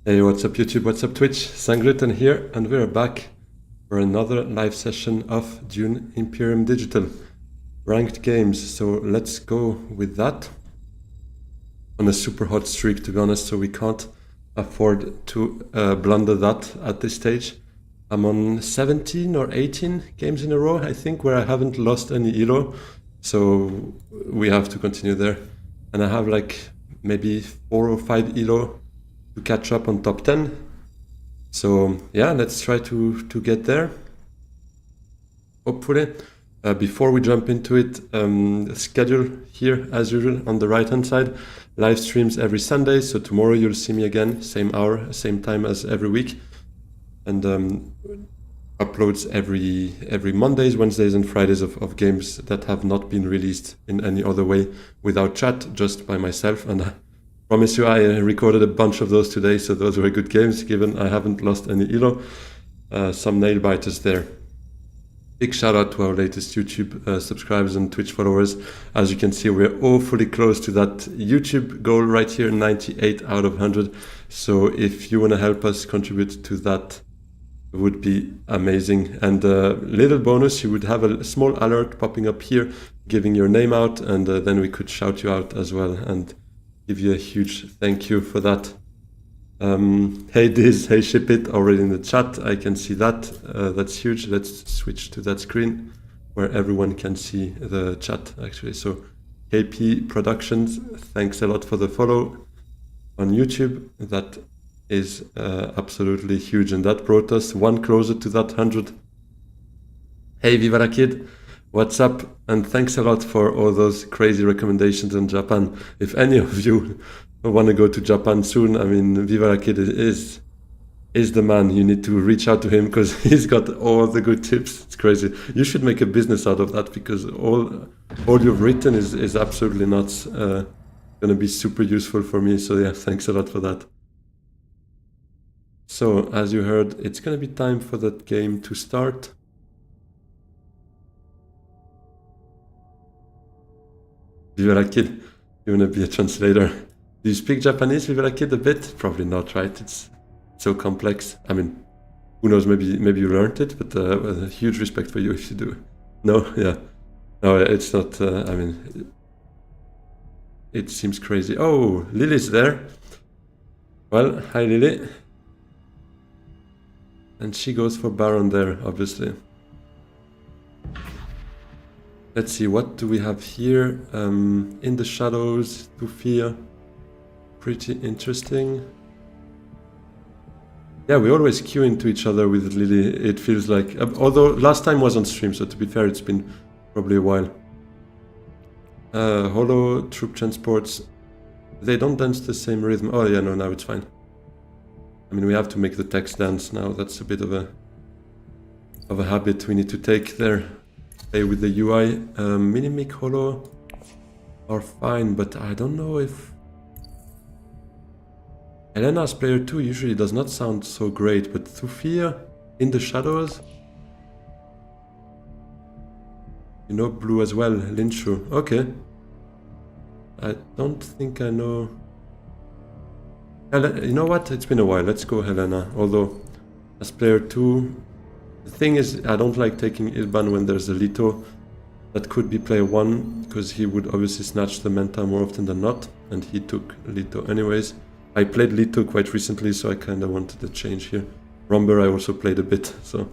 Hey, what's up YouTube, what's up Twitch? Sangritan here, and we're back for another live session of Dune Imperium Digital ranked games. So let's go with that. On a super hot streak, to be honest, so we can't afford to blunder that at this stage. I'm on 17 or 18 games in a row, I think, where I haven't lost any elo, so we have to continue there. And I have like maybe 4 or 5 elo to catch up on top 10. So yeah, let's try to get there, hopefully. Before we jump into it, schedule here as usual on the right hand side. Live streams every Sunday, so tomorrow you'll see me again, same hour, same time as every week. And uploads every Mondays, Wednesdays and Fridays of games that have not been released in any other way without chat, just by myself. And I promise you I recorded a bunch of those today, so those were good games given I haven't lost any elo. Some nail biters there. Big shout out to our latest YouTube subscribers and Twitch followers. As you can see, we're awfully close to that YouTube goal right here, 98 out of 100. So if you want to help us contribute to that, it would be amazing. And little bonus, you would have a small alert popping up here, giving your name out, and then we could shout you out as well and give you a huge thank you for that. Hey Diz, hey Ship It, already in the chat, I can see that. That's huge. Let's switch to that screen where everyone can see the chat actually. So KP Productions, thanks a lot for the follow on YouTube. That is absolutely huge, and that brought us one closer to that 100. Hey Viva la Kid, what's up? And thanks a lot for all those crazy recommendations in Japan. If any of you want to go to Japan soon, I mean, Viva la Kid is the man. You need to reach out to him because he's got all the good tips. It's crazy. You should make a business out of that, because all you've written is absolutely nuts. Going to be super useful for me. So yeah, thanks a lot for that. So as you heard, it's going to be time for that game to start. Viva la Kid, you want to be a translator? Do you speak Japanese, Viva la Kid, a bit? Probably not, right? It's so complex. I mean, who knows, maybe you learned it, but a huge respect for you if you do. No, yeah. No, it's not, I mean, it seems crazy. Oh, Lily's there. Well, hi Lily. And she goes for Baron there, obviously. Let's see, what do we have here? In the shadows, to fear. Pretty interesting. Yeah, we always queue into each other with Lily, it feels like. Although last time was on stream, so to be fair, it's been probably a while. Holo, troop transports. They don't dance the same rhythm. Oh yeah, no, now it's fine. I mean, we have to make the text dance now. That's a bit of a habit we need to take there. Play with the UI. Minimic Holo are fine, but I don't know if... Elena's player 2 usually does not sound so great, but Thufir in the shadows? You know blue as well, Linshu. Okay. I don't think I know... You know what? It's been a while. Let's go Helena. Although, as player 2... The thing is, I don't like taking Ilban when there's a Lito. That could be player 1, because he would obviously snatch the Menta more often than not. And he took Lito anyways. I played Lito quite recently, so I kind of wanted a change here. Rumber I also played a bit, so...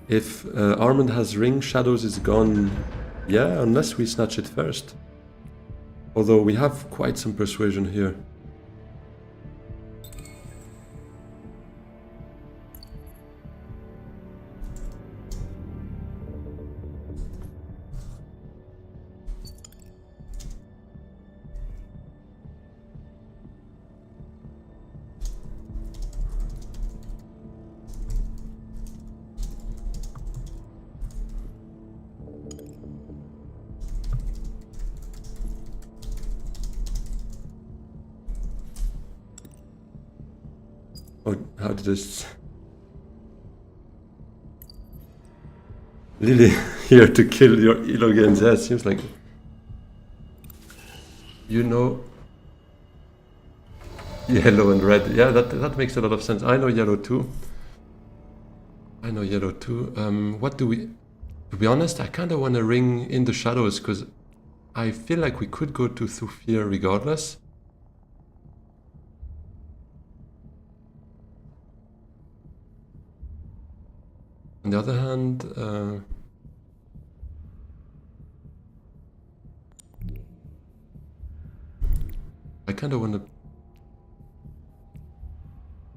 If Armand has Ring, Shadows is gone. Yeah, unless we snatch it first. Although we have quite some persuasion here. Oh, how did this... Lily here to kill your elo games. Yeah, it seems like... You know Yellow and red. Yeah, that makes a lot of sense. I know yellow too. I know yellow too. What do we... To be honest, I kind of want to ring in the shadows because I feel like we could go to Thufir regardless. On the other hand, I kind of want to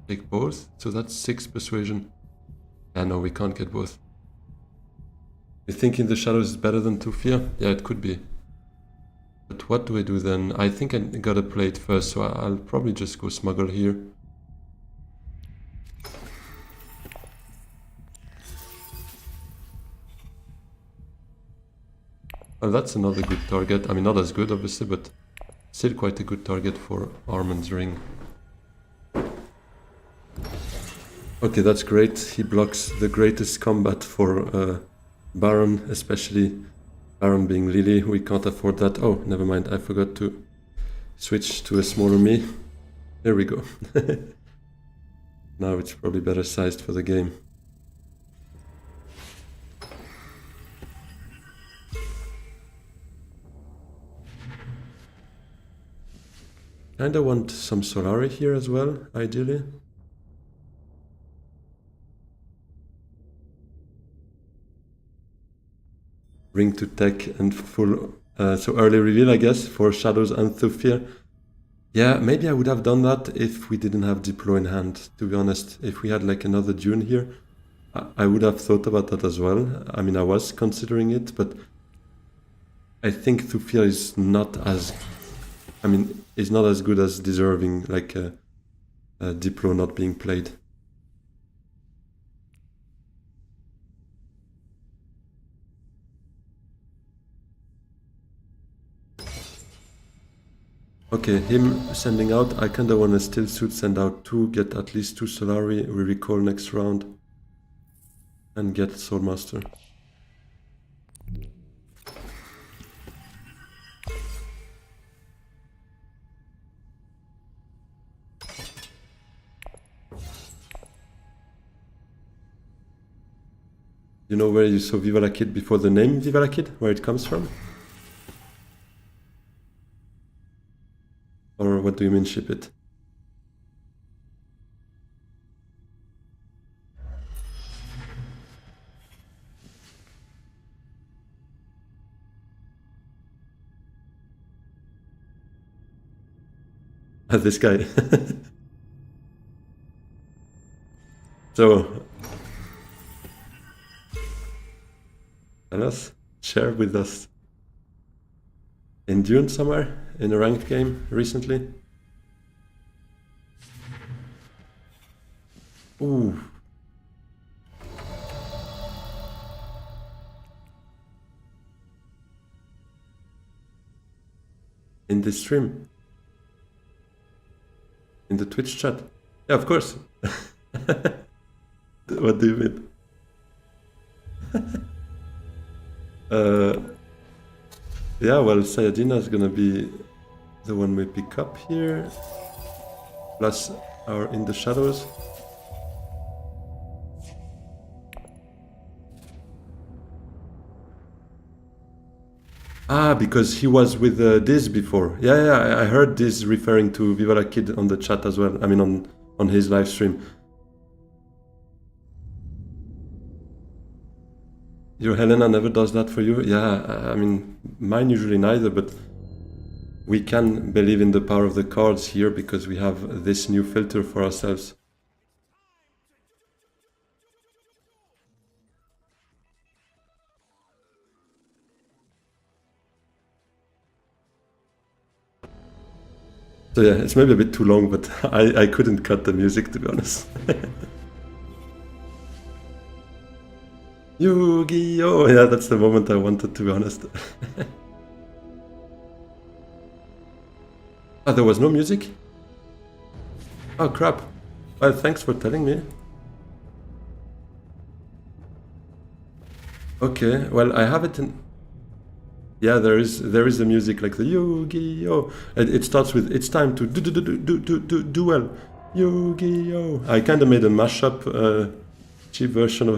take both, so that's 6 persuasion. Yeah, no, we can't get both. You think in the shadows is better than Thufir? Yeah, it could be. But what do I do then? I think I gotta play it first, so I'll probably just go smuggle here. Well, that's another good target. I mean, not as good, obviously, but still quite a good target for Armand's ring. Okay, that's great. He blocks the greatest combat for Baron, especially Baron being Lily. We can't afford that. Oh, never mind. I forgot to switch to a smaller me. There we go. Now it's probably better sized for the game. Kinda want some Solari here as well, ideally. Ring to tech and full, so early reveal, I guess, for Shadows and Thufir. Yeah, maybe I would have done that if we didn't have Diplo in hand, to be honest. If we had like another Dune here, I would have thought about that as well. I mean, I was considering it, but I think Thufir is not as... I mean, is not as good as deserving, like a Diplo not being played. Okay, him sending out, I kinda wanna still suit send out 2, get at least 2 Solari, we recall next round, and get Soulmaster. You know where you saw Viva la Kid before the name Viva la Kid? Where it comes from? Or what do you mean ship it? This guy. So, tell us, share with us. In Dune somewhere? In a ranked game recently? Ooh. In the stream? In the Twitch chat? Yeah, of course. What do you mean? Yeah, well, Sayajina is gonna be the one we pick up here, plus our In the Shadows. Ah, because he was with Diz before. Yeah, I heard Diz referring to Viva la Kid on the chat as well. I mean, on his live stream. Your Helena never does that for you? Yeah, I mean, mine usually neither, but we can believe in the power of the cards here because we have this new filter for ourselves. So yeah, it's maybe a bit too long, but I couldn't cut the music, to be honest. Yu-Gi-Oh! Yeah, that's the moment I wanted, to be honest. Ah, there was no music? Oh, crap. Well, thanks for telling me. Okay, well, I have it in... Yeah, there is the music like the Yu-Gi-Oh! It starts with it's time to duel Yu-Gi-Oh! I kind of made a mashup, cheap version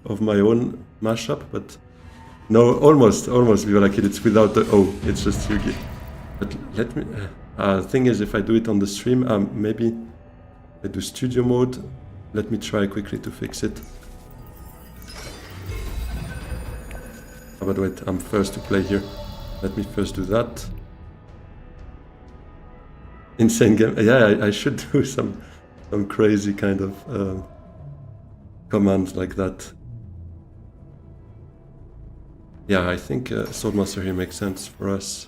of my own mashup, but no, almost we were like it's without the O. It's just Yu-Gi. But let me. Thing is, if I do it on the stream, maybe I do studio mode. Let me try quickly to fix it. But wait, I'm first to play here. Let me first do that. Insane game. Yeah, I should do some crazy kind of commands like that. Yeah, I think Swordmaster here makes sense for us.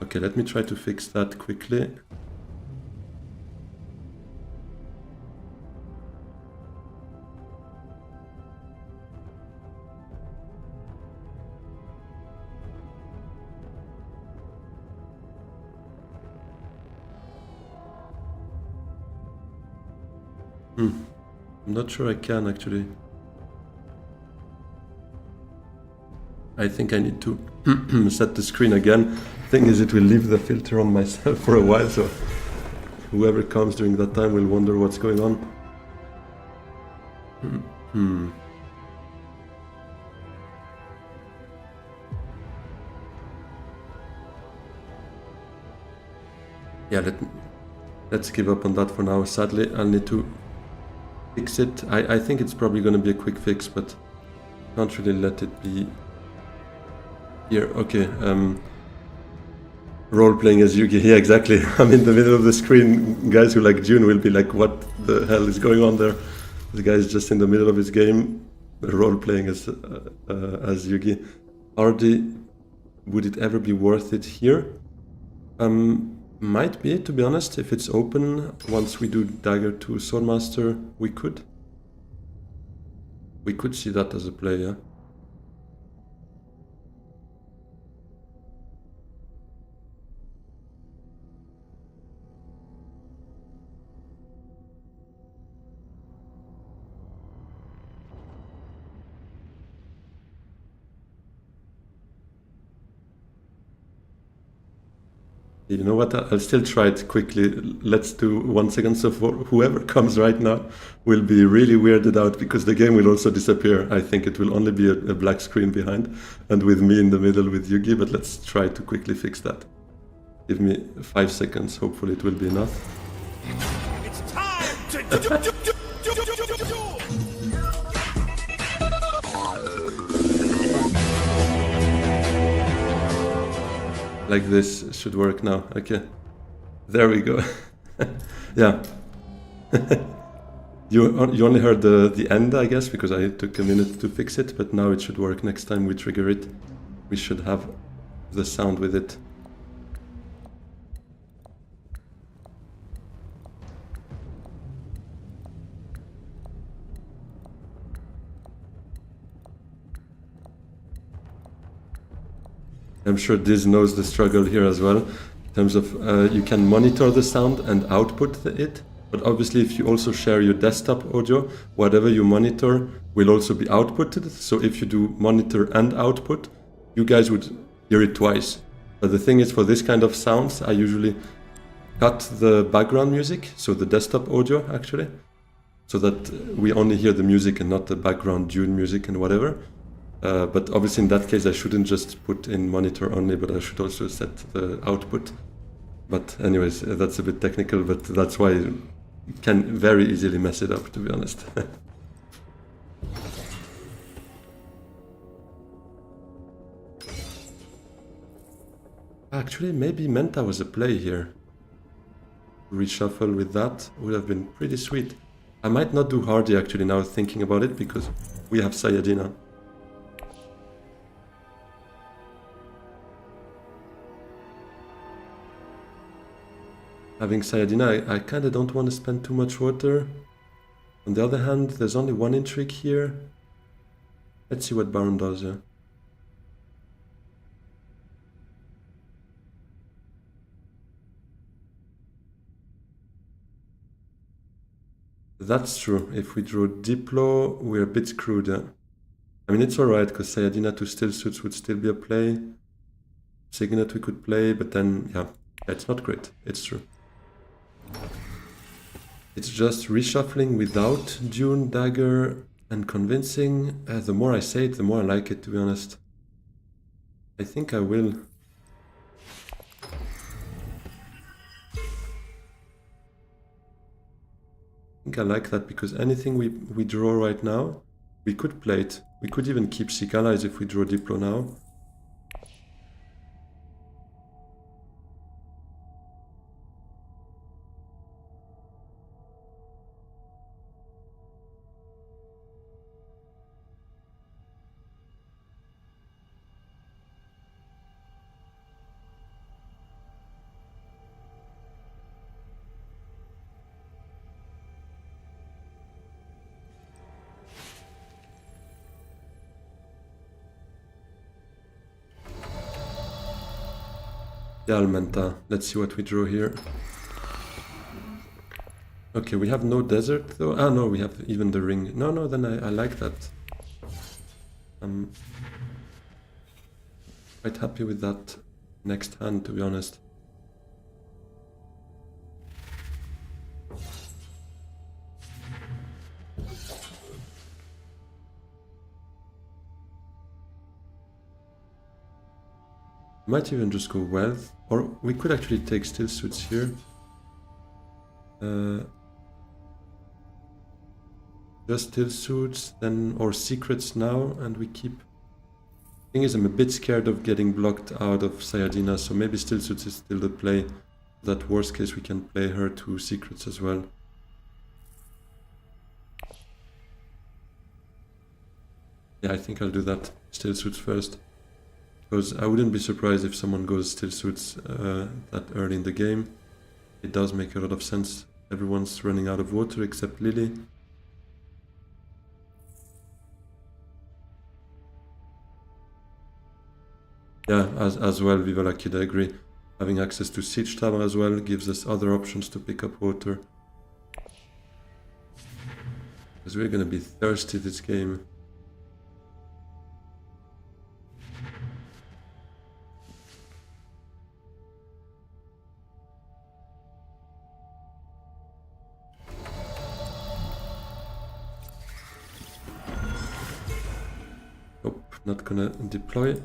Okay, let me try to fix that quickly. I'm not sure I can actually. I think I need to set the screen again. Thing is, it will leave the filter on myself for a while, so whoever comes during that time will wonder what's going on. Yeah, let's give up on that for now. Sadly, I'll need to fix it. I think it's probably going to be a quick fix, but can't really let it be here. Okay, role-playing as Yugi. Yeah, exactly. I'm in the middle of the screen. Guys who like Dune will be like, what the hell is going on there? The guy is just in the middle of his game, role-playing as Yugi. Hardy, would it ever be worth it here? Might be, to be honest. If it's open, once we do Dagger to Swordmaster, we could. We could see that as a play, yeah. You know what? I'll still try it quickly. Let's do 1 second. So for whoever comes right now will be really weirded out because the game will also disappear. I think it will only be a black screen behind and with me in the middle with Yugi, but let's try to quickly fix that. Give me 5 seconds. Hopefully it will be enough. It's time to Like this should work now. Okay, there we go. Yeah. You only heard the end, I guess, because I took a minute to fix it, but now it should work. Next time we trigger it, we should have the sound with it. I'm sure Diz knows the struggle here as well, in terms of you can monitor the sound and output it, but obviously if you also share your desktop audio, whatever you monitor will also be outputted. So if you do monitor and output, you guys would hear it twice. But the thing is, for this kind of sounds, I usually cut the background music, so the desktop audio actually, so that we only hear the music and not the background Dune music and whatever. But obviously in that case I shouldn't just put in monitor only, but I should also set the output. But anyways, that's a bit technical, but that's why you can very easily mess it up, to be honest. Actually, maybe Menta was a play here. Reshuffle with that would have been pretty sweet. I might not do Hardy actually now thinking about it, because we have Sayajina. Having Sayajina, I kinda don't want to spend too much water. On the other hand, there's only one intrigue here. Let's see what Baron does, yeah. That's true. If we draw Diplo, we're a bit screwed. Yeah? I mean, it's alright, because Sayadina to still suits would still be a play. Signet we could play, but then, yeah, it's not great. It's true. It's just reshuffling without Dune, Dagger, and Convincing. The more I say it, the more I like it, to be honest. I think I will. I think I like that, because anything we draw right now, we could play it. We could even keep Seek Allies if we draw Diplo now. Yeah, Almenta. Let's see what we draw here. Okay, we have no desert though. Ah, no, we have even the ring. No, then I like that. I'm quite happy with that next hand, to be honest. Might even just go Wealth, or we could actually take Still Suits here. Just Still Suits, then, or Secrets now, and we keep... Thing is, I'm a bit scared of getting blocked out of Sayadina, so maybe Still Suits is still the play. That worst case, we can play her to Secrets as well. Yeah, I think I'll do that. Still Suits first. Because I wouldn't be surprised if someone goes Still Suits that early in the game. It does make a lot of sense. Everyone's running out of water except Lily. Yeah, as well, Viva la Kid, I agree. Having access to Siege Tower as well gives us other options to pick up water. Because we're gonna be thirsty this game. Nope, not gonna deploy.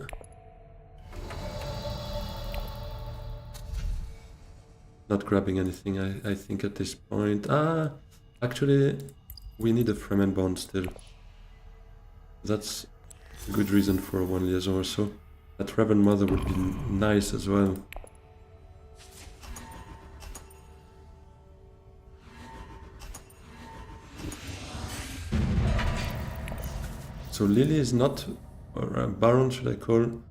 Not grabbing anything, I think, at this point. Ah, actually, we need a Fremen Bond still. That's a good reason for one liaison or so. That Reverend Mother would be nice as well. So Lily is not, or Baron should I call,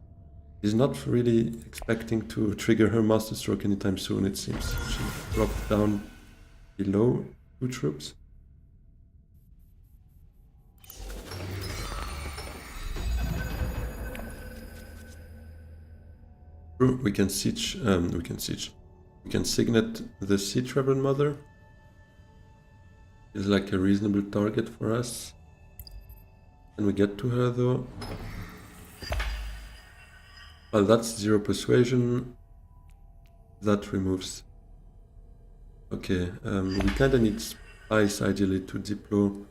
is not really expecting to trigger her Master Stroke anytime soon, it seems. She dropped down below 2 troops. We can siege, we can signet the Siege Reverend Mother. Is like a reasonable target for us. Can we get to her though? Well, that's 0 persuasion. That removes. Okay, we kinda need spice ideally to Diplo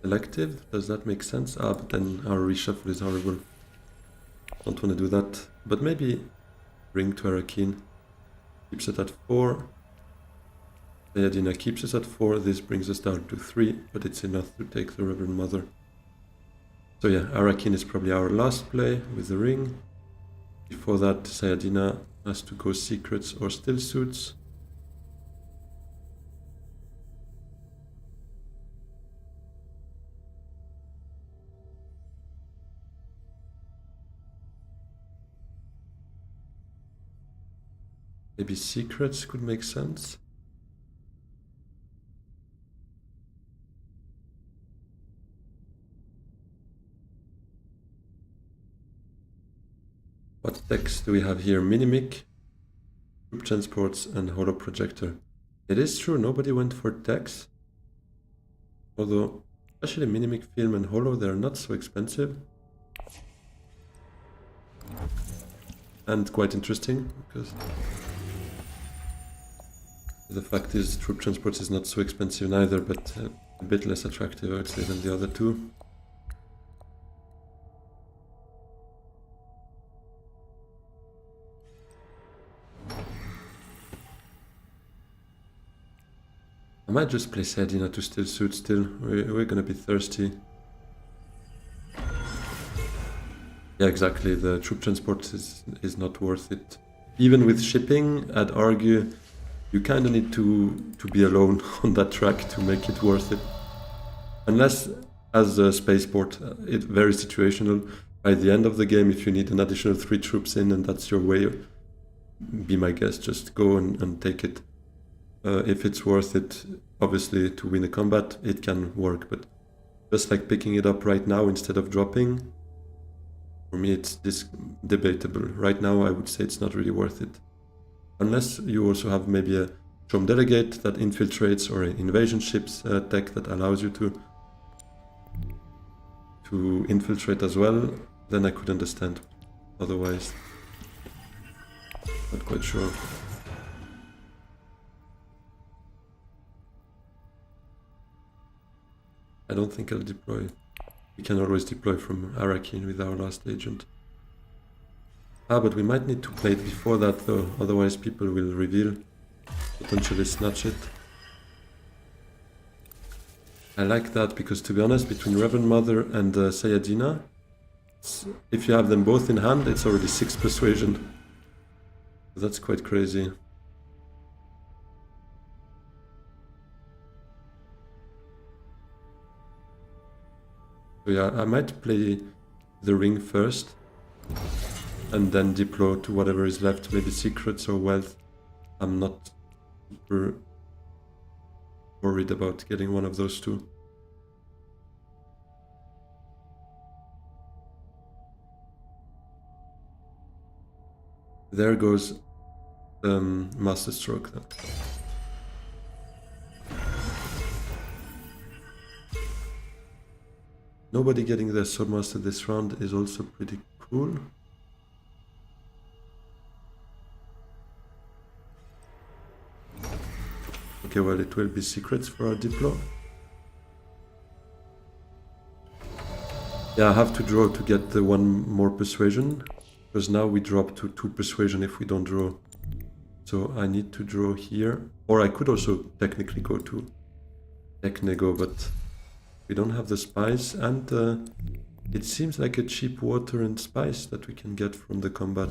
elective. Does that make sense? Ah, but then our reshuffle is horrible. Don't want to do that. But maybe ring to Arakeen. Keeps it at 4. Sayadina keeps us at 4. This brings us down to 3, but it's enough to take the Reverend Mother. So yeah, Arakeen is probably our last play with the ring. Before that, Sayadina has to go Secrets or Still Suits. Maybe Secrets could make sense. What text do we have here? Minimic, Troop Transports, and Holo Projector. It is true, nobody went for text. Although, especially Minimic Film and Hollow, they're not so expensive. And quite interesting, because the fact is Troop Transport is not so expensive neither, but a bit less attractive, I would say, than the other two. I might just play Sedina to still suit still. We're gonna be thirsty. Yeah, exactly. The troop transport is not worth it. Even with shipping, I'd argue you kind of need to be alone on that track to make it worth it. Unless, as a spaceport, it's very situational. By the end of the game, if you need an additional 3 troops in and that's your way, be my guest, just go and take it. If it's worth it, obviously, to win a combat, it can work, but just like picking it up right now instead of dropping, for me it's debatable. Right now I would say it's not really worth it. Unless you also have maybe a Trome Delegate that infiltrates, or an invasion ships tech that allows you to infiltrate as well, then I could understand. Otherwise, not quite sure. I don't think I'll deploy. We can always deploy from Arrakeen with our last agent. But we might need to play it before that though, otherwise people will reveal, potentially snatch it. I like that because, to be honest, between Reverend Mother and Sayadina, if you have them both in hand, it's already 6 persuasion. That's quite crazy. So yeah, I might play the ring first, and then deploy to whatever is left, maybe secrets or wealth. I'm not super worried about getting one of those two. There goes Master Stroke then. Nobody getting their Swordmaster this round is also pretty cool. Okay, well, it will be secrets for our Diplo. Yeah, I have to draw to get the 1 more persuasion, because now we drop to 2 persuasion if we don't draw. So I need to draw here, or I could also technically go to Tech Nego, but we don't have the spice, and it seems like a cheap water and spice that we can get from the combat.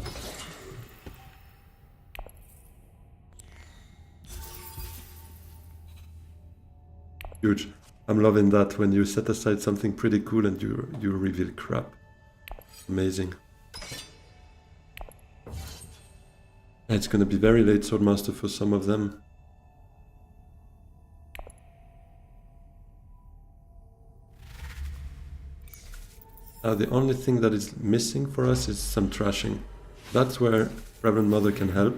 Huge. I'm loving that when you set aside something pretty cool and you reveal crap. Amazing. It's gonna be very late Swordmaster for some of them. The only thing that is missing for us is some trashing. That's where Reverend Mother can help.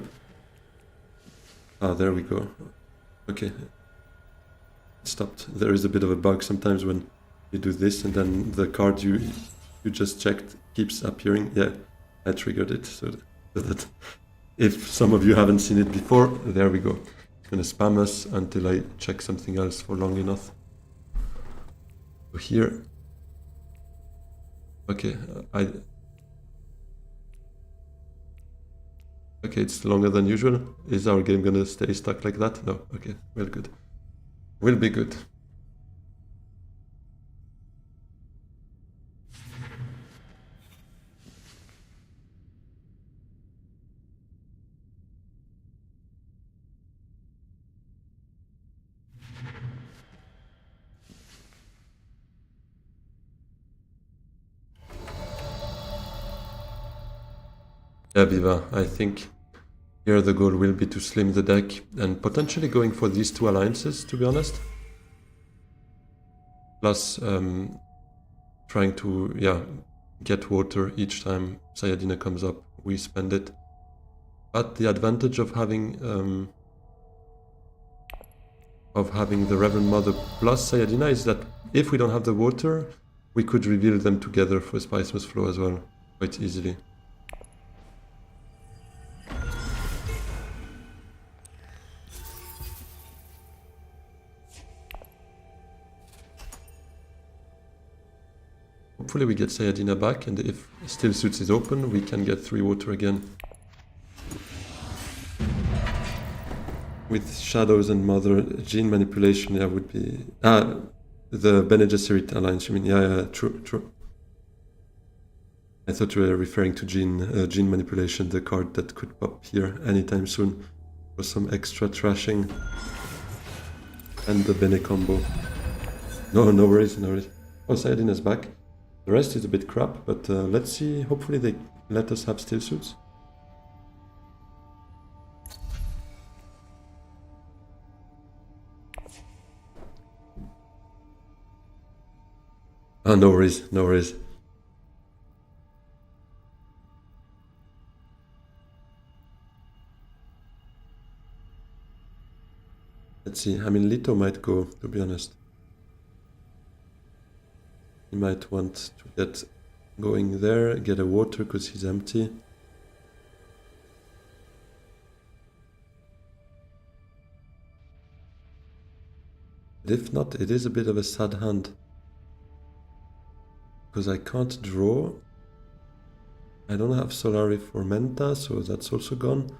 There we go. Okay. It stopped. There is a bit of a bug sometimes when you do this and then the card you just checked keeps appearing. Yeah, I triggered it so that if some of you haven't seen it before, there we go. It's gonna spam us until I check something else for long enough. So here. Okay, okay, it's longer than usual. Is our game gonna stay stuck like that? No. Okay, well, good. Will be good. Yeah, Biva, I think here the goal will be to slim the deck and potentially going for these 2 alliances, to be honest. Plus trying to, yeah, get water each time Sayadina comes up, we spend it. But the advantage of having of having the Reverend Mother plus Sayadina is that if we don't have the water, we could reveal them together for Spice Must Flow as well, quite easily. Hopefully we get Sayadina back, and if Still Suits is open, we can get 3 water again. With Shadows and Mother, gene manipulation, yeah, would be... the Bene Gesserit alliance, you mean? Yeah, true. I thought you were referring to gene manipulation, the card that could pop here anytime soon for some extra trashing. And the Bene combo. No worries. Oh, Sayadina's back. The rest is a bit crap, but let's see. Hopefully they let us have Still Suits. Oh, no worries. Let's see. I mean, Lito might go, to be honest. He might want to get going there, get a water because he's empty. But if not, it is a bit of a sad hand. Because I can't draw. I don't have Solari for Menta, so that's also gone.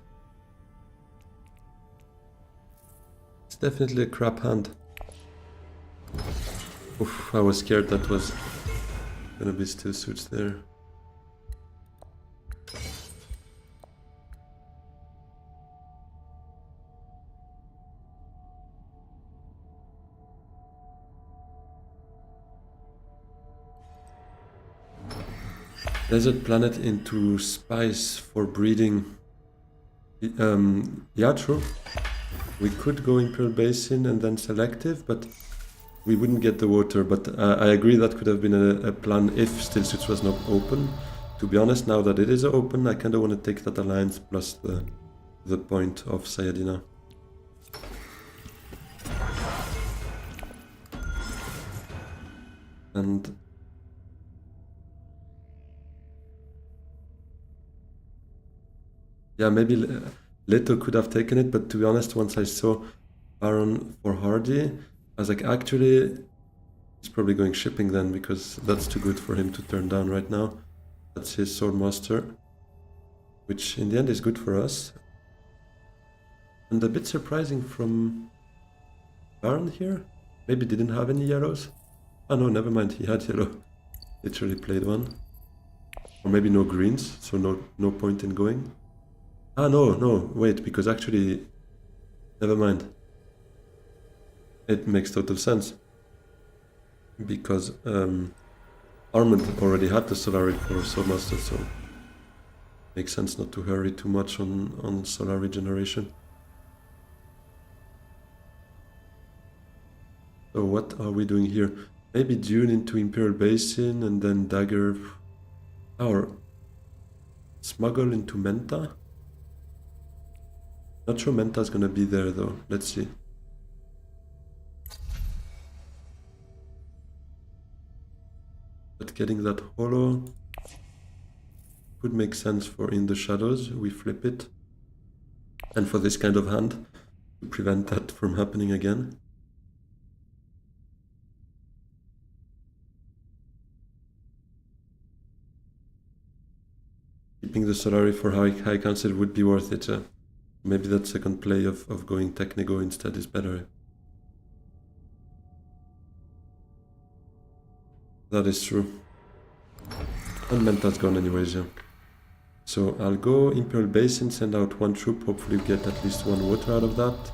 It's definitely a crap hand. Oof, I was scared that was gonna be Still Suits there. Desert planet into spice for breeding. Yeah, true. We could go Imperial Basin and then selective, but we wouldn't get the water. But I agree that could have been a plan if Still Suits was not open. To be honest, now that it is open, I kind of want to take that alliance plus the point of Sayadina. And yeah, maybe Leto could have taken it, but to be honest, once I saw Baron for Hardy, I was like, actually, he's probably going shipping then, because that's too good for him to turn down right now. That's his Swordmaster, which in the end is good for us. And a bit surprising from Baron here. Maybe didn't have any yellows. Oh no, never mind, he had yellow. Literally played one. Or maybe no greens, so no point in going. Ah, no, wait, because actually, never mind. It makes total sense. Because Armand already had the Solari for Swordmaster, so makes sense not to hurry too much on Solar Regeneration. So what are we doing here? Maybe Dune into Imperial Basin and then Dagger, or Smuggle into Menta? Not sure Menta's gonna be there though, let's see. But getting that holo could make sense for in the shadows, we flip it. And for this kind of hand, to prevent that from happening again. Keeping the Solari for High Council would be worth it. Maybe that second play of going Technigo instead is better. That is true. And Menta's gone anyways, yeah. So I'll go Imperial Basin, send out one troop, hopefully get at least one water out of that.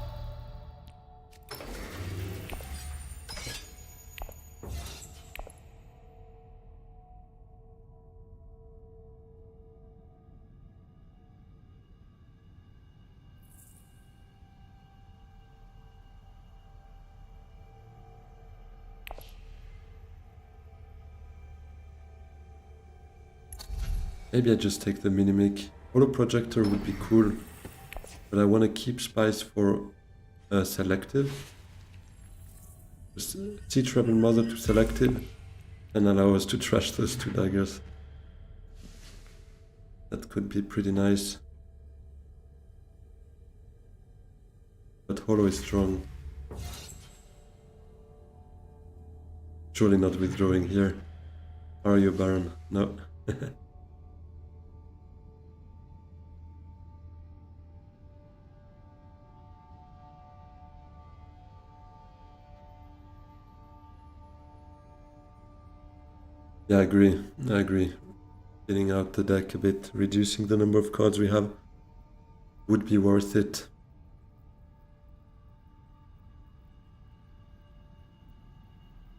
Maybe I just take the Minimic. Holo Projector would be cool, but I want to keep Spice for selective. Siege Rebel Mother to selective and allow us to trash those 2 daggers. That could be pretty nice. But Holo is strong. Surely not withdrawing here. Are you, Baron? No. Yeah, I agree. I agree. Getting out the deck a bit, reducing the number of cards we have would be worth it.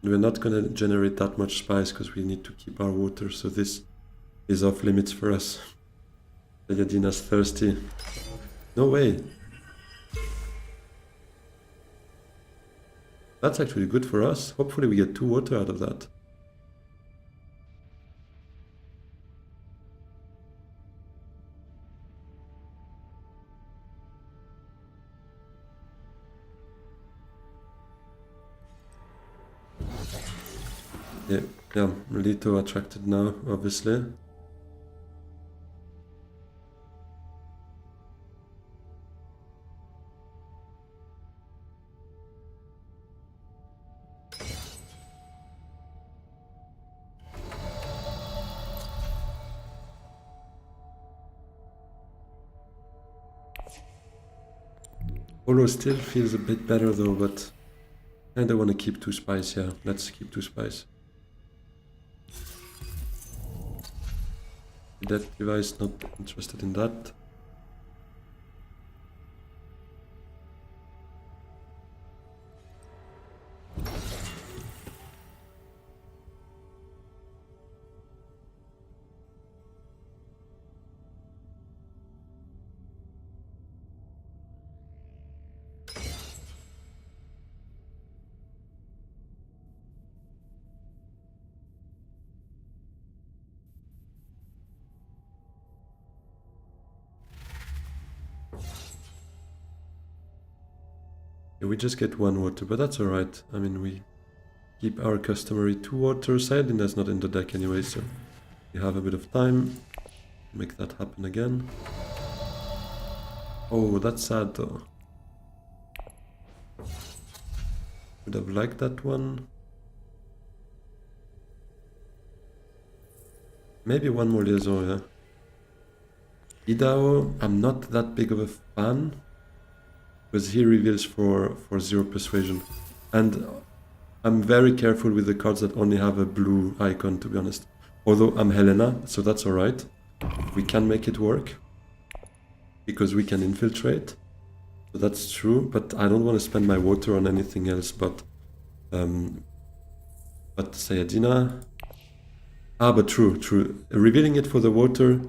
We're not gonna generate that much spice because we need to keep our water, so this is off limits for us. Yadina's thirsty. No way. That's actually good for us. Hopefully we get 2 water out of that. Yeah, Lito attracted now, obviously. Holo still feels a bit better though, but I don't want to keep 2 spice, yeah. Let's keep 2 spice. That device, not interested in that. Yeah, we just get 1 water, but that's alright. I mean, we keep our customary 2 water. Sayadina's not in the deck anyway, so we have a bit of time. Make that happen again. Oh, that's sad though. Would have liked that one. Maybe 1 more liaison, yeah. Idao, I'm not that big of a fan. Because he reveals for 0 persuasion. And I'm very careful with the cards that only have a blue icon, to be honest. Although I'm Helena, so that's alright. We can make it work. Because we can infiltrate. So that's true, but I don't want to spend my water on anything else but Sayadina. Ah, but true. Revealing it for the water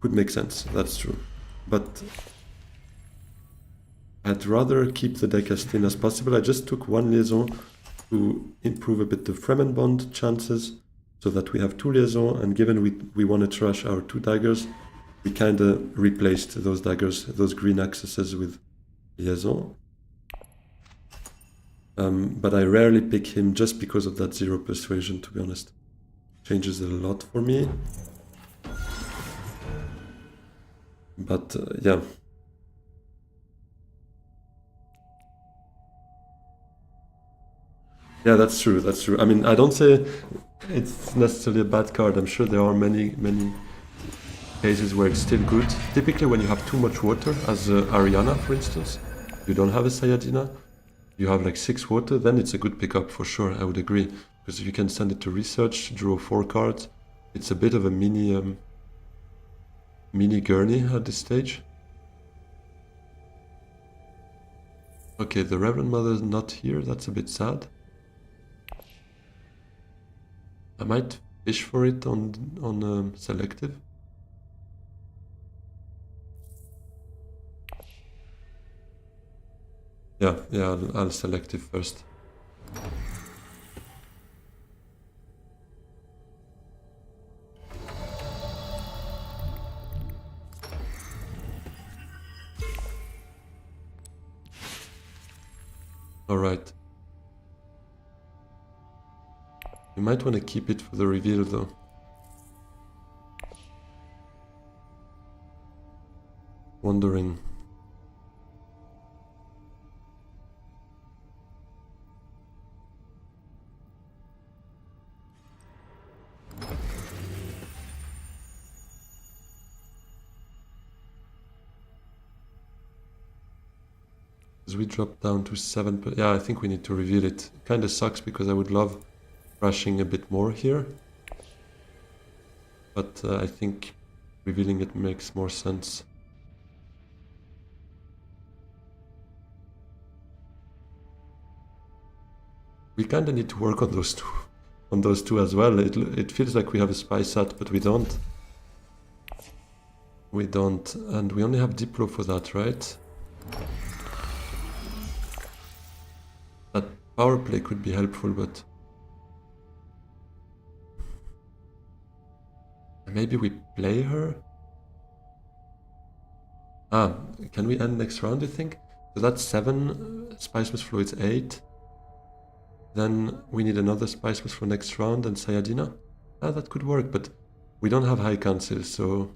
could make sense, that's true. But I'd rather keep the deck as thin as possible. I just took 1 liaison to improve a bit the Fremen Bond chances so that we have 2 liaison, and given we want to trash our 2 daggers, we kind of replaced those daggers, those green accesses with liaison. But I rarely pick him just because of that 0 persuasion, to be honest. Changes a lot for me. But yeah. Yeah, that's true, that's true. I mean, I don't say it's necessarily a bad card. I'm sure there are many cases where it's still good. Typically when you have too much water, as Ariana for instance, you don't have a Sayadina, you have like 6 water, then it's a good pickup for sure, I would agree. Because if you can send it to research, draw 4 cards, it's a bit of a mini Gurney at this stage. Okay, the Reverend Mother's not here, that's a bit sad. I might fish for it on selective. Yeah, I'll selective first. Alright. You might want to keep it for the reveal though. Wondering. As we drop down to 7, yeah, I think we need to reveal it. Kind of sucks because I would love crashing a bit more here. But I think revealing it makes more sense. We kind of need to work on those two as well. It feels like we have a spy set, but we don't. We don't, and we only have Diplo for that, right? That power play could be helpful, but maybe we play her? Ah, can we end next round, you think? So that's 7, Spice Must Flow is 8. Then we need another Spice Must for next round and Sayadina. Ah, that could work, but we don't have High Council, so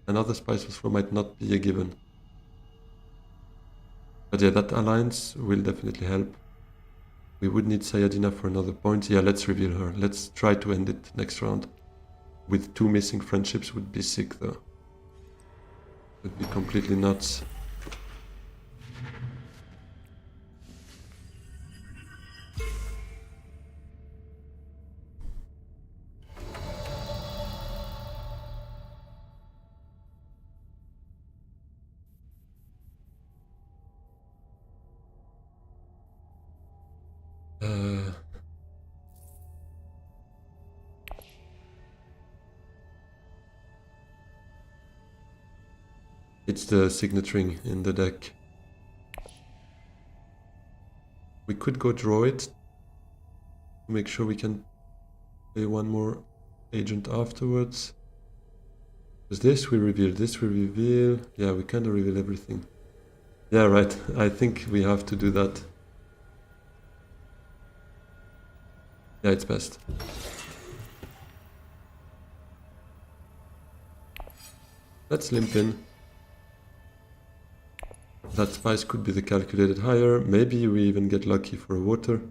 another Spice Must Flow might not be a given. But yeah, that alliance will definitely help. We would need Sayadina for another point. Yeah, let's reveal her. Let's try to end it next round. With 2 missing friendships would be sick though. Would be completely nuts. It's the signet ring in the deck. We could go draw it to make sure we can play one more agent afterwards. Because this we reveal. Yeah, we kind of reveal everything. Yeah, right. I think we have to do that. Yeah, it's best. Let's limp in. That spice could be the calculated higher. Maybe we even get lucky for a water.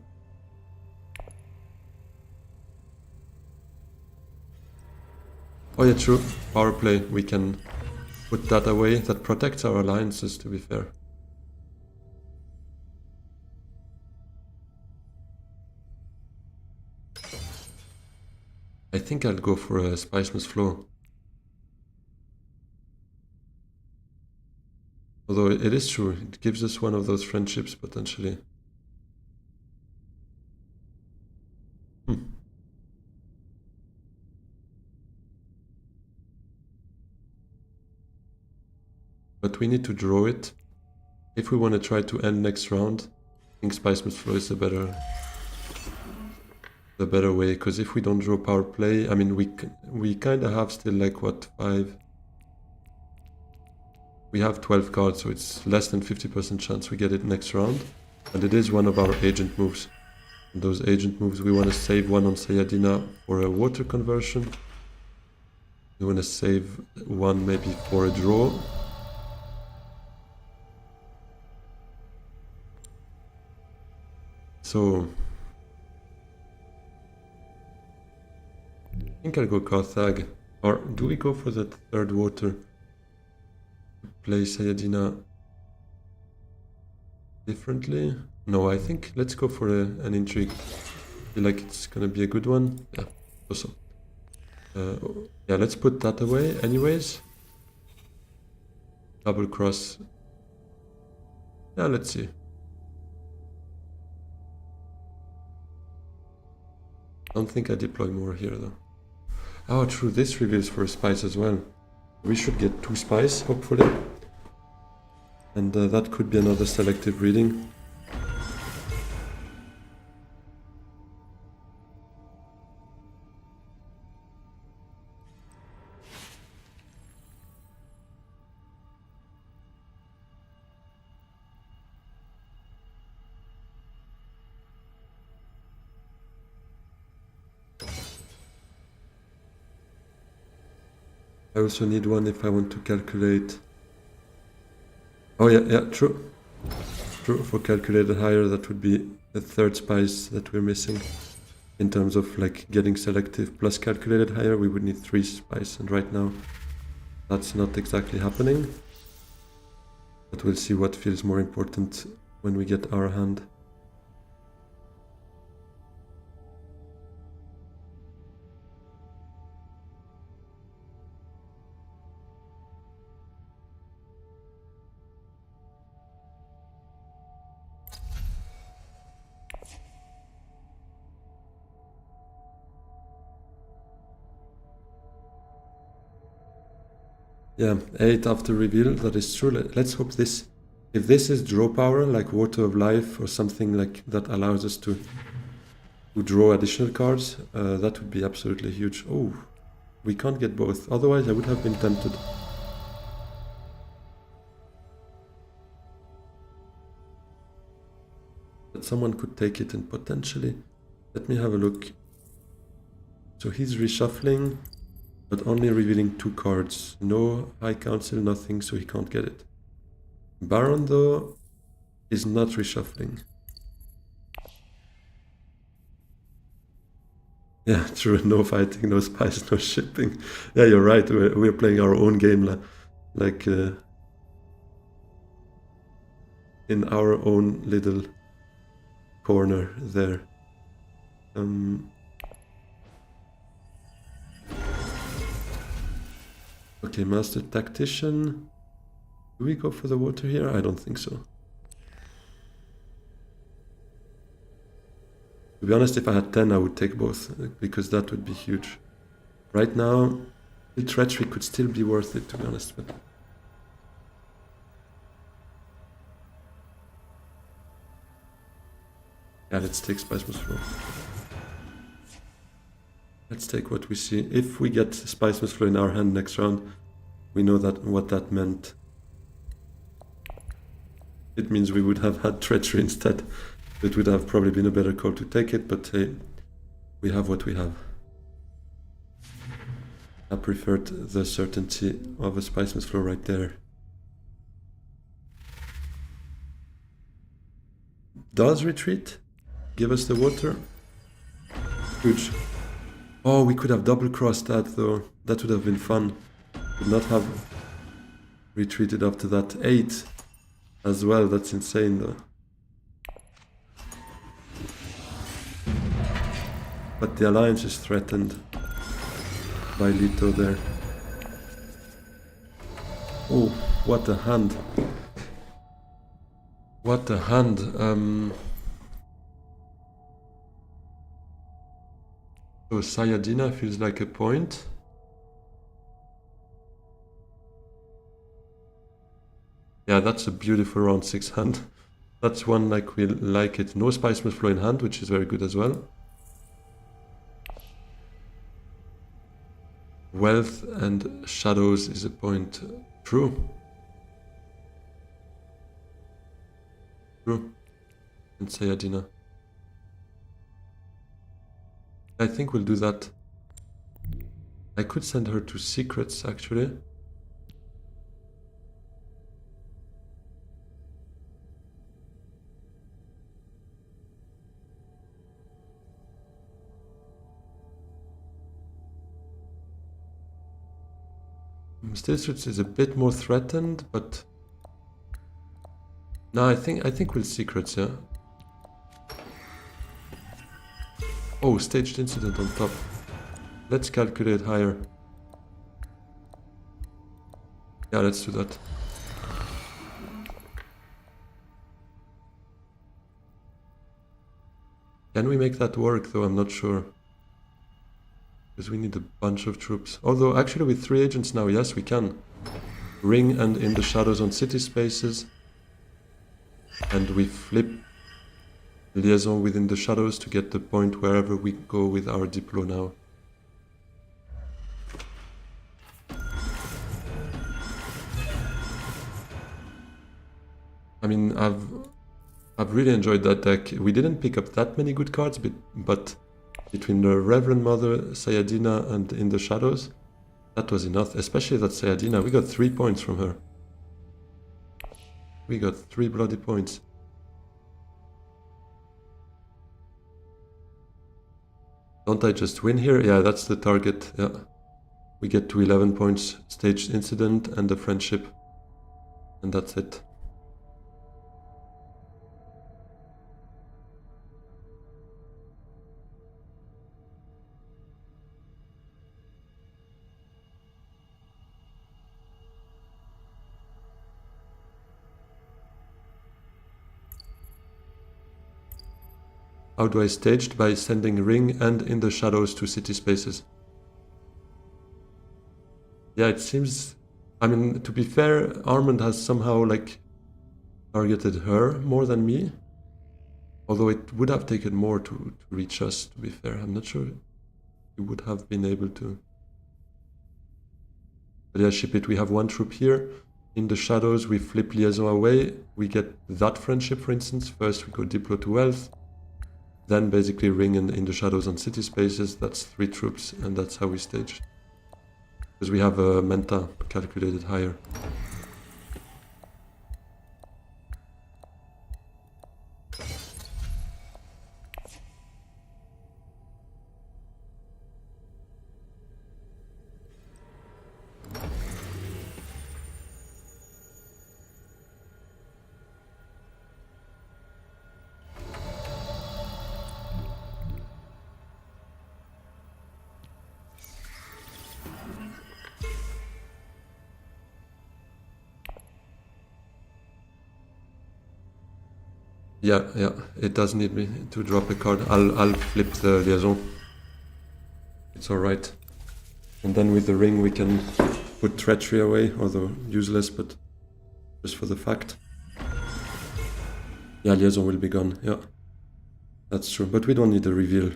Oh yeah, true. Power play. We can put that away. That protects our alliances, to be fair. I think I'll go for a Spice Must Flow. Although it is true, it gives us one of those friendships, potentially. But we need to draw it. If we want to try to end next round, I think Spice Must Flow is the better way, because if we don't draw power play, I mean, we kind of have still like, what, 5? We have 12 cards, so it's less than 50% chance we get it next round. And it is one of our agent moves. And those agent moves, we want to save one on Sayadina for a water conversion. We want to save one maybe for a draw. So I think I'll go Carthag. Or do we go for the third water? Play Sayadina differently? No, I think let's go for an intrigue. I feel like it's gonna be a good one. Yeah, also. Yeah, let's put that away anyways. Double cross. Yeah, let's see. Don't think I deploy more here though. Oh, true, this reveals for a spice as well. We should get 2 spice, hopefully. And that could be another selective reading. I also need one if I want to calculate. Oh yeah, true. True, for calculated higher, that would be the third spice that we're missing. In terms of like getting selective plus calculated higher, we would need 3 spice, and right now that's not exactly happening. But we'll see what feels more important when we get our hand. Yeah, 8 after reveal, that is true. Let's hope this, if this is draw power, like Water of Life or something like that allows us to draw additional cards, that would be absolutely huge. Oh, we can't get both, otherwise I would have been tempted. But someone could take it and potentially, let me have a look. So he's reshuffling, but only revealing 2 cards. No High Council, nothing, so he can't get it. Baron, though, is not reshuffling. Yeah, true, no fighting, no spice, no shipping. Yeah, you're right, we're playing our own game, like in our own little corner there. Okay, Master Tactician. Do we go for the water here? I don't think so. To be honest, if I had 10, I would take both, because that would be huge. Right now, the treachery could still be worth it, to be honest. But yeah, let's take Spice Must Flow. Let's take what we see. If we get Spice Must Flow in our hand next round, we know that what that meant. It means we would have had treachery instead. It would have probably been a better call to take it, but hey, we have what we have. I preferred the certainty of a Spice Must Flow right there. Does retreat give us the water? Huge. Oh, we could have double crossed that though. That would have been fun. Would not have retreated after that. 8 as well, that's insane though. But the alliance is threatened by Leto there. Oh, what a hand. What a hand. So Sayadina feels like a point. Yeah, that's a beautiful round 6 hand. That's one like we like it. No Spice Must Flow in hand, which is very good as well. Wealth and Shadows is a point. True. True. And Sayadina. I think we'll do that. I could send her to Secrets, actually. Still Secrets is a bit more threatened, but no, I think we'll Secrets, yeah. Oh, Staged Incident on top. Let's calculate higher. Yeah, let's do that. Can we make that work though? I'm not sure. Because we need a bunch of troops. Although actually with 3 agents now, yes, we can. Ring and In the Shadows on city spaces. And we flip Liaison within the Shadows to get the point wherever we go with our Diplo now. I mean, I've really enjoyed that deck. We didn't pick up that many good cards, but between the Reverend Mother, Sayadina, and In the Shadows, That was enough, especially that Sayadina. We got 3 points from her. We got 3 bloody points. Don't I just win here? Yeah, that's the target. Yeah. We get to 11 points, staged incident and the friendship. And that's it. How do I stage? By sending ring and in the shadows to city spaces. Yeah, it seems... I mean, to be fair, Armand has somehow, like, targeted her more than me. Although it would have taken more to reach us, to be fair. I'm not sure he would have been able to. But yeah, ship it. We have 1 troop here. In the shadows, we flip liaison away. We get that friendship, for instance. First, we go Diplo to wealth. Then basically ring in the shadows on city spaces. That's 3 troops, and that's how we stage. Because we have a Menta calculated higher. Yeah, it does need me to drop a card. I'll flip the liaison. It's alright. And then with the ring we can put treachery away, although useless, but just for the fact. Yeah, liaison will be gone, yeah. That's true, but we don't need a reveal.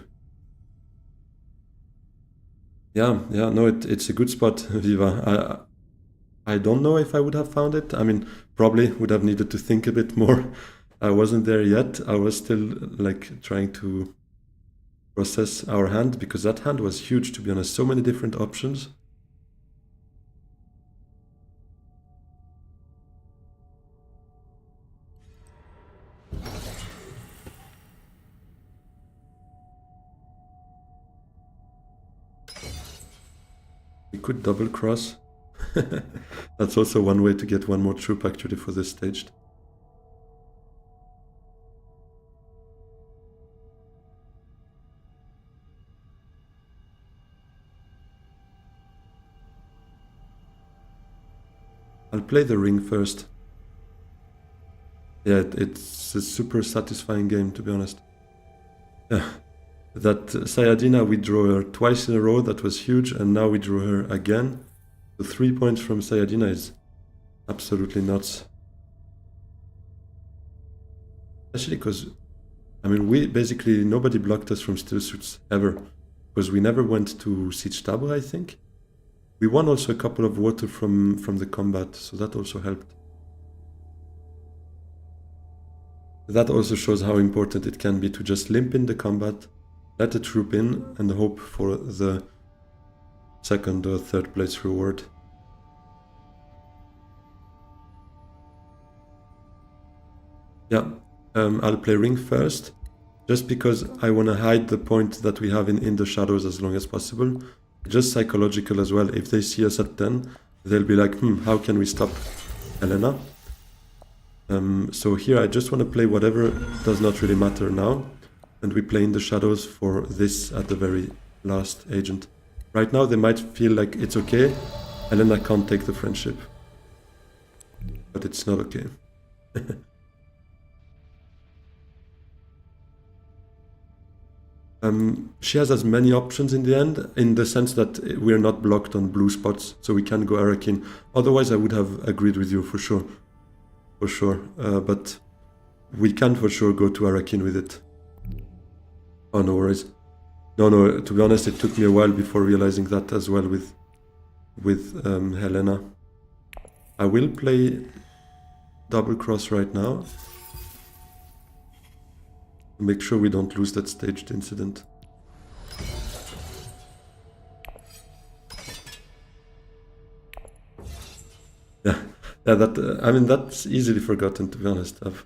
Yeah, no, it's a good spot, Viva. I don't know if I would have found it. I mean, probably would have needed to think a bit more. I wasn't there yet. I was still like trying to process our hand, because that hand was huge, to be honest. So many different options. We could double cross. That's also one way to get 1 more troop actually for this staged. I'll play the ring first. Yeah, it's a super satisfying game, to be honest. Yeah. That Sayadina, we drew her twice in a row, that was huge, and now we drew her again. The 3 points from Sayadina is absolutely nuts. Especially because, I mean, we basically, nobody blocked us from still suits ever. Because we never went to Siege Tabra, I think. We won also a couple of water from the combat, so that also helped. That also shows how important it can be to just limp in the combat, let a troop in, and hope for the 2nd or 3rd place reward. Yeah, I'll play ring first, just because I want to hide the point that we have in the shadows as long as possible. Just psychological as well. If they see us at 10, they'll be like, how can we stop Helena? So here I just want to play whatever does not really matter now. And we play in the shadows for this at the very last agent. Right now they might feel like it's okay. Helena can't take the friendship. But it's not okay. She has as many options in the end, in the sense that we're not blocked on blue spots, so we can go Arakin. Otherwise I would have agreed with you for sure. For sure. But we can for sure go to Arakin with it. Oh, no worries. No, to be honest, it took me a while before realizing that as well with Helena. I will play double cross right now. Make sure we don't lose that staged incident. Yeah, that I mean that's easily forgotten, to be honest. I've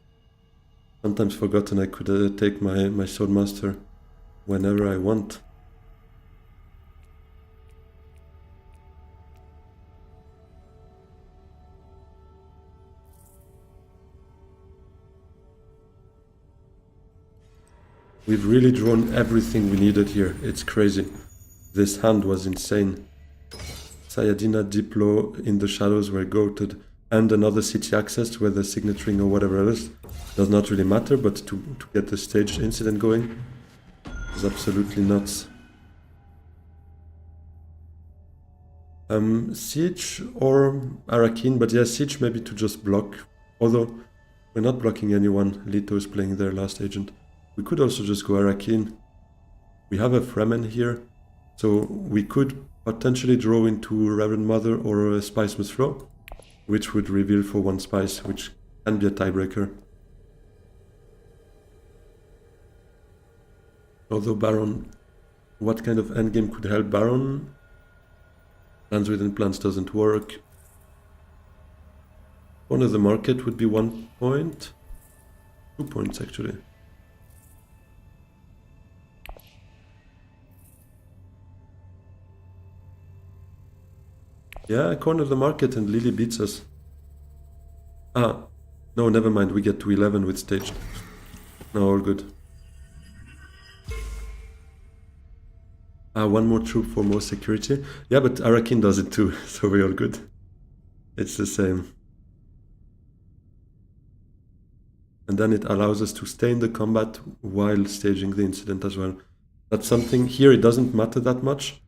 sometimes forgotten I could take my Swordmaster whenever I want. We've really drawn everything we needed here. It's crazy. This hand was insane. Sayadina, Diplo, In the Shadows were goated, and another city access where the signet ring or whatever else does not really matter, but to get the staged incident going is absolutely nuts. Siege or Arakin, but yeah, Siege maybe to just block. Although we're not blocking anyone. Leto is playing their last agent. We could also just go Arakin. We have a Fremen here, so we could potentially draw into Reverend Mother or a Spice Must Flow, which would reveal for one Spice, which can be a tiebreaker. Although Baron, what kind of endgame could help Baron? Plans within plans doesn't work. One of the market would be 1 point. 2 points actually. Yeah, corner the market and Lily beats us. Ah, no, never mind. We get to 11 with staged. No, all good. One more troop for more security. Yeah, but Arakin does it too, so we're all good. It's the same. And then it allows us to stay in the combat while staging the incident as well. That's something here, it doesn't matter that much,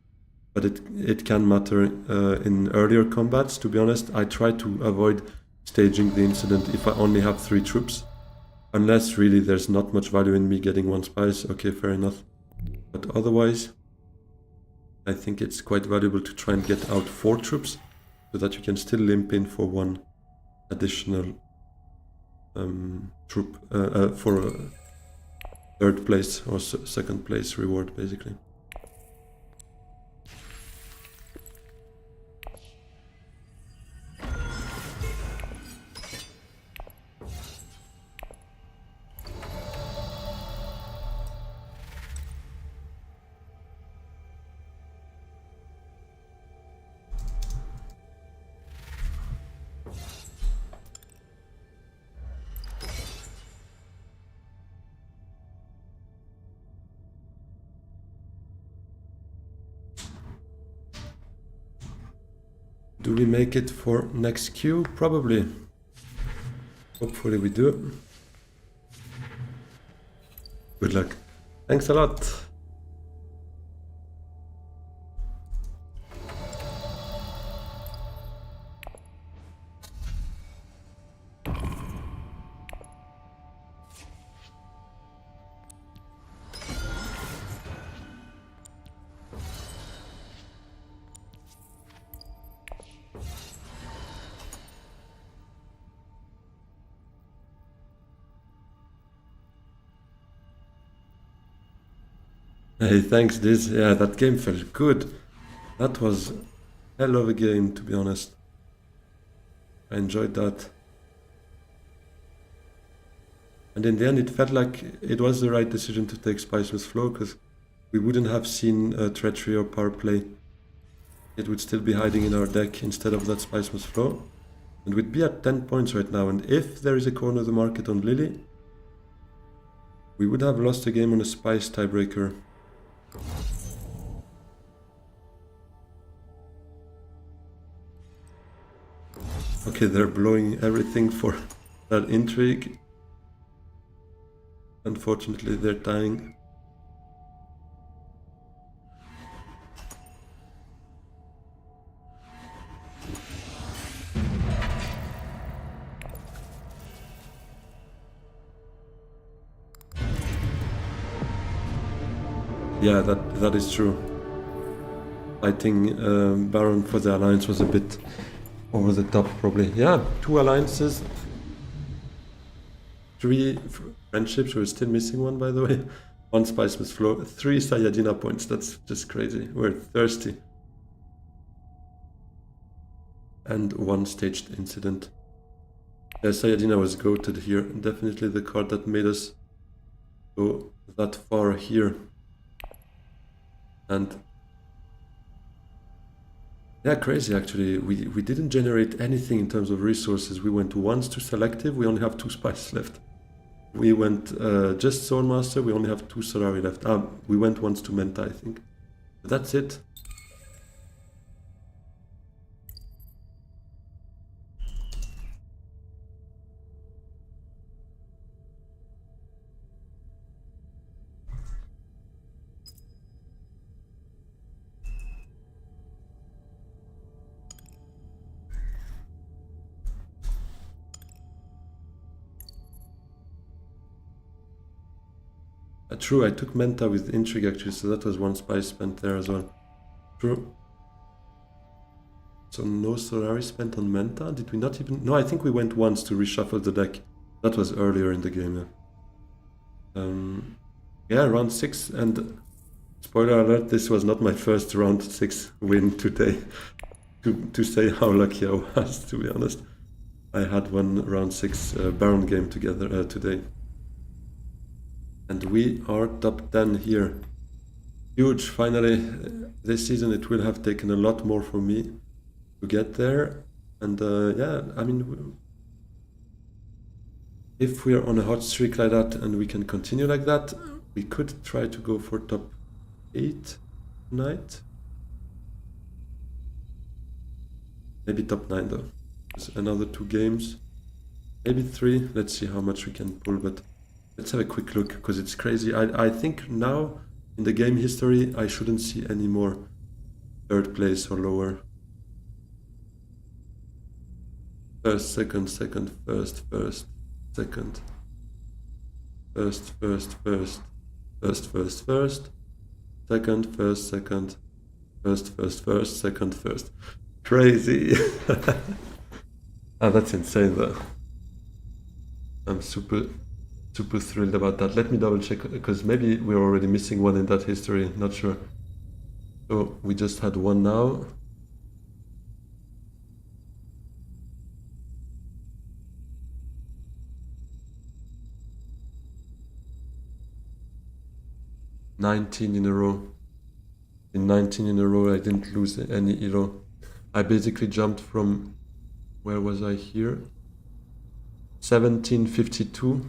but it can matter in earlier combats. To be honest, I try to avoid staging the incident if I only have 3 troops. Unless really there's not much value in me getting 1 spice, okay, fair enough. But otherwise, I think it's quite valuable to try and get out 4 troops, so that you can still limp in for 1 additional troop for a 3rd place or 2nd place reward, basically. Do we make it for next queue? Probably. Hopefully we do. Good luck. Thanks a lot. Hey, thanks, Diz. Yeah, that game felt good. That was a hell of a game, to be honest. I enjoyed that. And in the end, it felt like it was the right decision to take Spice with Flow, because we wouldn't have seen Treachery or Power Play. It would still be hiding in our deck instead of that Spice with Flow. And we'd be at 10 points right now, and if there is a corner of the market on Lily, we would have lost the game on a Spice tiebreaker. Okay, they're blowing everything for that intrigue. Unfortunately, they're dying. Yeah, that is true. Fighting Baron for the alliance was a bit over the top, probably. Yeah, 2 alliances, 3 friendships. We're still missing 1, by the way. 1 Spice with Flow, 3 Sayajina points. That's just crazy. We're thirsty. And 1 staged incident. Sayadina was goated here. Definitely the card that made us go that far here. And yeah, crazy actually. We didn't generate anything in terms of resources. We went once to selective, we only have 2 spices left. We went just Swordmaster, we only have 2 Solari left. We went once to Menta, I think. But that's it. True, I took Menta with Intrigue actually, so that was 1 spice spent there as well. True. So no Solari spent on Menta? Did we not even... No, I think we went once to reshuffle the deck. That was earlier in the game, yeah. Yeah, round 6, and spoiler alert, this was not my first round 6 win today. To say how lucky I was, to be honest. I had one round 6 Baron game together today. And we are top 10 here. Huge, finally. This season it will have taken a lot more for me to get there. And yeah, I mean, if we are on a hot streak like that and we can continue like that, we could try to go for top 8 tonight. Maybe top 9 though. There's another 2 games. Maybe 3. Let's see how much we can pull, but let's have a quick look, because it's crazy. I think now, in the game history, I shouldn't see any more 3rd place or lower. First, second, second, first, first, second. First, first, first. First, first, first. Second, first, second. First, first, first, second, first. Crazy! That's insane though. I'm super thrilled about that. Let me double check, because maybe we're already missing one in that history, not sure. So we just had one now. $19 in a row. In 19 in a row I didn't lose any elo. I basically jumped from, where was I here? 1752.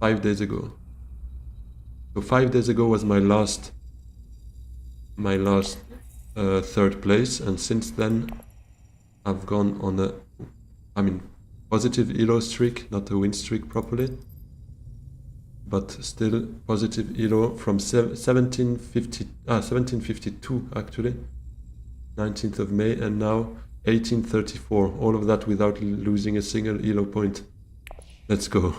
5 days ago. So 5 days ago was my last 3rd place, and since then I've gone on a, positive elo streak, not a win streak properly, but still positive elo from 1752 actually, 19th of May, and now 1834. All of that without losing a single elo point. Let's go.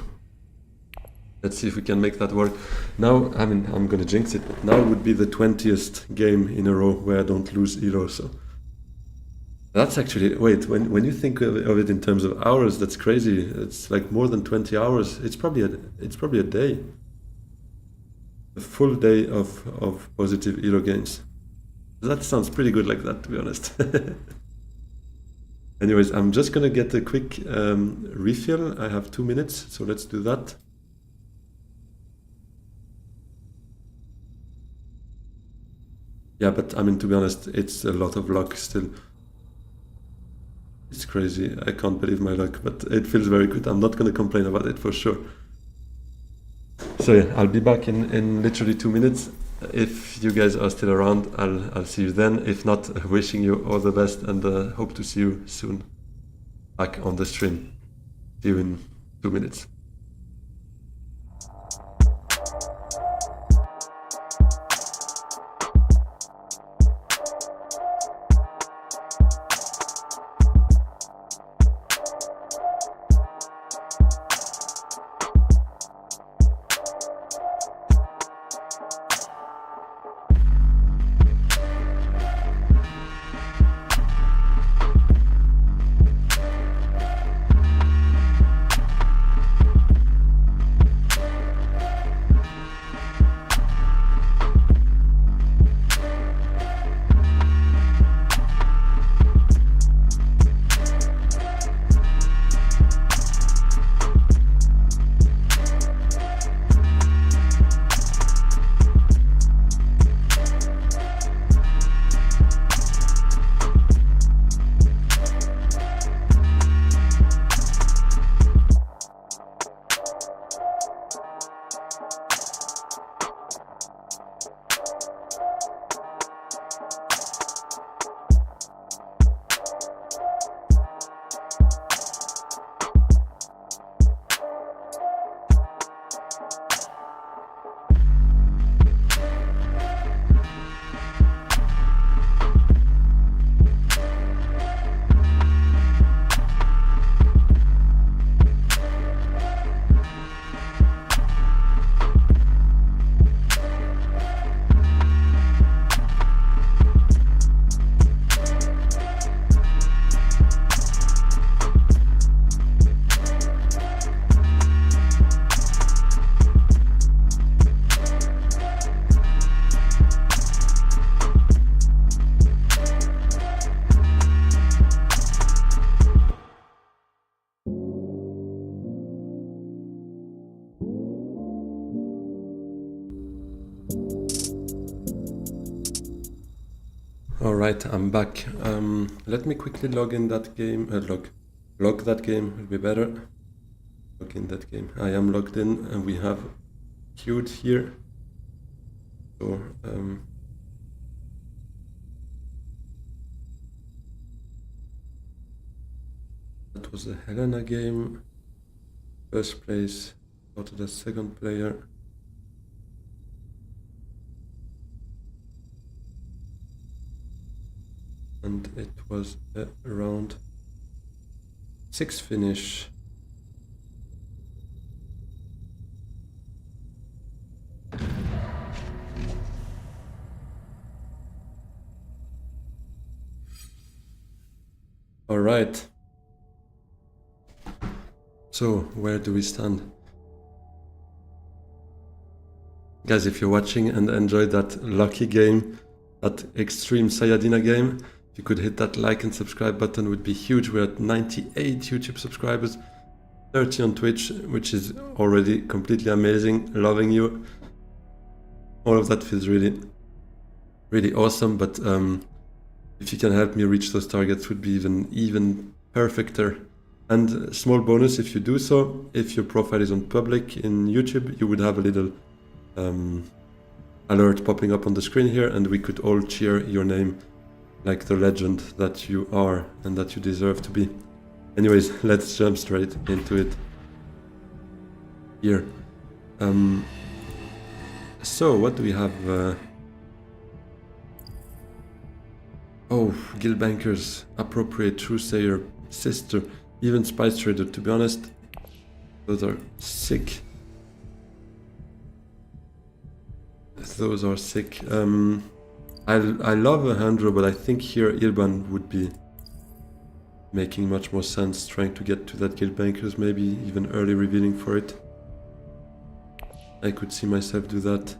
Let's see if we can make that work. Now, I'm gonna jinx it, but now would be the 20th game in a row where I don't lose elo, so. That's actually, wait, when you think of it in terms of hours, that's crazy. It's like more than 20 hours. It's probably a day. A full day of positive elo gains. That sounds pretty good like that, to be honest. Anyways, I'm just gonna get a quick refill. I have 2 minutes, so let's do that. Yeah, but to be honest, it's a lot of luck still. It's crazy. I can't believe my luck, but it feels very good. I'm not gonna complain about it for sure. So yeah, I'll be back in literally 2 minutes. If you guys are still around, I'll see you then. If not, wishing you all the best, and hope to see you soon back on the stream. See you in 2 minutes. Alright, I'm back. Let me quickly log in that game. Log that game will be better. Log in that game. I am logged in and we have queued here. So, that was a Helena game. First place, started as second player. And it was a round 6 finish. All right. So, where do we stand? Guys, if you're watching and enjoyed that lucky game, that extreme Sayadina game, if you could hit that like and subscribe button, would be huge. We're at 98 YouTube subscribers, 30 on Twitch, which is already completely amazing. Loving you. All of that feels really, really awesome. But if you can help me reach those targets, would be even perfecter. And small bonus if you do so, if your profile is on public in YouTube, you would have a little alert popping up on the screen here, and we could all cheer your name like the legend that you are and that you deserve to be. Anyways, let's jump straight into it here. So what do we have? Oh, Guild Bankers, Appropriate, Truesayer, Sister, even Spice Trader. To be honest, those are sick. Those are sick. I love Alejandro, but I think here Irban would be making much more sense, trying to get to that Guild Bankers, maybe even early revealing for it. I could see myself do that.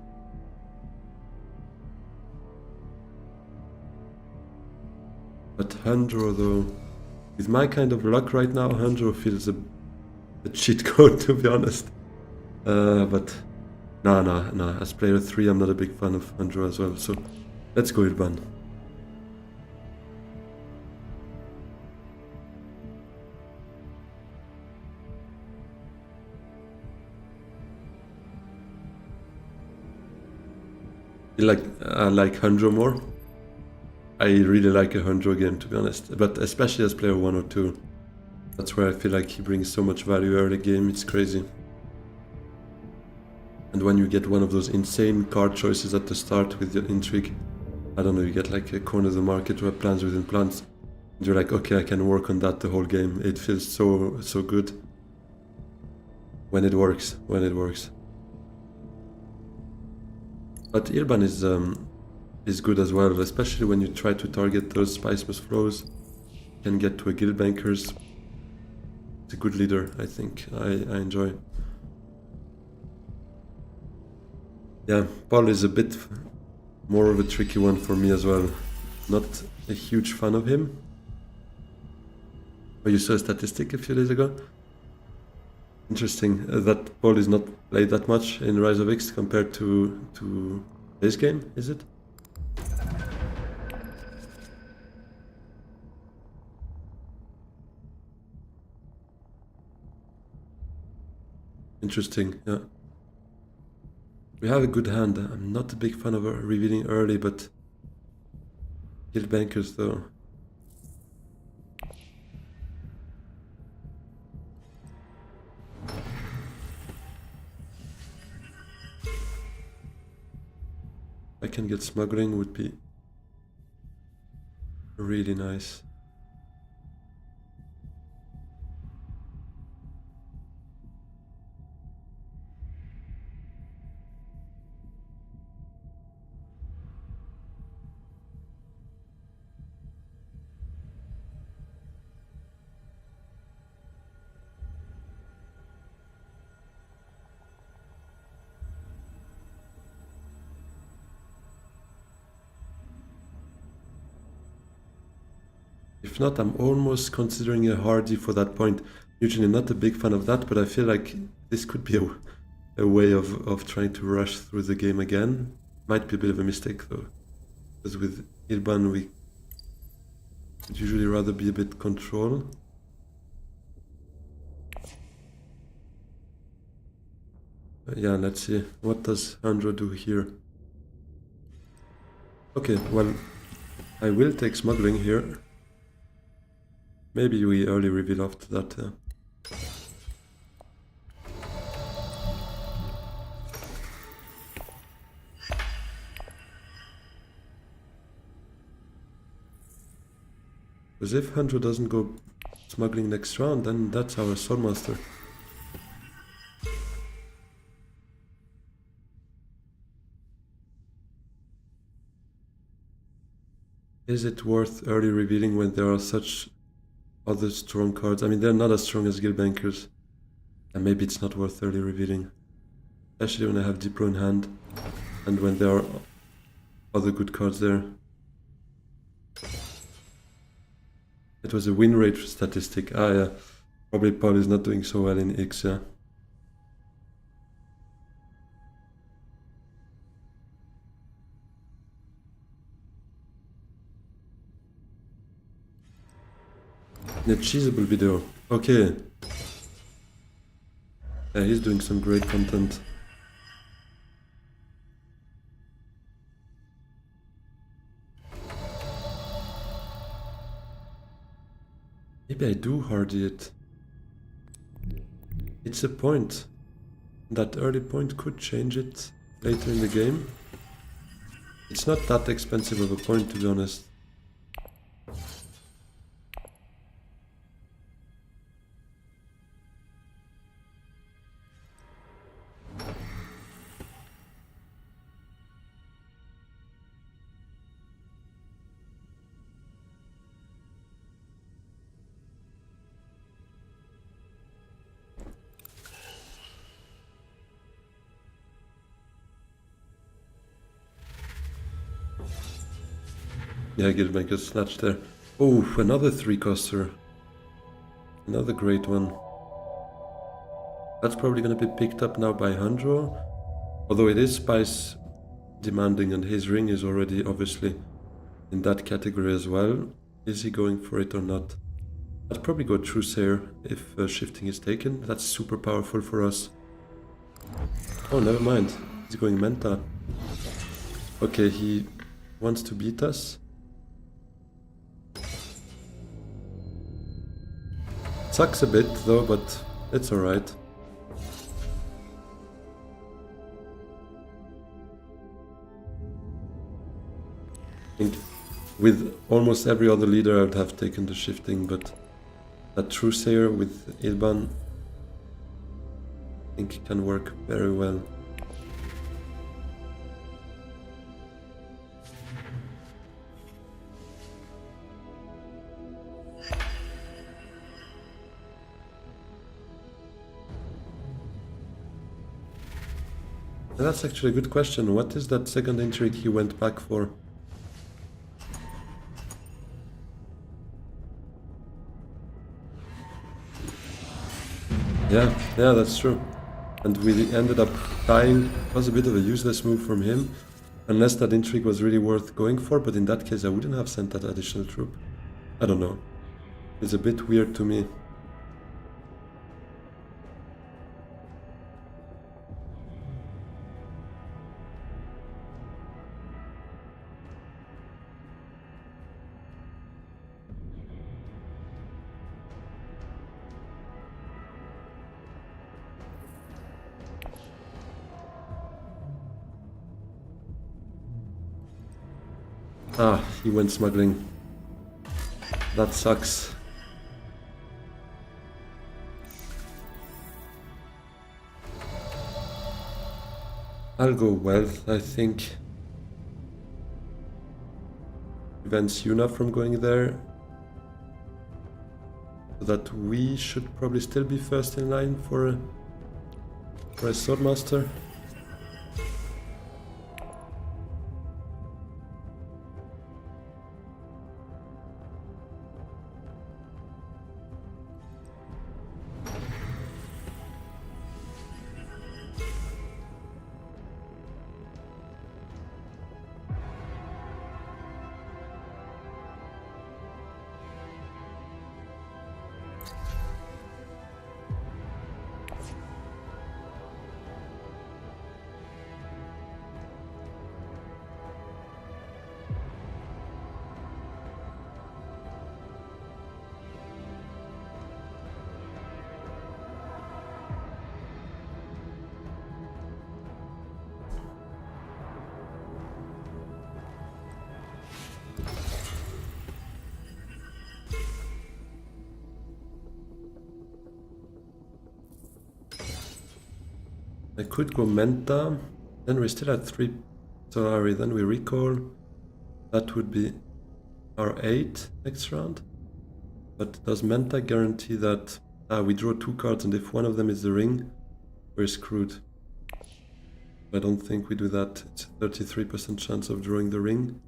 But Handro though, with my kind of luck right now, Handro feels a cheat code, to be honest. But nah, as player 3 I'm not a big fan of Handro as well, so let's go Irban. I like Handro more. I really like a Handro game, to be honest, but especially as player 1 or 2. That's where I feel like he brings so much value early game, it's crazy. And when you get one of those insane card choices at the start with your intrigue, I don't know, you get like a corner of the market where plans within plans. And you're like, okay, I can work on that the whole game. It feels so good. When it works. But Irban is good as well, especially when you try to target those Spicemas flows. You can get to a Guild Bankers. It's a good leader, I think. I enjoy. Yeah, Paul is a bit more of a tricky one for me as well. Not a huge fan of him. Oh, you saw a statistic a few days ago? Interesting that Paul is not played that much in Rise of X compared to this game, is it? Interesting, yeah. We have a good hand. I'm not a big fan of revealing early, but Guild Bankers though. I can get smuggling would be really nice. If not, I'm almost considering a hardy for that point. Usually not a big fan of that, but I feel like this could be a way of trying to rush through the game again. Might be a bit of a mistake though, because with Irban, we would usually rather be a bit control. Yeah, let's see. What does Andro do here? Okay, well, I will take smuggling here. Maybe we early reveal after that. Because if Andro doesn't go smuggling next round, then that's our Swordmaster. Is it worth early revealing when there are such other strong cards? I mean, they're not as strong as Guild Bankers. And maybe it's not worth early revealing. Especially when I have Deep Row in hand. And when there are other good cards there. It was a win rate statistic. Ah, yeah. Probably Paul is not doing so well in X, yeah. In a cheesable video. Okay. Yeah, he's doing some great content. Maybe I do hardy it. It's a point. That early point could change it later in the game. It's not that expensive of a point, to be honest. Yeah, Guildmaker snatch there. Oh, another 3-coster. Another great one. That's probably going to be picked up now by Handro. Although it is spice demanding and his ring is already obviously in that category as well. Is he going for it or not? I'd probably go Truesayer if shifting is taken. That's super powerful for us. Oh, never mind. He's going Menta. Okay, he wants to beat us. Sucks a bit though, but it's alright. I think with almost every other leader I would have taken the shifting, but that Truesayer with Ilban I think can work very well. And that's actually a good question. What is that second intrigue he went back for? Yeah, that's true. And we ended up dying. It was a bit of a useless move from him. Unless that intrigue was really worth going for, but in that case I wouldn't have sent that additional troop. I don't know. It's a bit weird to me. Ah, he went smuggling. That sucks. I'll go wealth, I think. Prevents Yuna from going there. So that we should probably still be first in line for a Swordmaster. I could go Menta, then we still had 3 Solari, then we recall. That would be our 8 next round. But does Menta guarantee that we draw 2 cards and if one of them is the ring, we're screwed? I don't think we do that. It's a 33% chance of drawing the ring.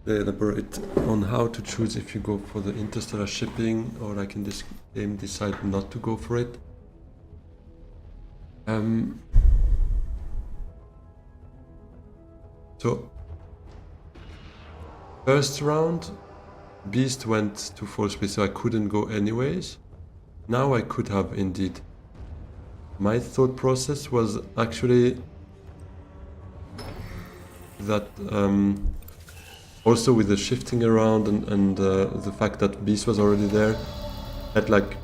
They elaborate on how to choose if you go for the interstellar shipping or like in this game decide not to go for it. So first round Beast went to full space, so I couldn't go anyways. Now I could have indeed. My thought process was actually that also with the shifting around and the fact that Beast was already there, that like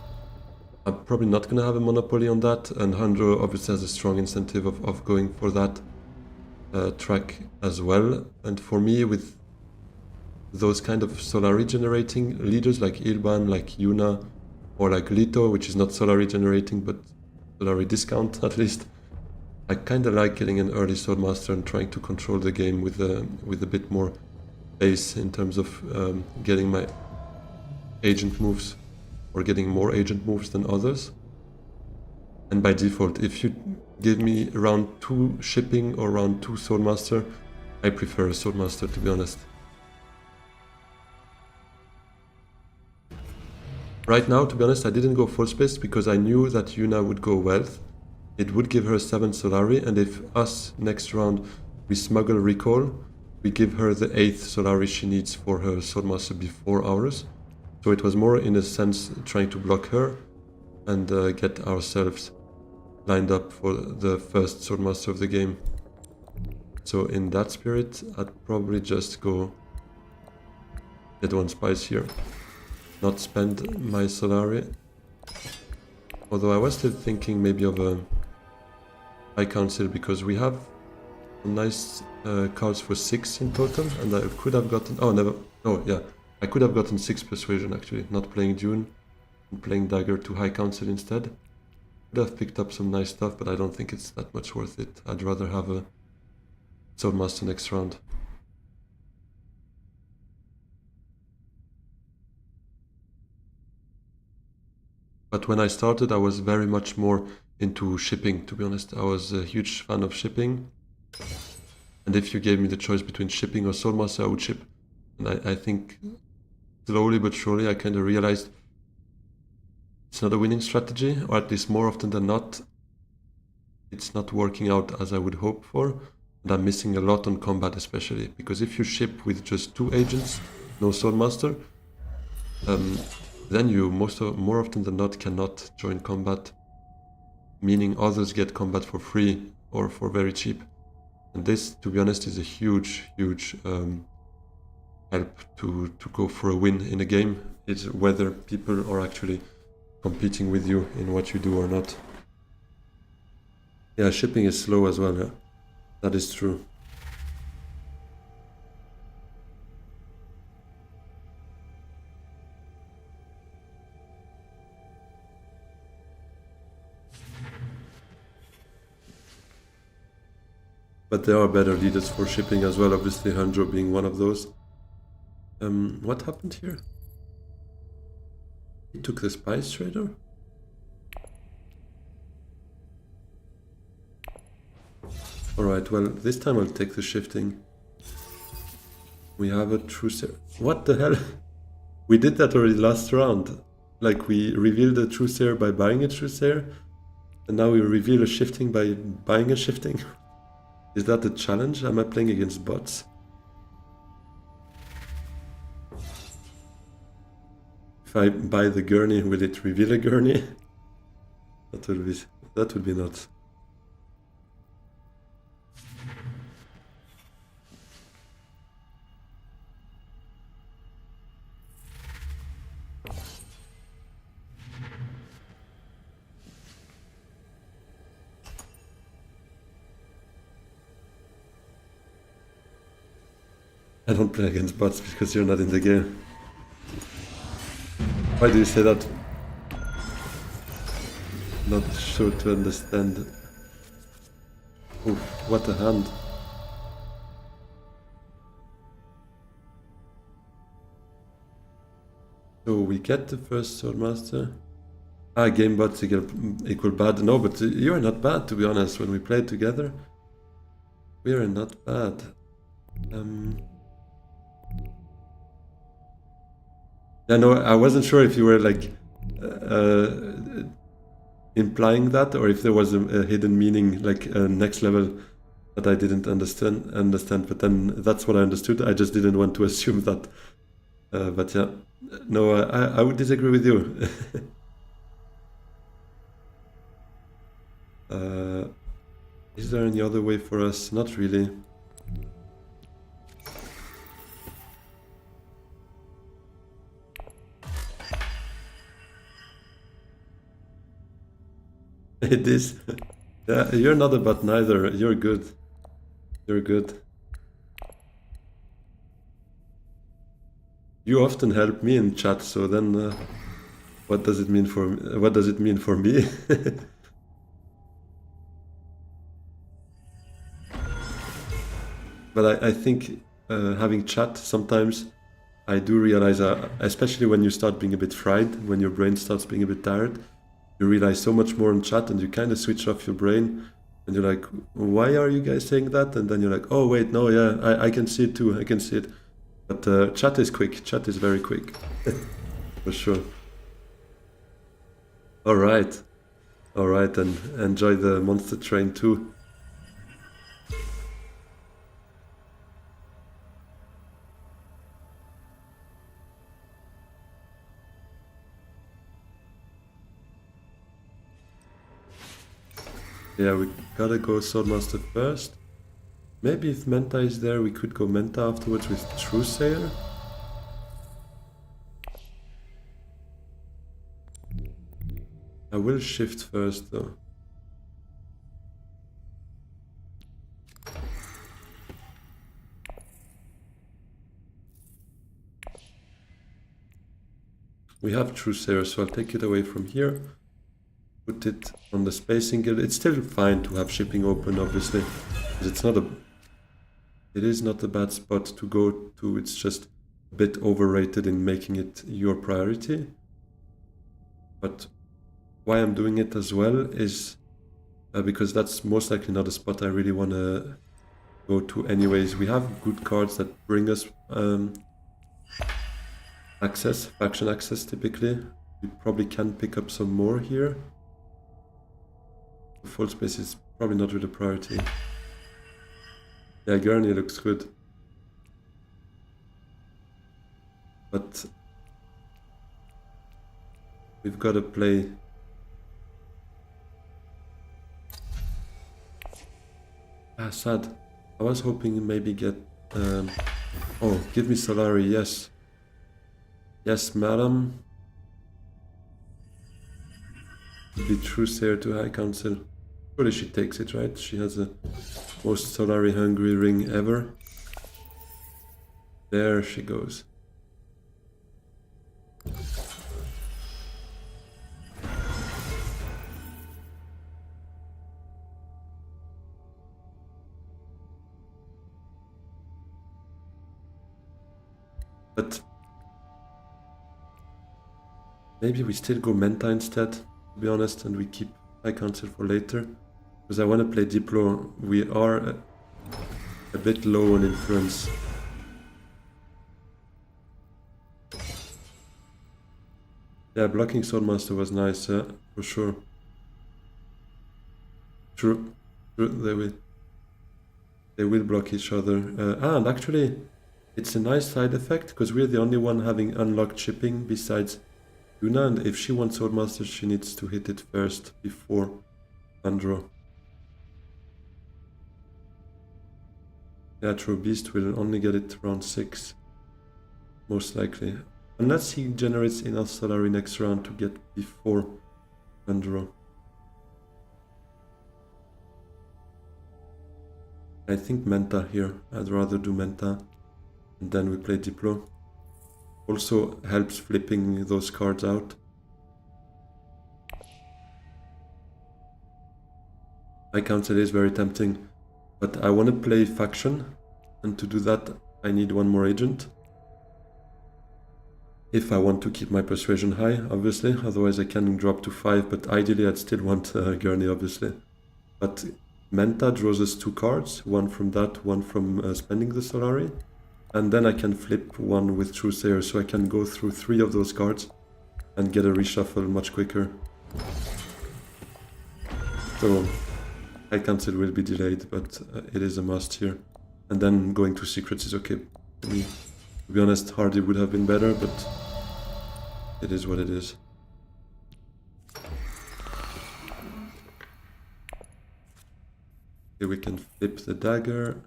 I'm probably not gonna have a monopoly on that, and Handro obviously has a strong incentive of going for that track as well. And for me, with those kind of solar regenerating leaders like Ilban, like Yuna, or like Lito, which is not solar regenerating but solar discount at least, I kind of like getting an early Sword Master and trying to control the game with a bit more base in terms of getting my agent moves or getting more agent moves than others. And by default, if you give me round 2 shipping or round 2 Sword Master, I prefer a Sword Master, to be honest. Right now, to be honest, I didn't go full space because I knew that Yuna would go Wealth. It would give her 7 Solari, and if us next round we smuggle Recall, we give her the 8th Solari she needs for her Swordmaster before ours. So it was more in a sense trying to block her and get ourselves lined up for the first Swordmaster of the game. So in that spirit, I'd probably just go get 1 Spice here. Not spend my Solari. Although I was still thinking maybe of a High Council because we have nice cards for 6 in total, and I could have gotten... Oh, never... Oh, yeah. I could have gotten 6 Persuasion, actually. Not playing Dune and playing Dagger to High Council instead. Could have picked up some nice stuff, but I don't think it's that much worth it. I'd rather have a Swordmaster next round. But when I started, I was very much more into shipping, to be honest. I was a huge fan of shipping. And if you gave me the choice between shipping or Soulmaster, I would ship. And I think slowly but surely I kind of realized it's not a winning strategy, or at least more often than not, it's not working out as I would hope for. And I'm missing a lot on combat especially, because if you ship with just 2 agents, no Soulmaster, then you more often than not cannot join combat, meaning others get combat for free or for very cheap. And this, to be honest, is a huge help to go for a win in a game. It's whether people are actually competing with you in what you do or not. Yeah, shipping is slow as well, yeah. That is true. But there are better leaders for shipping as well, obviously Hanjo being one of those. What happened here? He took the Spice Trader? Alright, well, this time I'll take the shifting. We have a Truesayer. What the hell? We did that already last round. Like, we revealed a Truesayer by buying a Truesayer, and now we reveal a shifting by buying a shifting. Is that a challenge? Am I playing against bots? If I buy the gurney, will it reveal a gurney? That would be nuts. I don't play against bots because you're not in the game. Why do you say that? Not sure to understand. Oof, what a hand. So we get the first Swordmaster. Ah, game bots equal bad. No, but you are not bad, to be honest. When we played together, we are not bad. Yeah, no, I wasn't sure if you were like implying that, or if there was a hidden meaning, like a next level that I didn't understand. But then that's what I understood. I just didn't want to assume that. But yeah, no, I would disagree with you. Is there any other way for us? Not really. It is. Yeah, you're not a bot neither. You're good. You're good. You often help me in chat, so then what does it mean for me? But I think having chat sometimes, I do realize, especially when you start being a bit fried, when your brain starts being a bit tired, you realize so much more in chat and you kind of switch off your brain and you're like, why are you guys saying that? And then you're like, oh wait, no, yeah, I can see it too, I can see it. But chat is quick, chat is very quick, for sure. All right, and enjoy the monster train too. Yeah, we gotta go Swordmaster first. Maybe if Menta is there, we could go Menta afterwards with Truesayer. I will shift first though. We have Truesayer, so I'll take it away from here. Put it on the spacing guild. It's still fine to have shipping open, obviously. It is not a bad spot to go to. It's just a bit overrated in making it your priority. But why I'm doing it as well is because that's most likely not a spot I really want to go to anyways. We have good cards that bring us faction access typically. We probably can pick up some more here. Full space is probably not really a priority. Yeah, Gurney looks good. But we've got to play. Ah, sad. I was hoping maybe get... oh, give me Solari, yes. Yes, madam. Be Truesayer to High Council. Surely she takes it, right? She has the most Solari hungry ring ever. There she goes. But maybe we still go Menta instead, to be honest, and we keep High Council for later. Because I want to play Diplo. We are a bit low on influence. Yeah, blocking Swordmaster was nice, for sure. True, they will block each other. And actually, it's a nice side effect, because we're the only one having unlocked shipping besides Dune, and if she wants Swordmaster, she needs to hit it first before Andro. Yeah, true, Beast will only get it round 6, most likely. Unless he generates enough Solari next round to get before Andro. I think Menta here. I'd rather do Menta and then we play Diplo. Also helps flipping those cards out. My council is very tempting, but I want to play faction, and to do that I need one more agent. If I want to keep my persuasion high, obviously, otherwise I can drop to 5, but ideally I'd still want Gurney, obviously. But Menta draws us 2 cards, one from that, one from spending the Solari, and then I can flip one with Truesayer, so I can go through 3 of those cards and get a reshuffle much quicker. So I council will be delayed, but it is a must here. And then going to secrets is okay for me. To be honest, Hardy would have been better, but it is what it is. Okay, we can flip the dagger.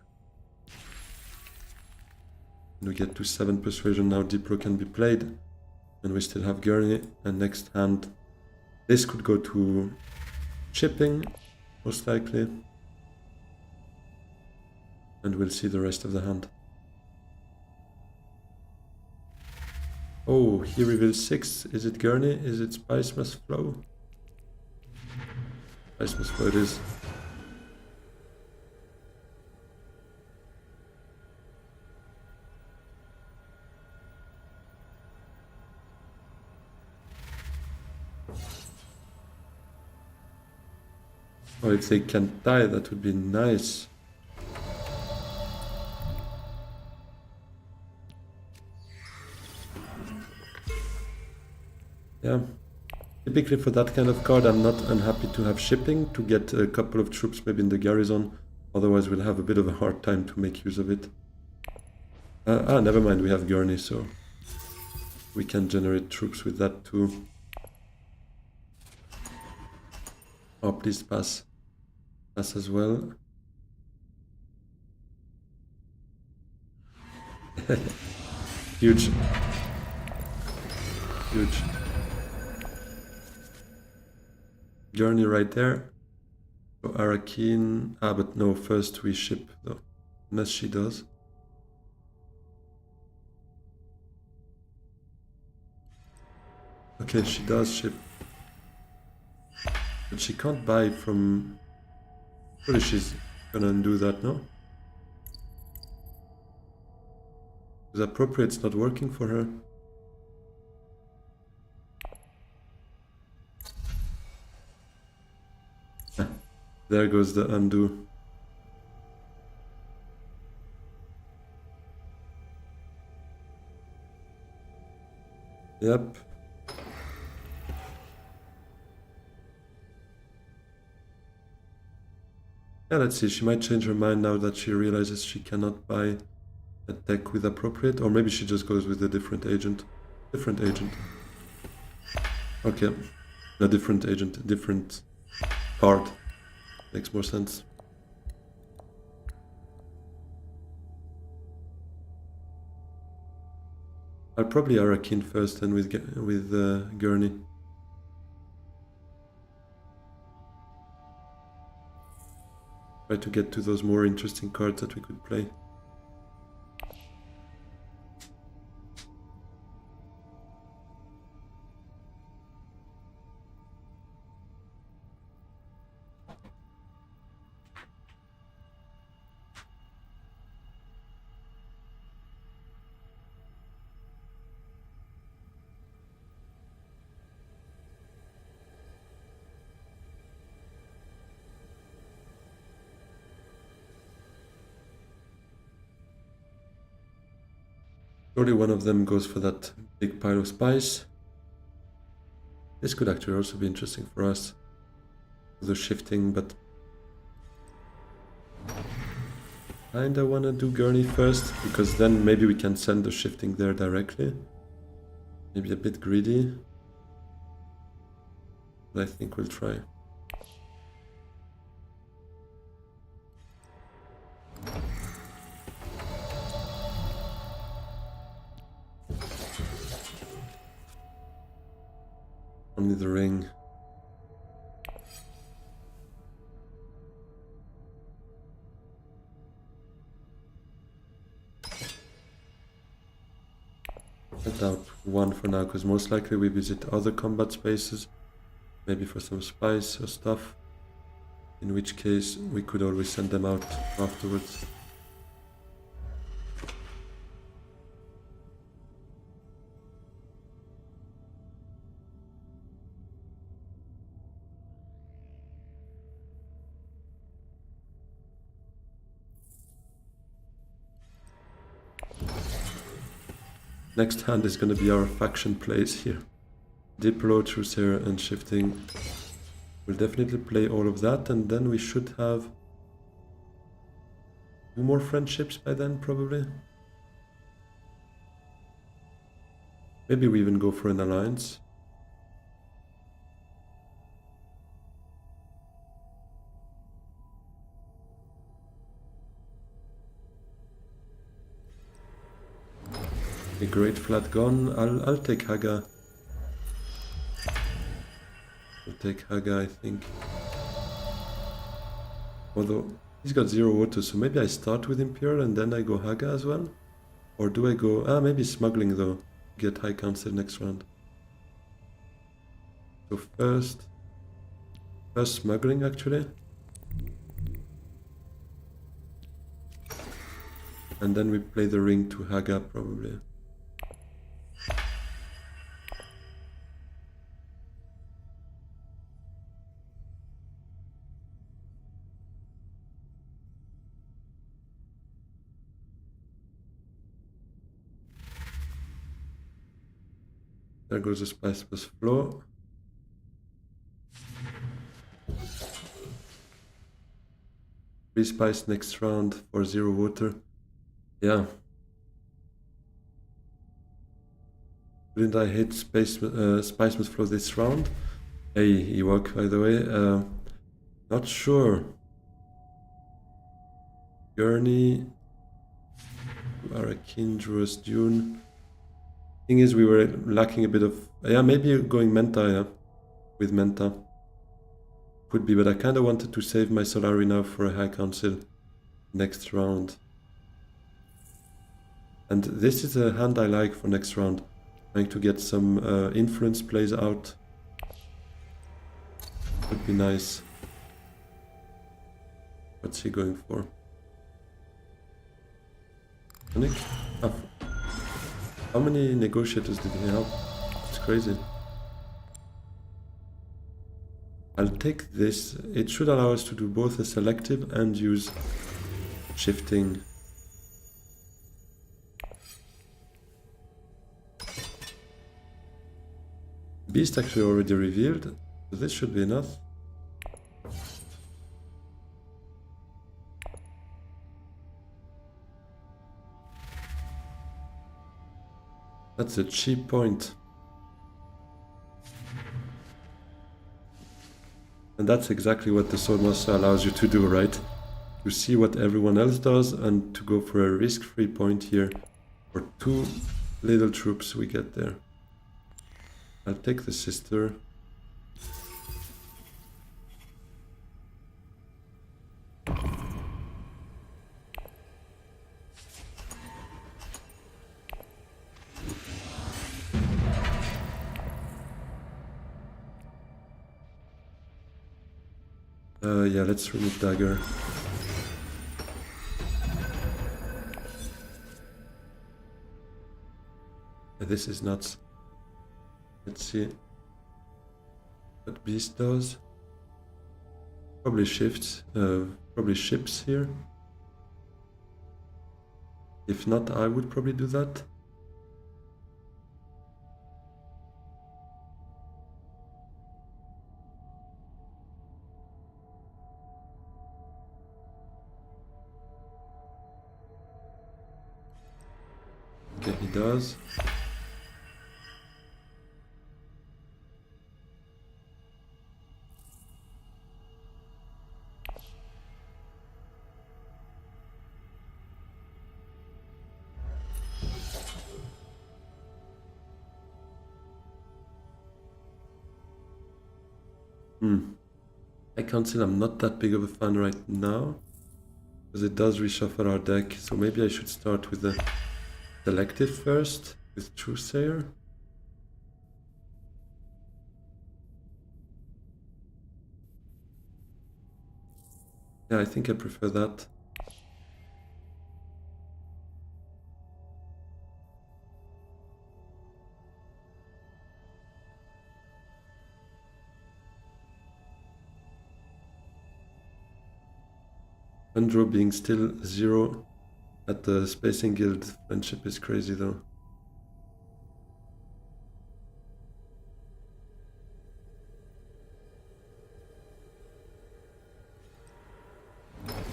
And we get to 7 persuasion. Now Diplo can be played. And we still have Gurney. And next hand, this could go to chipping, most likely. And we'll see the rest of the hand. Oh, he reveals 6. Is it Gurney? Is it Spice Must Flow? Spice Must Flow it is. Oh, if they can't die, that would be nice. Yeah. Typically for that kind of card, I'm not unhappy to have shipping to get a couple of troops maybe in the garrison. Otherwise we'll have a bit of a hard time to make use of it. Never mind, we have Gurney, so we can generate troops with that too. Oh, please pass. Pass as well. Huge. Huge. Gurney right there. So Arakeen. But no, first we ship though. Unless she does. Okay, she does ship. But she can't buy from... Surely she's gonna undo that, no? Because appropriate's not working for her. There goes the undo. Yep. Yeah, let's see. She might change her mind now that she realizes she cannot buy a deck with appropriate. Or maybe she just goes with a different agent. Different agent. Okay. A different agent. Different card. Makes more sense. I'll probably Arakeen first and with Gurney. Try to get to those more interesting cards that we could play. Surely one of them goes for that big pile of spice. This could actually also be interesting for us. The shifting, but... Kinda wanna do Gurney first, because then maybe we can send the shifting there directly. Maybe a bit greedy. But I think we'll try. Only the ring. Cut out one for now, because most likely we visit other combat spaces, maybe for some spice or stuff, in which case we could always send them out afterwards. Next hand is going to be our faction plays here. Diplo, Trucer, and Shifting. We'll definitely play all of that, and then we should have 2 more friendships by then, probably. Maybe we even go for an alliance. A great flat gun. I'll take Haga. I'll take Haga, I think. Although he's got 0 auto, so maybe I start with Imperial and then I go Haga as well? Or do I go... maybe smuggling though. Get High Council next round. So first smuggling actually. And then we play the ring to Haga probably. There goes the spice plus flow. Free spice next round for 0 water. Yeah. Didn't I hit spice must flow this round? Hey, Ewok, by the way. Not sure. Gurney. Arakin, Druas, Dune. Thing is, we were lacking a bit of... yeah, maybe going Menta, yeah. With Menta. Could be, but I kind of wanted to save my Solari now for a High Council next round. And this is a hand I like for next round. Trying to get some influence plays out. Would be nice. What's he going for? Sonic? How many negotiators did he have? It's crazy. I'll take this. It should allow us to do both a selective and use shifting. Beast actually already revealed, so this should be enough. That's a cheap point. And that's exactly what the Swordmaster allows you to do, right? To see what everyone else does and to go for a risk-free point here. For 2 little troops we get there. I'll take the sister. Yeah, let's remove dagger. This is nuts. Let's see what Beast does. Probably shifts, probably ships here. If not, I would probably do that. Okay, he does. I can't say I'm not that big of a fan right now, because it does reshuffle our deck, so maybe I should start with the selective first. with Truesayer. Yeah, I think I prefer that. Andro being still 0 at the Spacing Guild friendship is crazy though.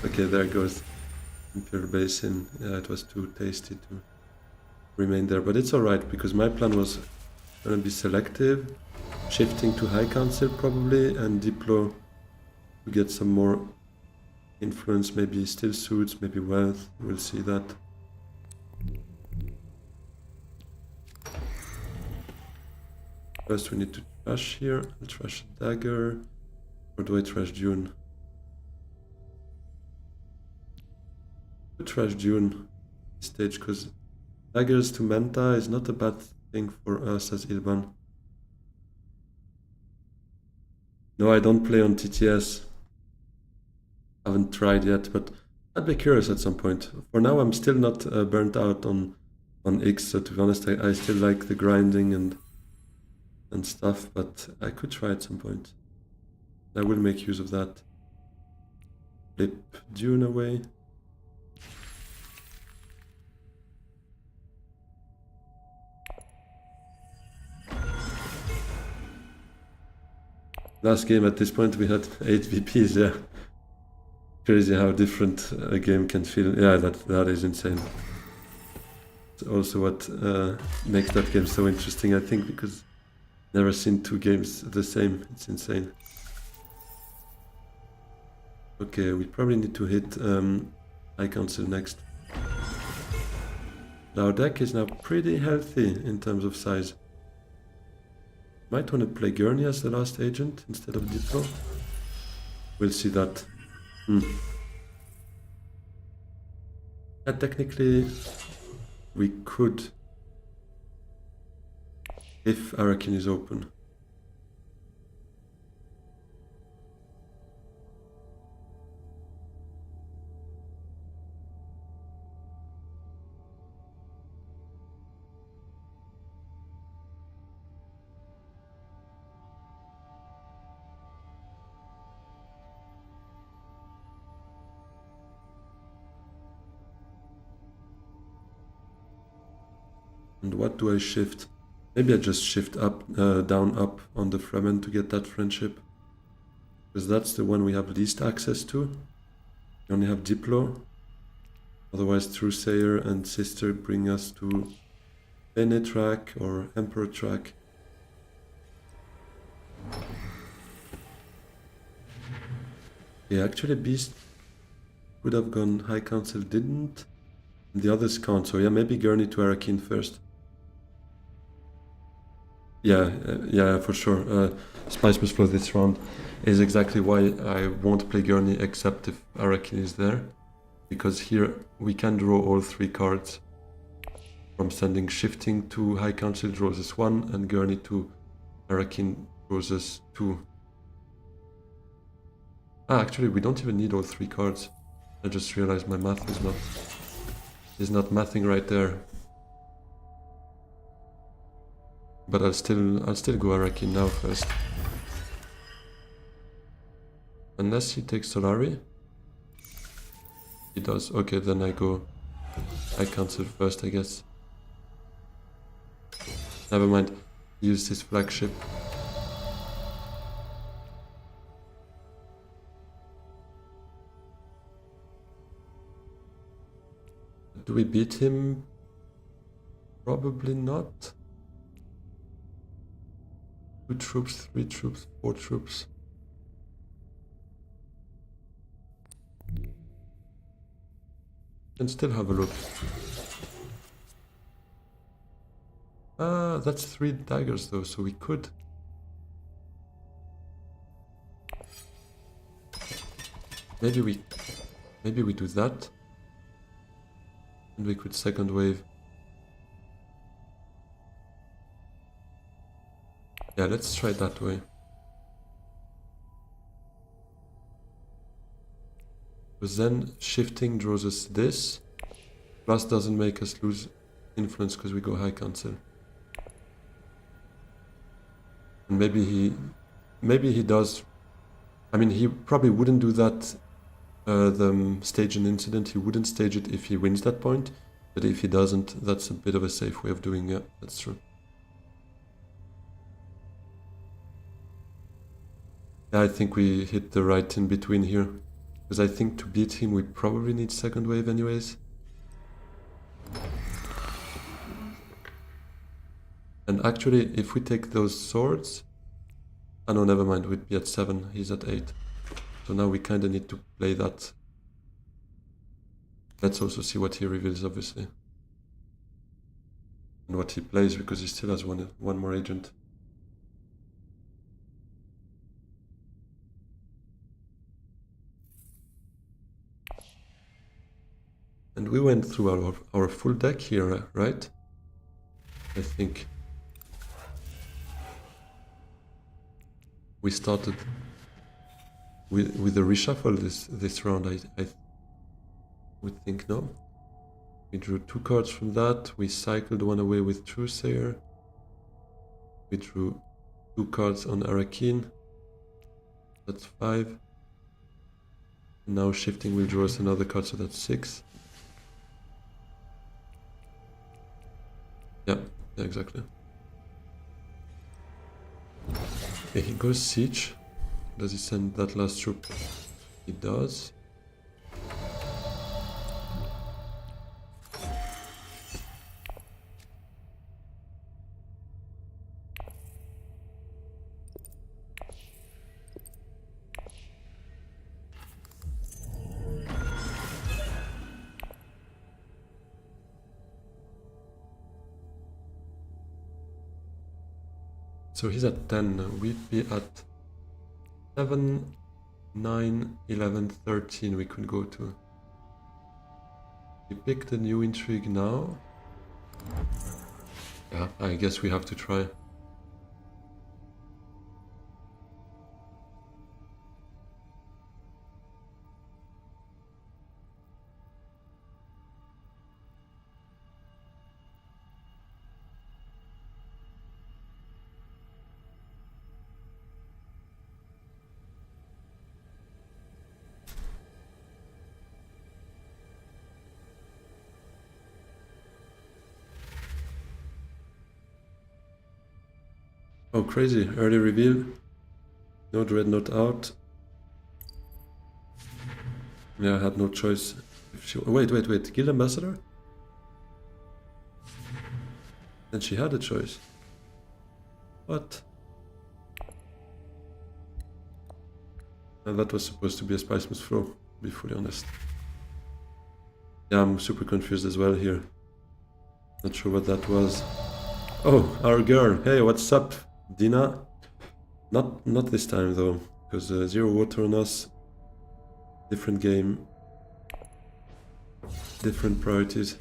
Okay, there goes Imperial Basin. Yeah, it was too tasty to remain there, but it's alright because my plan was gonna be selective, shifting to High Council probably, and Diplo to get some more influence, maybe still suits, maybe wealth, we'll see that. First we need to trash here. I'll trash Dagger, or do I trash Dune? I'll trash Dune stage, because Daggers to Manta is not a bad thing for us as Ilban. No, I don't play on TTS. Haven't tried yet, but I'd be curious at some point. For now, I'm still not burnt out on X, so to be honest, I still like the grinding and stuff, but I could try at some point. I will make use of that. Flip Dune away. Last game at this point we had 8 VPs, yeah. Crazy how different a game can feel. Yeah, that is insane. It's also what makes that game so interesting, I think, because never seen 2 games the same. It's insane. Okay, we probably need to hit High Council next. Our deck is now pretty healthy in terms of size. Might want to play Gurney as the last agent instead of Diplo. We'll see that. Technically, we could, if Arakin is open. And what do I shift? Maybe I just shift up, down, up on the Fremen to get that friendship. Because that's the one we have least access to. We only have Diplo. Otherwise, Truesayer and Sister bring us to Bene track or Emperor track. Yeah, actually Beast would have gone High Council, didn't. And the others can't, so yeah, maybe Gurney to Arakin first. Yeah, for sure. Spice must flow this round is exactly why I won't play Gurney except if Arakin is there. Because here we can draw all 3 cards. From sending Shifting to High Council draws us 1, and Gurney to Arakin draws us 2. Actually we don't even need all 3 cards. I just realized my math is not mathing right there. But I'll still go Arakin now first. Unless he takes Solari. He does. Okay, then I go High Council first, I guess. Never mind. Use his flagship. Do we beat him? Probably not. 2 troops, 3 troops, 4 troops. Can still have a look. That's 3 daggers though, so we could. Maybe we do that. And we could second wave. Yeah, let's try that way. Because then shifting draws us this. Plus doesn't make us lose influence because we go high cancel. And maybe he does. I mean, he probably wouldn't do that. The stage an incident. He wouldn't stage it if he wins that point. But if he doesn't, that's a bit of a safe way of doing it. That's true. Yeah, I think we hit the right in between here. Because I think to beat him, we probably need second wave anyways. And actually, if we take those swords... Ah no, never mind, we'd be at 7, he's at 8. So now we kind of need to play that. Let's also see what he reveals, obviously. And what he plays, because he still has one more agent. And we went through our full deck here, right? I think. We started with the reshuffle this round, I would think, no? We drew 2 cards from that, we cycled one away with Truesayer. We drew 2 cards on Arakin. That's 5. Now shifting will draw us another card, so that's 6. Yeah, exactly. Okay, he goes siege. Does he send that last troop? He does. So he's at 10, we'd be at 7, 9, 11, 13 we could go to. We picked a new intrigue now. Yeah, I guess we have to try. Oh, crazy. Early reveal. No Dreadnought out. Yeah, I had no choice. If she... Wait. Guild Ambassador? Then she had a choice. What? And that was supposed to be a Spice Must Flow, to be fully honest. Yeah, I'm super confused as well here. Not sure what that was. Oh, our girl. Hey, what's up, Dina? Not this time though, because 0 water on us. Different game. Different priorities.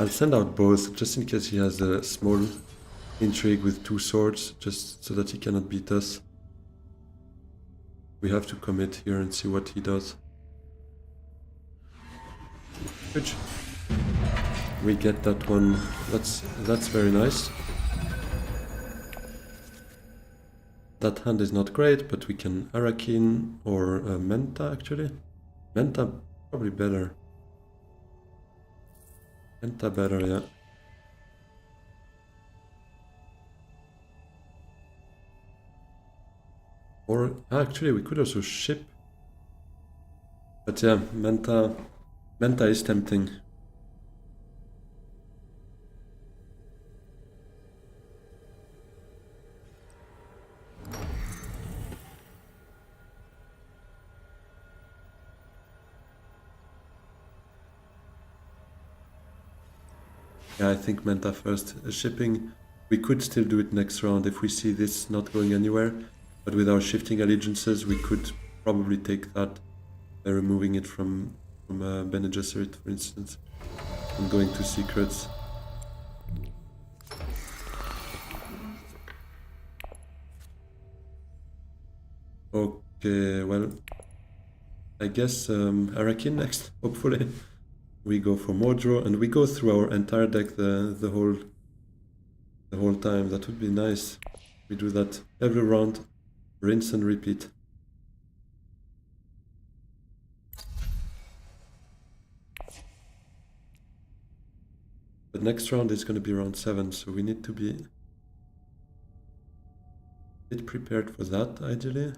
I'll send out both, just in case he has a small intrigue with 2 swords, just so that he cannot beat us. We have to commit here and see what he does. Good. We get that one. That's very nice. That hand is not great, but we can Arakin or Menta actually. Menta probably better. Menta better, yeah. Or actually we could also ship. But yeah, Menta is tempting. Yeah, I think Menta first. Shipping We could still do it next round if we see this not going anywhere, but with our shifting allegiances, we could probably take that by removing it from Bene Gesserit, for instance, and going to secrets. Okay, well, I guess Arakin next, hopefully. We go for more draw, and we go through our entire deck the whole time. That would be nice. We do that every round, rinse and repeat. But next round is going to be round 7, so we need to be a bit prepared for that, ideally.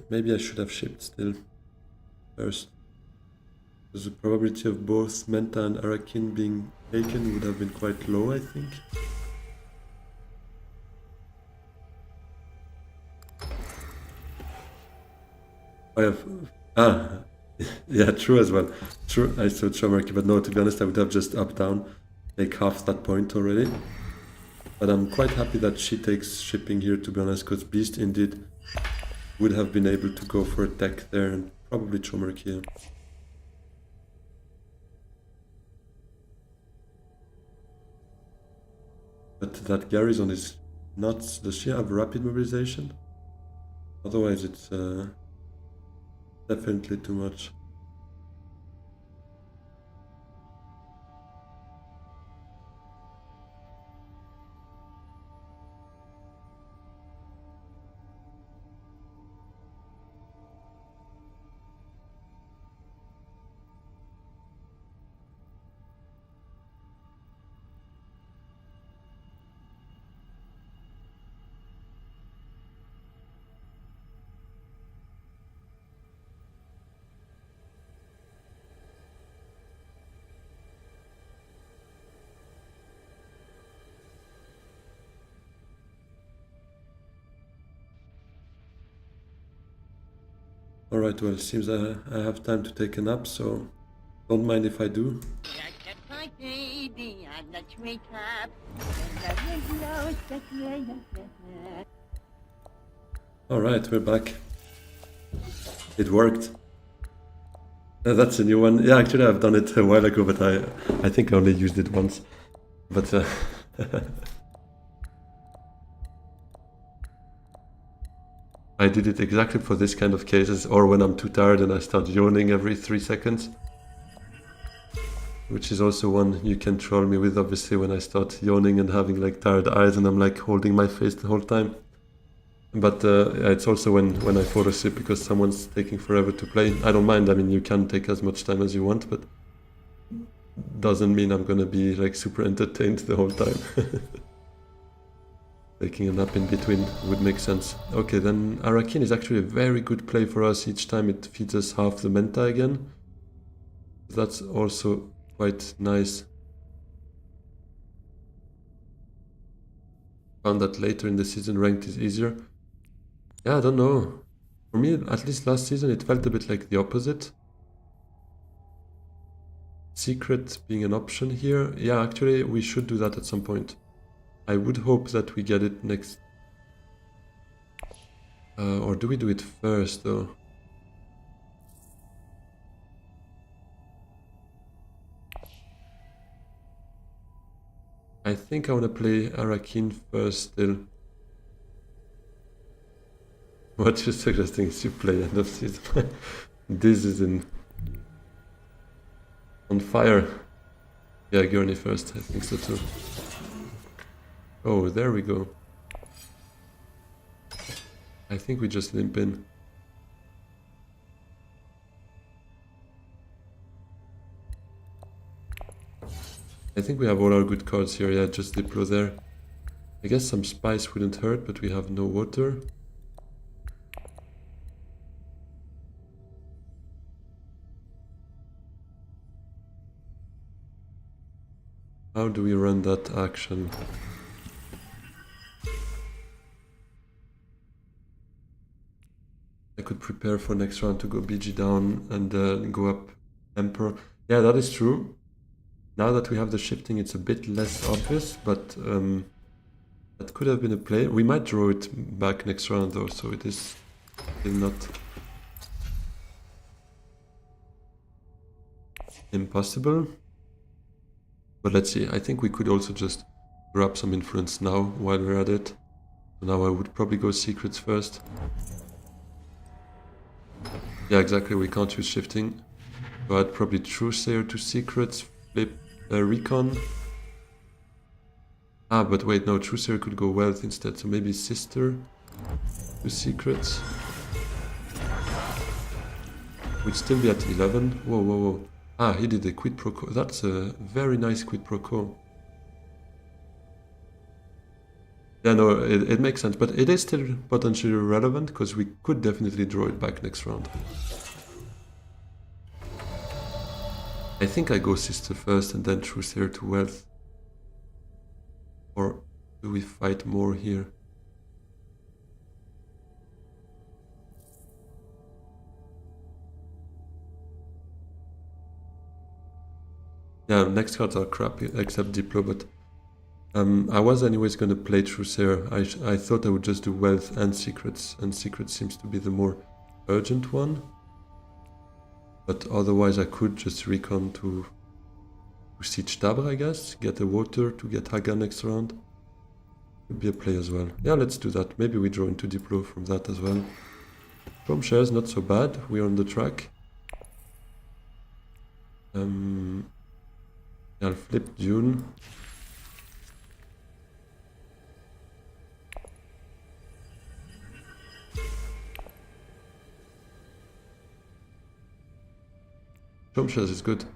Maybe I should have shipped still first. Because the probability of both Menta and Arakin being taken would have been quite low, I think. I have... yeah, true as well. True, I saw Chomarky, but no, to be honest, I would have just up-down, take half that point already. But I'm quite happy that she takes shipping here, to be honest, because Beast indeed would have been able to go for a tech there, and probably Chomarky. But that garrison is nuts. Does she have rapid mobilization? Otherwise it's definitely too much. Alright, well, it seems I have time to take a nap, so don't mind if I do. Alright, we're back. It worked. That's a new one. Yeah, actually I've done it a while ago, but I think I only used it once. But I did it exactly for this kind of cases, or when I'm too tired and I start yawning every 3 seconds. Which is also one you can troll me with, obviously, when I start yawning and having like tired eyes and I'm like holding my face the whole time. But it's also when I fall asleep because someone's taking forever to play. I don't mind, I mean, you can take as much time as you want, but doesn't mean I'm gonna be like super entertained the whole time. Taking a nap in between would make sense. Okay, then Arakin is actually a very good play for us. Each time it feeds us half the Menta again. That's also quite nice. Found that later in the season ranked is easier. Yeah, I don't know. For me, at least last season, it felt a bit like the opposite. Secret being an option here. Yeah, actually, we should do that at some point. I would hope that we get it next. Or do we do it first, though? I think I want to play Arakin first still. What you're suggesting is you play end of season. This is on fire. Yeah, Gurney first, I think so too. Oh, there we go. I think we just limp in. I think we have all our good cards here, yeah, just Diplo there. I guess some spice wouldn't hurt, but we have no water. How do we run that action? I could prepare for next round to go BG down and go up Emperor. Yeah, that is true. Now that we have the shifting, it's a bit less obvious, but that could have been a play. We might draw it back next round though, so it is still not impossible. But let's see, I think we could also just grab some influence now while we're at it. So now I would probably go secrets first. Yeah, exactly, we can't use shifting. So I'd probably Truesayer to secrets, flip recon. Ah, but wait, no, Truesayer could go wealth instead, so maybe sister to secrets. We'd still be at 11. Whoa, whoa, whoa. Ah, he did a quid pro quo. That's a very nice quid pro quo. Yeah, no, it makes sense, but it is still potentially relevant because we could definitely draw it back next round. I think I go sister first and then Truesayer to wealth. Or do we fight more here? Yeah, next cards are crappy, except Diplo, but I was anyways going to play Truesayer. I thought I would just do wealth and secrets seems to be the more urgent one. But otherwise I could just recon to siege Tabra, I guess, get a water to get Haga next round. Could be a play as well. Yeah, let's do that. Maybe we draw into Diplo from that as well. Chrome shares, not so bad. We're on the track. I'll flip Dune. Chrome shares is good.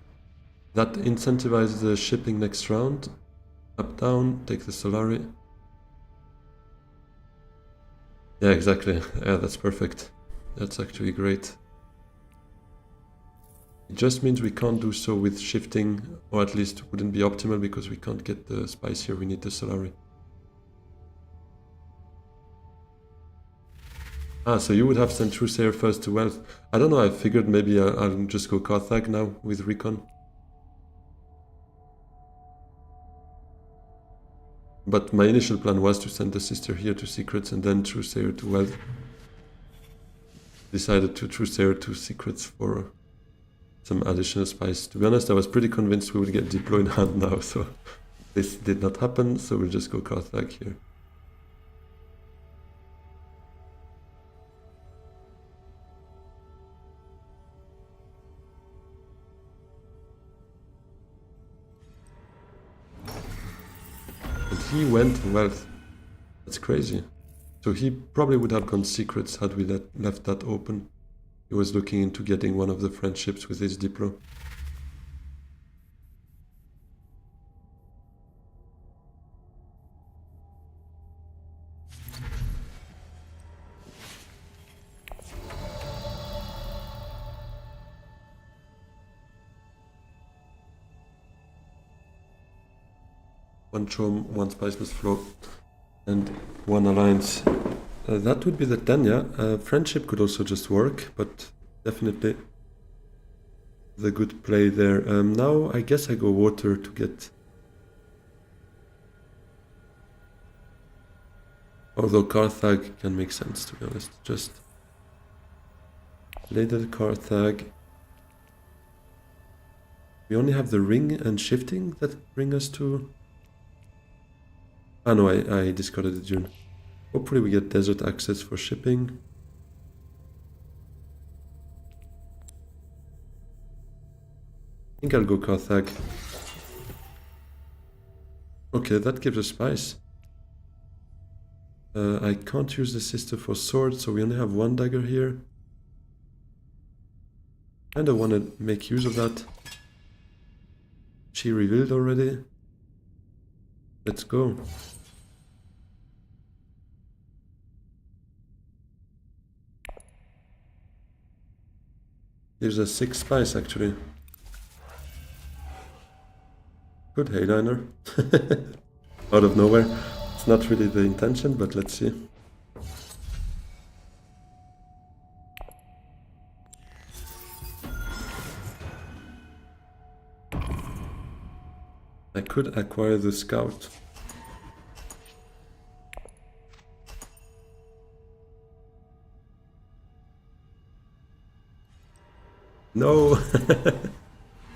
That incentivizes the shipping next round. Up, down, take the Solari. Yeah, exactly. Yeah, that's perfect. That's actually great. It just means we can't do so with shifting, or at least wouldn't be optimal because we can't get the spice here, we need the Solari. Ah, so you would have sent Truesayer first to wealth. I don't know, I figured maybe I'll just go Carthag now with recon. But my initial plan was to send the sister here to secrets and then Truesayer to wealth. Decided to Truesayer to secrets for some additional spice. To be honest, I was pretty convinced we would get Diplo in hand now, so this did not happen, so we'll just go Carthag here. And he went wealth. That's crazy. So he probably would have gone secrets had we left that open. He was looking into getting one of the friendships with his Diplo. One Chom, one Spiceless Flow, and one Alliance. That would be the 10, yeah. Friendship could also just work, but definitely the good play there. Now I guess I go water to get... Although Carthag can make sense, to be honest. Just later Carthag. We only have the ring and shifting that bring us to... Ah no, I discarded the Dune. Hopefully we get desert access for shipping. I think I'll go Carthag. Okay, that gives us spice. I can't use the sister for sword, so we only have one dagger here. And I want to make use of that. She revealed already. Let's go. Gives us 6 spice actually. Good hayliner. Out of nowhere. It's not really the intention, but let's see. I could acquire the scout. No!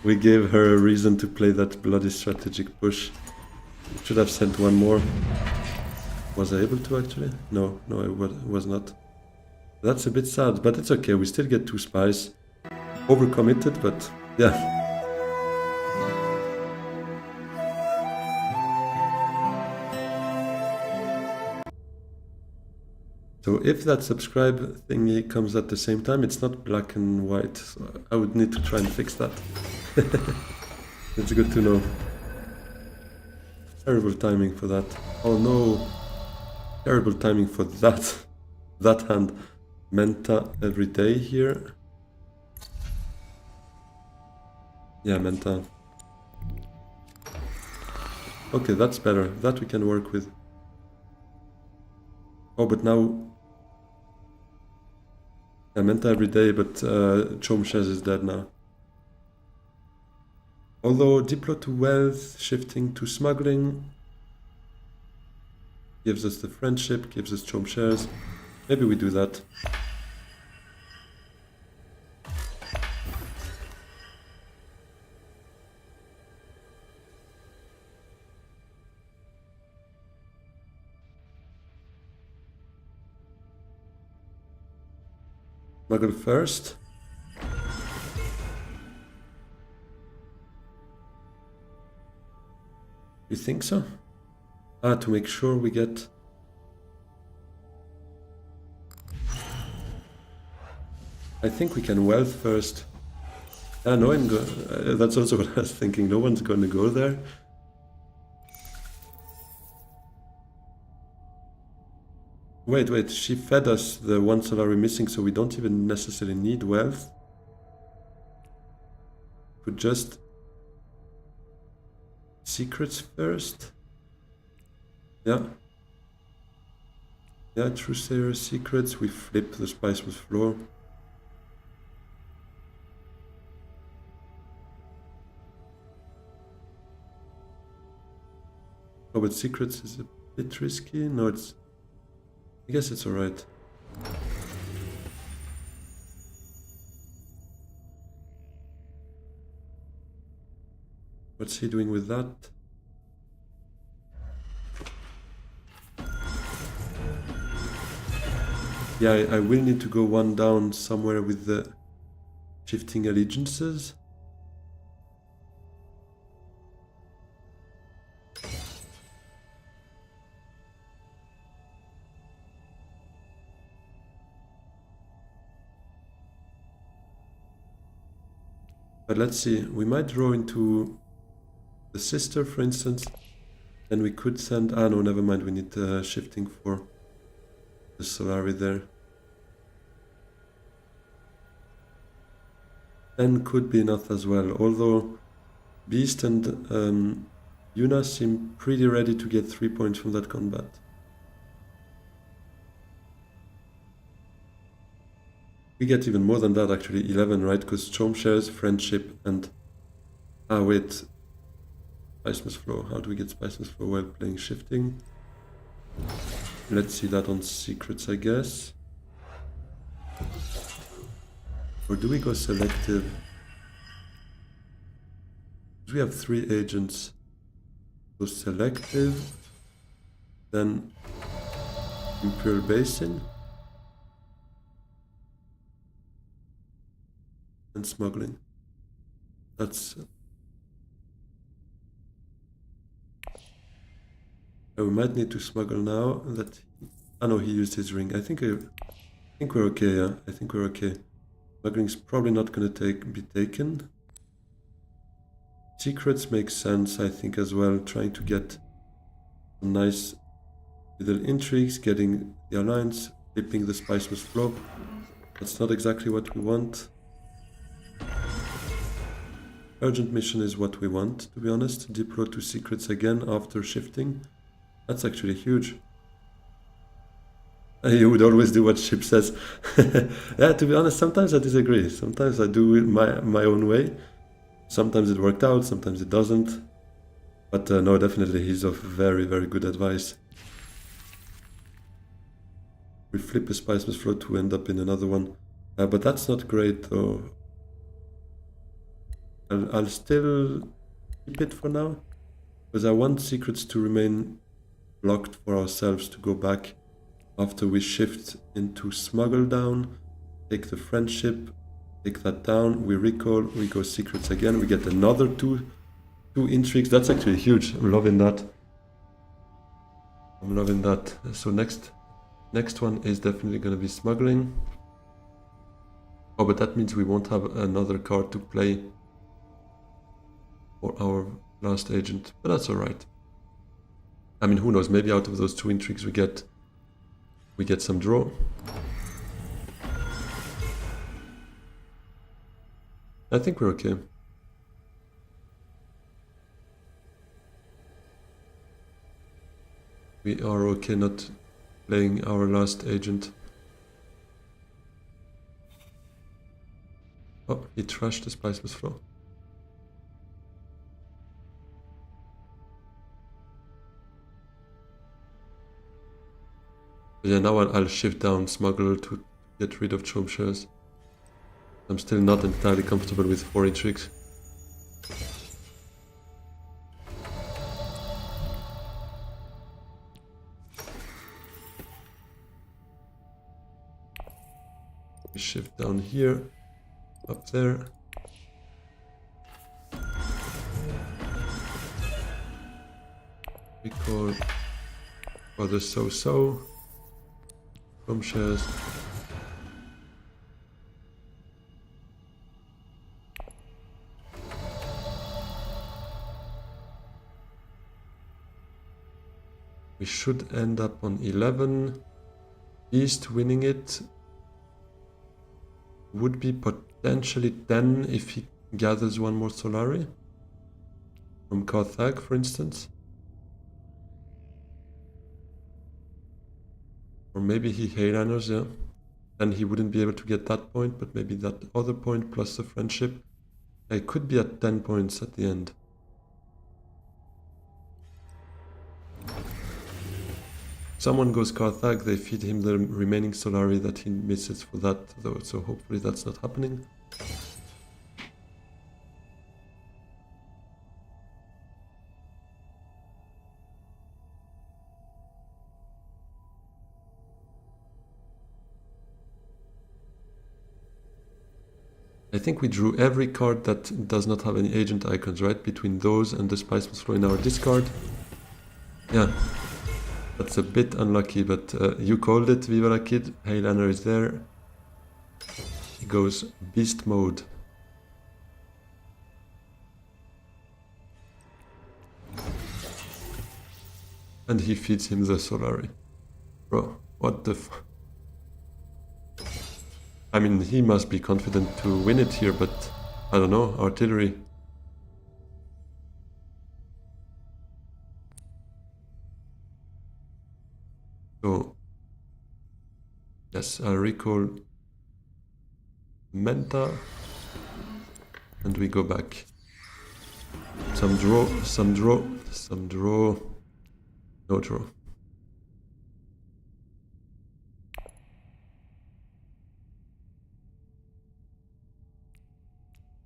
We gave her a reason to play that bloody strategic push. Should have sent one more. Was I able to actually? No, I was not. That's a bit sad, but it's okay. We still get 2 spies. Overcommitted, but yeah. So if that subscribe thingy comes at the same time, it's not black and white. So I would need to try and fix that. It's good to know. Terrible timing for that. Oh no. Terrible timing for that. That hand. Menta every day here. Yeah, Menta. Okay, that's better. That we can work with. Oh, but now... I meant that every day, but Chomshez is dead now. Although Diplo to wealth, shifting to smuggling, gives us the friendship, gives us Chomshez. Maybe we do that. Smuggle first. You think so? Ah, to make sure we get... I think we can wealth first. Ah, no, that's also what I was thinking. No one's going to go there. Wait, she fed us the 1 Solari missing, so we don't even necessarily need wealth. Could just... Secrets first? Yeah. Yeah, Trusayer secrets, we flip the Spiceman's floor. Oh, but secrets is a bit risky. No, it's... I guess it's alright. What's he doing with that? Yeah, I will need to go 1 down somewhere with the shifting allegiances. But let's see, we might draw into the sister, for instance, and we could send... Ah, no, never mind, we need shifting for the Solari there. And could be enough as well, although Beast and Yuna seem pretty ready to get 3 points from that combat. We get even more than that actually, 11, right? Because Chom shares friendship and... Ah, wait. Spiceman's Flow. How do we get Spiceman's Flow while playing shifting? Let's see that on secrets, I guess. Or do we go selective? We have 3 agents. Go selective. Then Imperial Basin. And smuggling. That's... we might need to smuggle now. That... Ah no, he used his ring. I think we're okay, yeah. I think we're okay. Smuggling's probably not gonna be taken. Secrets make sense, I think, as well. Trying to get some nice little intrigues, getting the alliance, flipping the Spiceman's Flow. That's not exactly what we want. Urgent mission is what we want, to be honest. Deploy 2 secrets again after shifting. That's actually huge. You would always do what ship says. Yeah, to be honest, sometimes I disagree. Sometimes I do it my own way. Sometimes it worked out, sometimes it doesn't. But no, definitely he's of very, very good advice. We flip a Spiceman's Flow to end up in another one. But that's not great, though. I'll still keep it for now. Because I want secrets to remain locked for ourselves to go back after we shift into Smuggle down. Take the Friendship. Take that down. We recall. We go secrets again. We get another two intrigues. That's actually huge. I'm loving that. I'm loving that. So next one is definitely going to be smuggling. Oh, but that means we won't have another card to play for our last agent. But that's all right. I mean, who knows? Maybe out of those 2 intrigues we get some draw. I think we're okay. We are okay not playing our last agent. Oh, he trashed the Spiceless Flow. But yeah, now I'll shift down Smuggler to get rid of Chome Shares. I'm still not entirely comfortable with 4 intrigues. We shift down here, up there. We call for the so-so. Chome Shares. We should end up on 11. Beast winning it would be potentially 10 if he gathers 1 more Solari. From Carthag, for instance. Or maybe he Hayliners, yeah. And he wouldn't be able to get that point, but maybe that other point plus the Friendship. I could be at 10 points at the end. Someone goes Carthag, they feed him the remaining Solari that he misses for that, though, so hopefully that's not happening. I think we drew every card that does not have any agent icons, right? Between those and the Spiceman's Flow in our discard. Yeah. That's a bit unlucky, but you called it, Viva la Kid. Highlander is there. He goes Beast Mode. And he feeds him the Solari. Bro, what the f... I mean, he must be confident to win it here, but I don't know, artillery. So, yes, I'll recall Menta, and we go back. Some draw, some draw, some draw, no draw.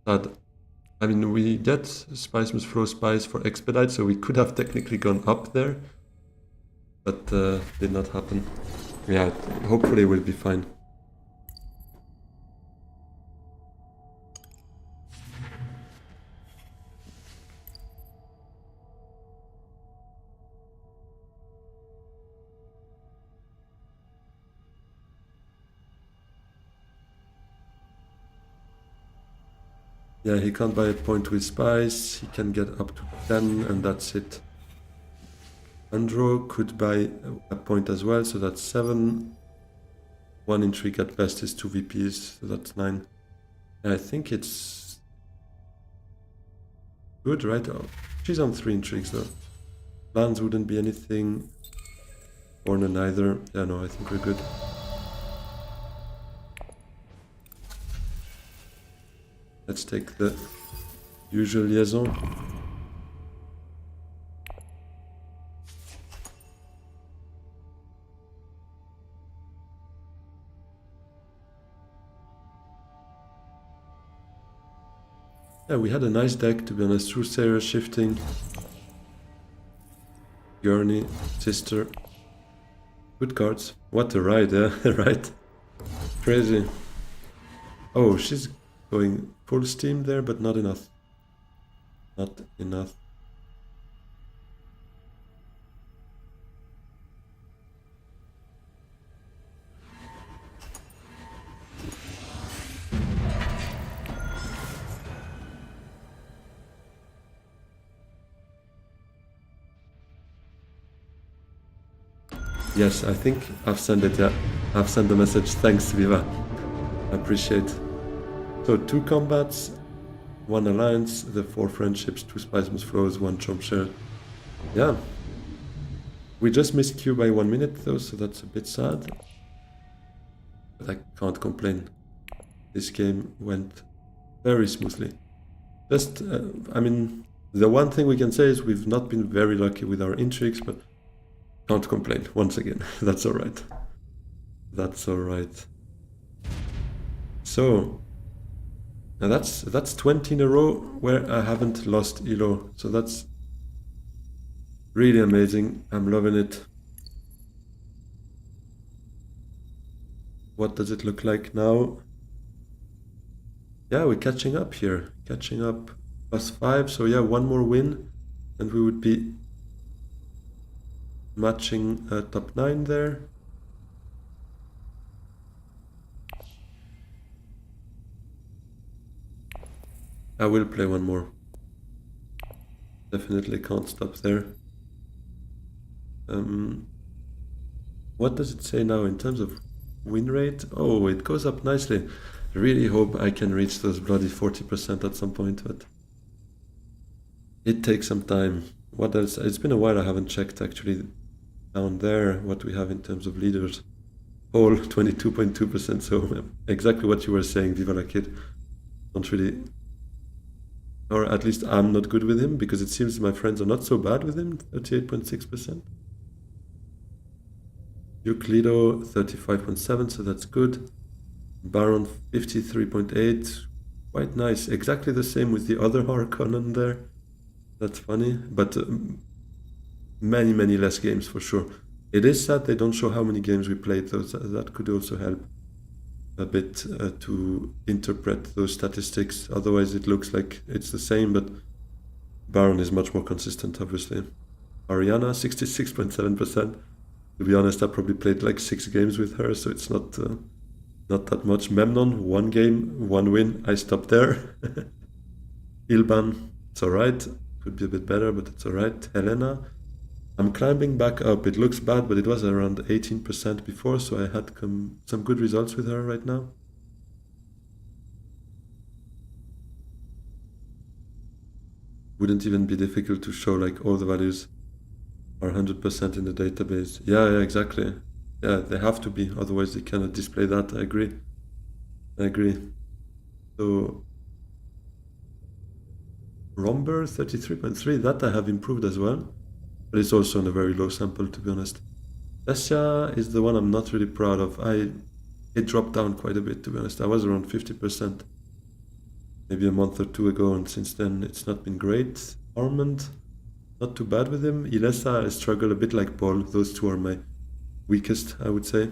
Sad. I mean, we get Spiceman's Flow Spice for Expedite, so we could have technically gone up there. But did not happen. Yeah, hopefully we'll be fine. Yeah, he can't buy a point with Spice, he can get up to 10 and that's it. Andro could buy a point as well, so that's 7. 1 intrigue at best is 2 VPs, so that's 9. And I think it's Good, right? Oh, she's on 3 intrigues though. Lands wouldn't be anything. Ornan either. Yeah, no, I think we're good. Let's take the usual liaison. Yeah, we had a nice deck, to be honest. Truthsayer, Shifting, Gurney, Sister. Good cards. What a ride, yeah, right? Crazy. Oh, she's going full steam there, but not enough. Not enough. Yes, I think I've sent it, yeah. I've sent the message. Thanks, Viva. I appreciate. So 2 combats, 1 alliance, the 4 friendships, 2 spice flows, 1 chomp share. Yeah. We just missed Q by 1 minute though, so that's a bit sad. But I can't complain. This game went very smoothly. Just, I mean, the one thing we can say is we've not been very lucky with our intrigues, but can't complain, once again. That's alright. That's alright. So, now that's 20 in a row where I haven't lost Elo. So that's really amazing. I'm loving it. What does it look like now? Yeah, we're catching up here. Catching up. +5. So yeah, 1 more win and we would be matching top 9 there. I will play 1 more. Definitely can't stop there. What does it say now in terms of win rate? Oh, it goes up nicely. I really hope I can reach those bloody 40% at some point, but it takes some time. What else? It's been a while I haven't checked actually down there what we have in terms of leaders. All 22.2%, so exactly what you were saying, Viva la Kid. Don't really, or at least I'm not good with him, because it seems my friends are not so bad with him, 38.6%. Euclido, 35.7, so that's good. Baron, 53.8, quite nice. Exactly the same with the other Harkonnen there. That's funny, but many, many less games for sure. It is sad they don't show how many games we played, though. That could also help a bit to interpret those statistics. Otherwise it looks like it's the same, but Baron is much more consistent, obviously. Ariana, 66.7%. To be honest, I probably played like 6 games with her, so it's not that much. Memnon, 1 game, 1 win. I stopped there. Ilban, it's alright. Could be a bit better, but it's alright. Helena, I'm climbing back up. It looks bad, but it was around 18% before, so I had some good results with her right now. Wouldn't even be difficult to show like all the values are 100% in the database. Yeah, exactly. Yeah, they have to be, otherwise they cannot display that. I agree. So Romber, 33.3, that I have improved as well, but it's also on a very low sample, to be honest. Tessia is the one I'm not really proud of. It dropped down quite a bit, to be honest. I was around 50% maybe a month or 2 ago, and since then it's not been great. Armand, not too bad with him. Ilessa, I struggle a bit like Paul. Those 2 are my weakest, I would say.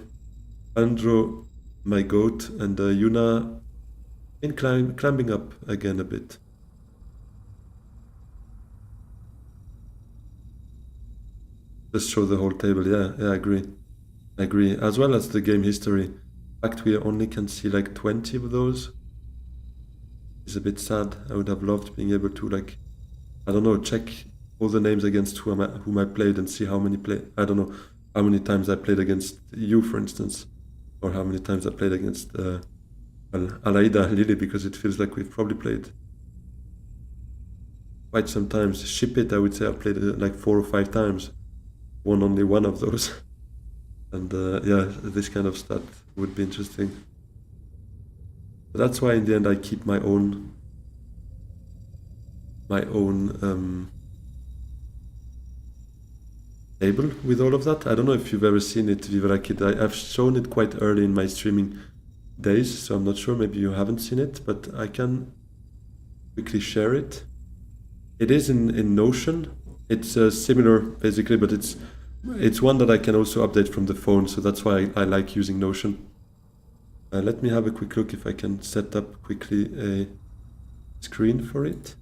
Andro, my goat, and Yuna in climbing up again a bit. Just show the whole table. Yeah, I agree. As well as the game history. In fact, we only can see like 20 of those. It's a bit sad. I would have loved being able to, like, I don't know, check all the names against whom I played and see how many I don't know how many times I played against you, for instance, or how many times I played against Alaida Lily, because it feels like we've probably played quite some times. Ship It, I would say I played it like 4 or 5 times. Won only one of those. And yeah, this kind of stat would be interesting. But that's why in the end I keep my own table with all of that. I don't know if you've ever seen it, Viverakid. I've shown it quite early in my streaming days, so I'm not sure, maybe you haven't seen it, but I can quickly share it. It is in Notion. It's similar basically, but it's one that I can also update from the phone, so that's why I like using Notion. Let me have a quick look if I can set up quickly a screen for it.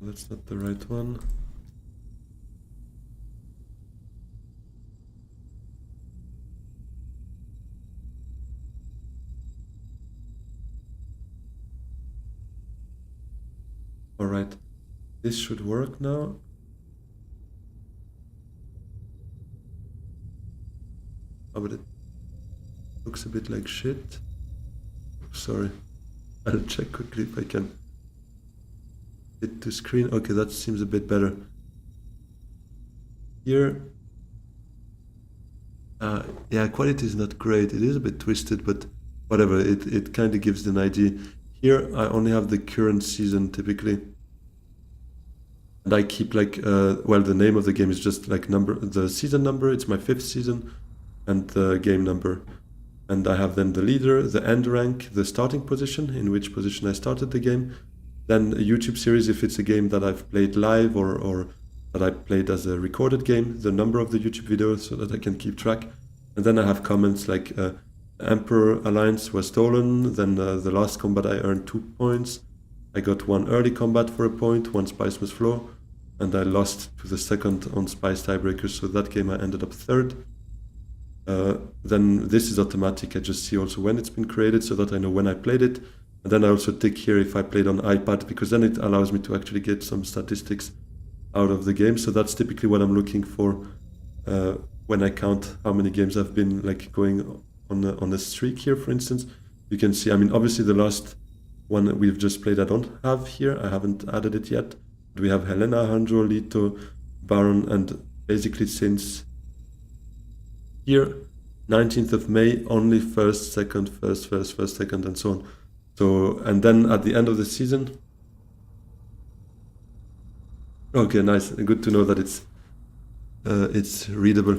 That's not the right one. All right, this should work now. Oh, but it looks a bit like shit. Sorry, I'll check quickly if I can hit to screen. Okay, that seems a bit better. Here, yeah, quality is not great. It is a bit twisted, but whatever, it kind of gives an idea. Here, I only have the current season typically. And I keep like, well, the name of the game is just like the season number. It's my 5th season, and the game number. And I have then the leader, the end rank, the starting position, in which position I started the game. Then a YouTube series if it's a game that I've played live or that I played as a recorded game, the number of the YouTube videos so that I can keep track. And then I have comments like Emperor Alliance was stolen, then the last combat I earned 2 points. I got 1 early combat for a point, 1 Spice Must Flow, and I lost to the second on Spice Tiebreakers, so that game I ended up 3rd. Then this is automatic, I just see also when it's been created so that I know when I played it. And then I also tick here if I played on iPad, because then it allows me to actually get some statistics out of the game. So that's typically what I'm looking for when I count how many games I've been like going on a streak here, for instance. You can see, I mean, obviously the last one that we've just played I don't have here. I haven't added it yet. But we have Helena, Hanjo, Lito, Baron, and basically since here, 19th of May, only 1st, 2nd, 1st, 2nd, and so on. So, and then at the end of the season, okay, nice, good to know that it's readable.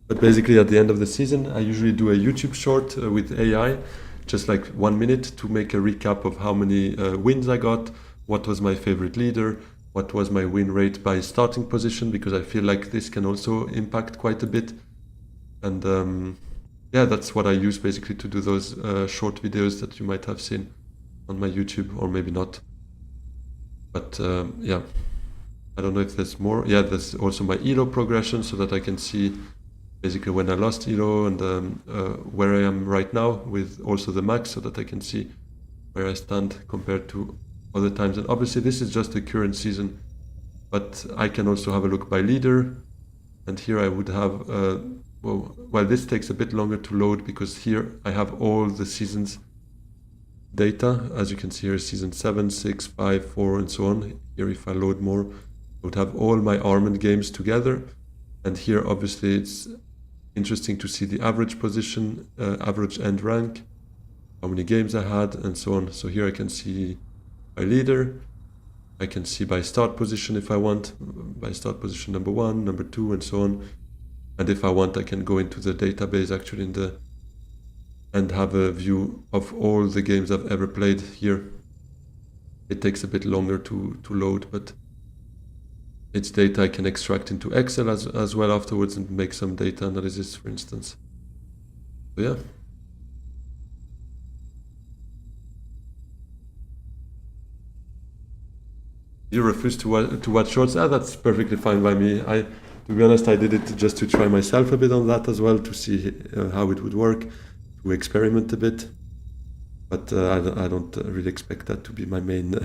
But basically at the end of the season, I usually do a YouTube short with AI, just like 1 minute to make a recap of how many wins I got, what was my favorite leader, what was my win rate by starting position, because I feel like this can also impact quite a bit. And yeah, that's what I use basically to do those short videos that you might have seen on my YouTube, or maybe not. But yeah, I don't know if there's more. Yeah, there's also my elo progression so that I can see basically when I lost elo and where I am right now with also the max, so that I can see where I stand compared to other times. And obviously this is just the current season, but I can also have a look by leader. And here I would have, well, this takes a bit longer to load because here I have all the seasons data. As you can see here, season 7, 6, 5, 4, and so on. Here, if I load more, I would have all my Armand games together. And here, obviously, it's interesting to see the average position, average end rank, how many games I had, and so on. So here I can see by leader. I can see by start position if I want, by start position number 1, number 2, and so on. And if I want, I can go into the database actually and have a view of all the games I've ever played here. It takes a bit longer to load, but it's data I can extract into Excel as well afterwards and make some data analysis, for instance. So yeah. You refuse to watch shorts? That's perfectly fine by me. To be honest, I did it just to try myself a bit on that as well, to see how it would work, to experiment a bit. but I don't really expect that to be my main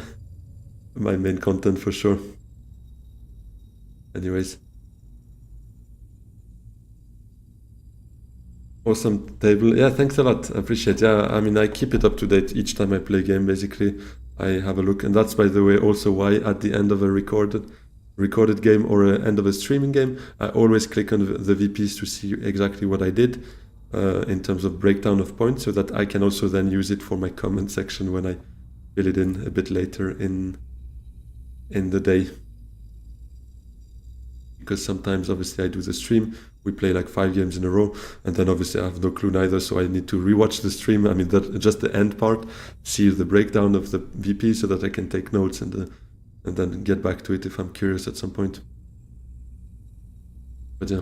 my main content for sure. Anyways, awesome table. Yeah, thanks a lot. I appreciate. Yeah, I mean, I keep it up to date each time I play a game. Basically, I have a look, and that's, by the way, also why at the end of a recorded game or end of a streaming game, I always click on the VPs to see exactly what I did in terms of breakdown of points, so that I can also then use it for my comment section when I fill it in a bit later in the day. Because sometimes, obviously, I do the stream, we play like 5 games in a row, and then obviously I have no clue neither, so I need to rewatch the stream. I mean, that just the end part, see the breakdown of the VP, so that I can take notes and then get back to it if I'm curious at some point. But yeah,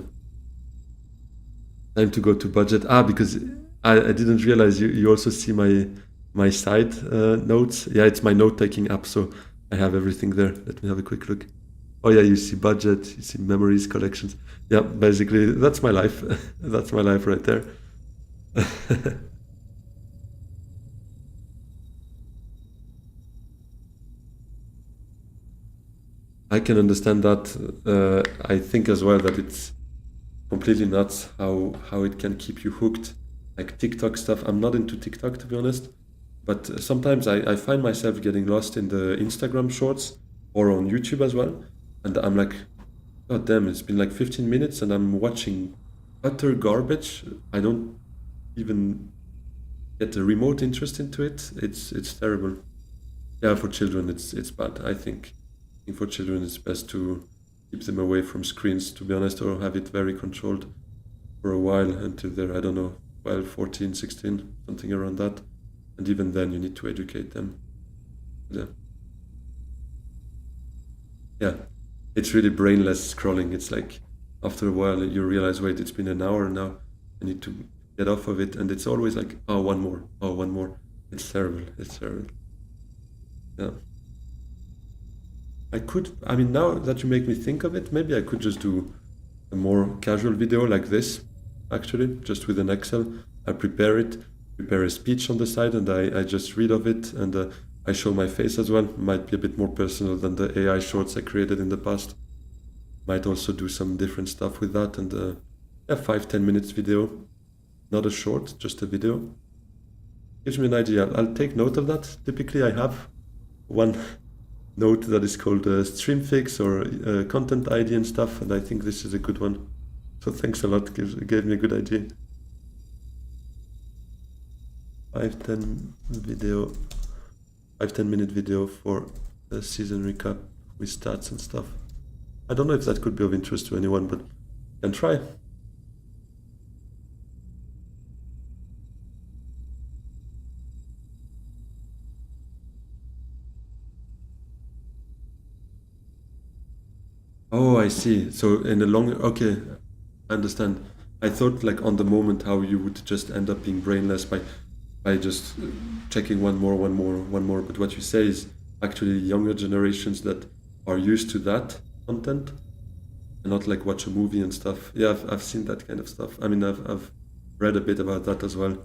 time to go to budget. Because I didn't realize you also see my side notes. Yeah, it's my note-taking app, so I have everything there. Let me have a quick look. Oh yeah, you see budget, you see memories, collections. Yeah, basically that's my life. That's my life right there. I can understand that. I think as well that it's completely nuts how it can keep you hooked. Like TikTok stuff. I'm not into TikTok, to be honest, but sometimes I find myself getting lost in the Instagram shorts or on YouTube as well. And I'm like, God damn, it's been like 15 minutes and I'm watching utter garbage. I don't even get a remote interest into it. It's terrible. Yeah, for children it's bad. I think for children it's best to keep them away from screens, to be honest, or have it very controlled for a while until they're, I don't know, 12, 14, 16, something around that. And even then you need to educate them. Yeah. Yeah. It's really brainless scrolling. It's like after a while you realize, wait, it's been an hour now. I need to get off of it, and it's always like, oh, one more, oh, one more. It's terrible. It's terrible. Yeah. I mean, now that you make me think of it, maybe I could just do a more casual video like this, actually, just with an Excel. I prepare a speech on the side, and I just read of it, and I show my face as well. Might be a bit more personal than the AI shorts I created in the past. Might also do some different stuff with that, and yeah, 5-10 minutes video. Not a short, just a video. Gives me an idea. I'll take note of that. Typically I have one note that is called stream fix or content ID and stuff, and I think this is a good one. So thanks a lot, gave me a good idea. 5-10 minute video for a season recap with stats and stuff. I don't know if that could be of interest to anyone, but can try. Oh, I see. So in the long, okay, I understand. I thought like on the moment how you would just end up being brainless by just checking one more. But what you say is actually younger generations that are used to that content and not like watch a movie and stuff. Yeah, I've seen that kind of stuff. I mean, I've read a bit about that as well.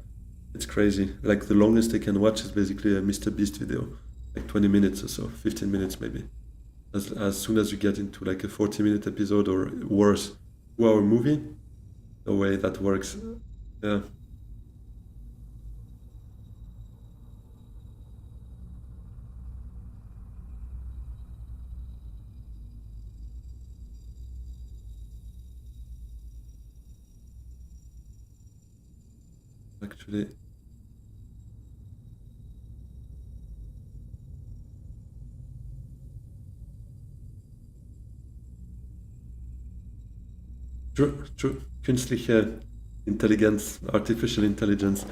It's crazy. Like the longest they can watch is basically a Mr. Beast video, like 20 minutes or so, 15 minutes maybe. As soon as you get into like a 40-minute episode or worse, 2-hour movie, no way that works. Yeah. Actually, true. Künstliche Intelligenz, artificial intelligence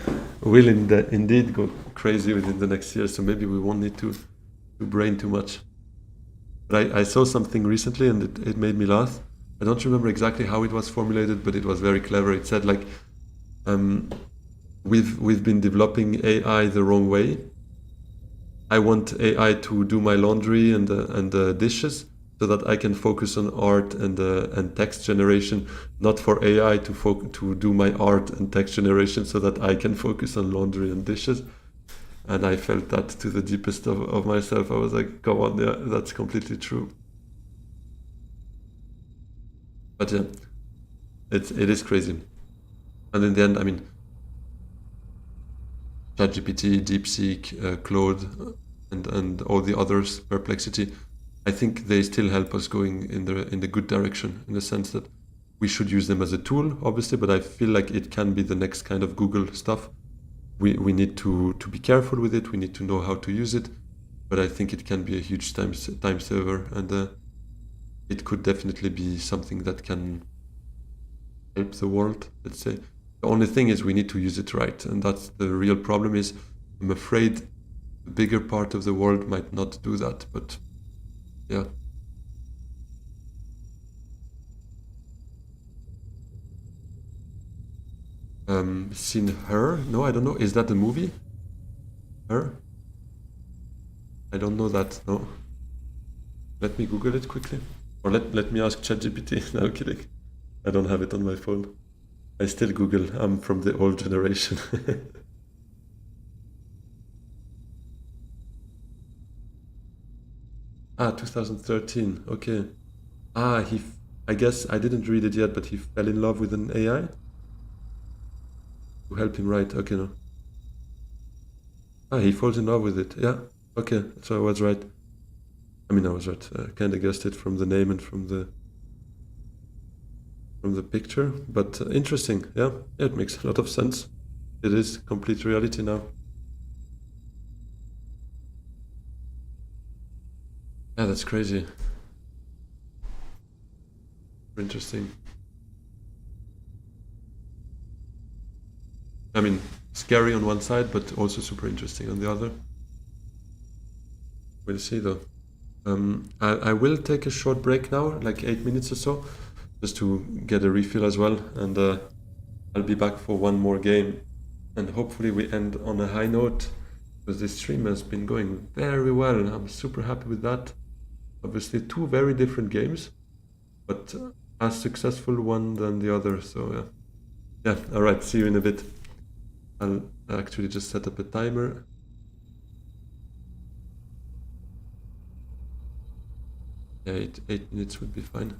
will indeed go crazy within the next year, so maybe we won't need to brain too much. But I saw something recently and it made me laugh. I don't remember exactly how it was formulated, but it was very clever. It said like, we've been developing AI the wrong way. I want AI to do my laundry and the dishes, so that I can focus on art and text generation, not for AI to do my art and text generation, so that I can focus on laundry and dishes. And I felt that to the deepest of myself. I was like, come on, yeah, that's completely true. But yeah, it is crazy. And in the end, I mean, ChatGPT, DeepSeek, Claude, and all the others, Perplexity, I think they still help us going in the good direction, in the sense that we should use them as a tool, obviously, but I feel like it can be the next kind of Google stuff. We need to be careful with it. We need to know how to use it, but I think it can be a huge time saver, and it could definitely be something that can help the world, let's say. The only thing is we need to use it right, and that's the real problem. Is I'm afraid the bigger part of the world might not do that, but yeah. Seen Her? No, I don't know. Is that a movie? Her? I don't know that. No. Let me Google it quickly. Or let me ask ChatGPT. No, kidding. I don't have it on my phone. I still Google. I'm from the old generation. 2013. Okay. I guess I didn't read it yet, but he fell in love with an AI to help him write. Okay, no. He falls in love with it. Yeah. Okay, so I was right. I mean, I was right. I kind of guessed it from the name and from the picture. But interesting. Yeah, it makes a lot of sense. It is complete reality now. Yeah, that's crazy. Interesting. I mean, scary on one side, but also super interesting on the other. We'll see though. I will take a short break now, like 8 minutes or so, just to get a refill as well, and I'll be back for one more game, and hopefully we end on a high note, because this stream has been going very well. I'm super happy with that. Obviously, two very different games, but as successful one than the other. So yeah. All right. See you in a bit. I'll actually just set up a timer. Yeah, 8 minutes would be fine.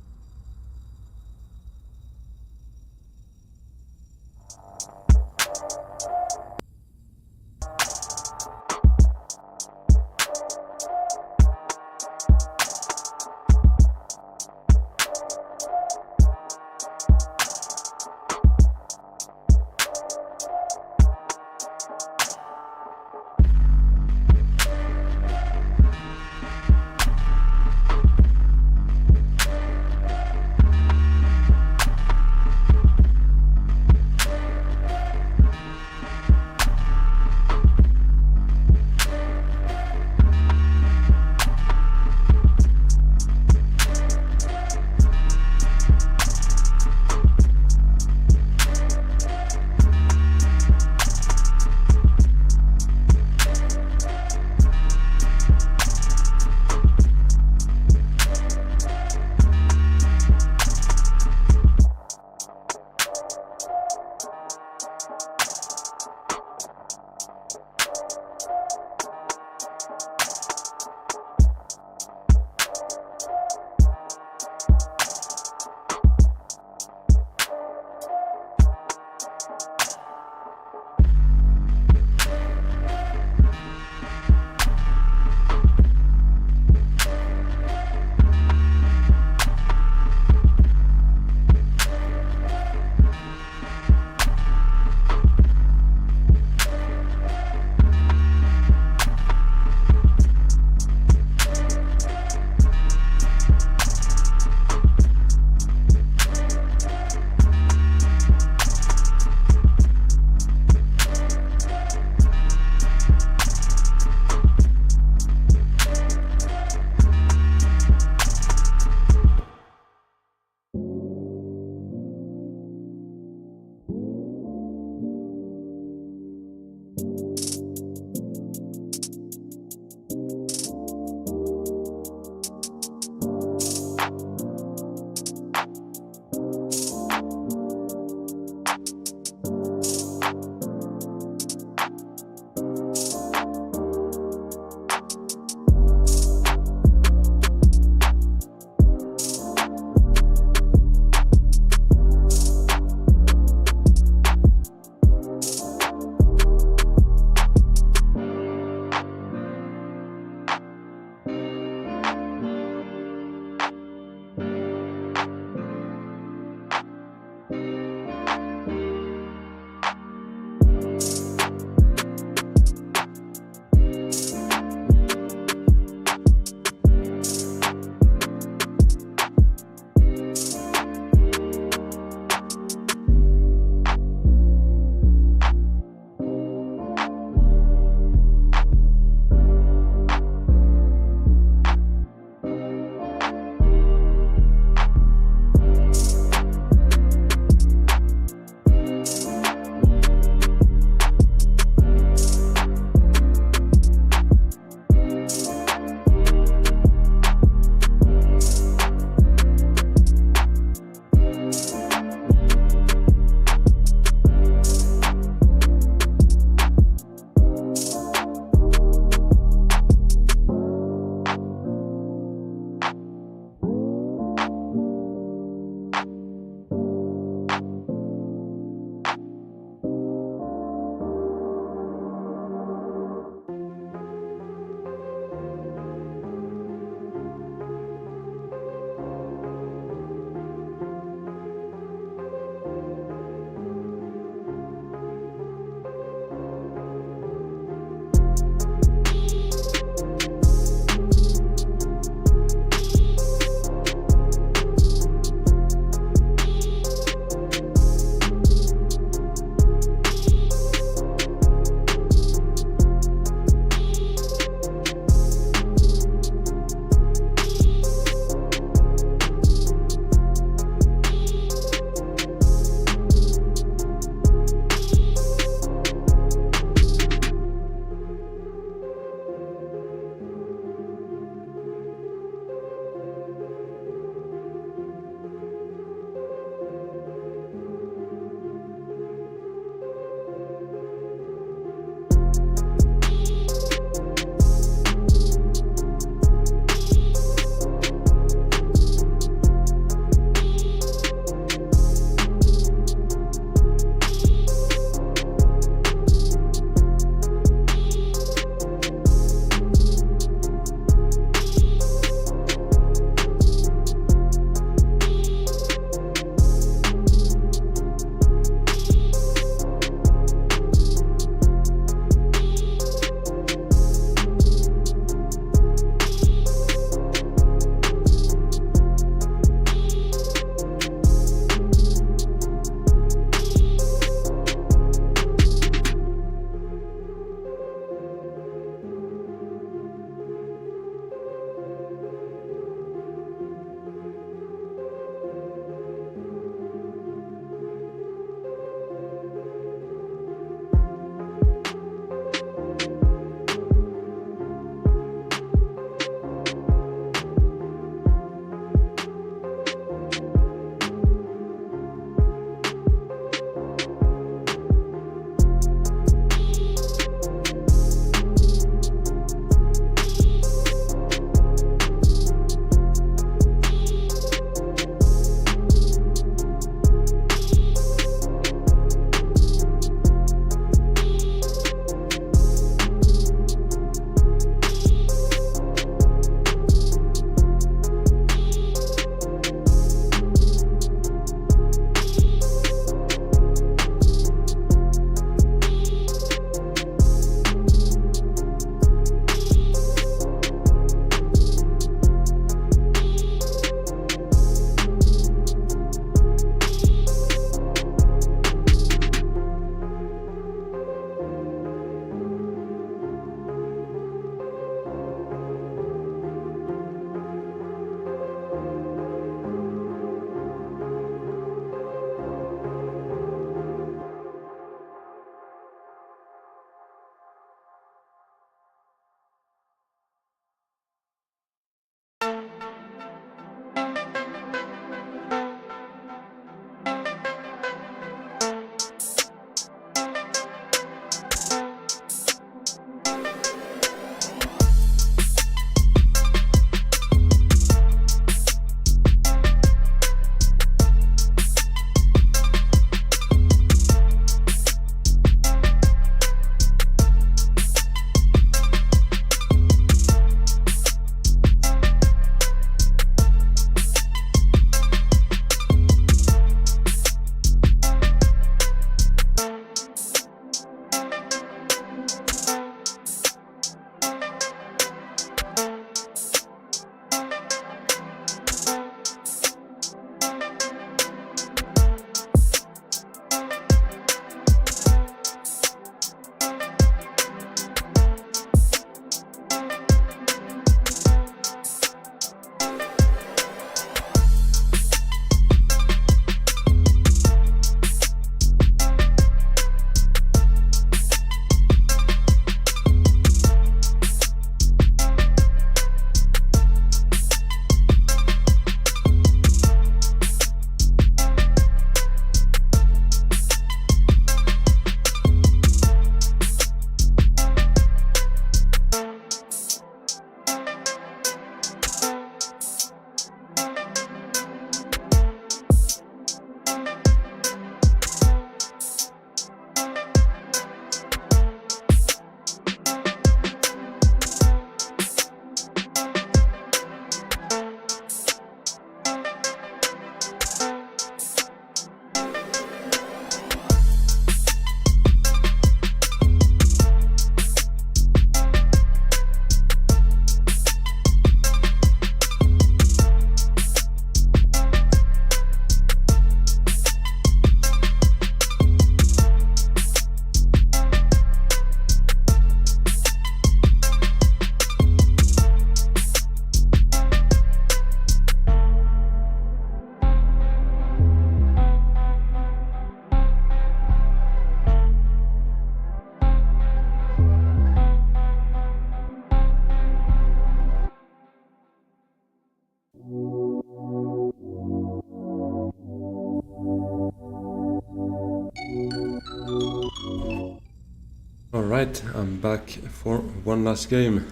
Alright, I'm back for one last game.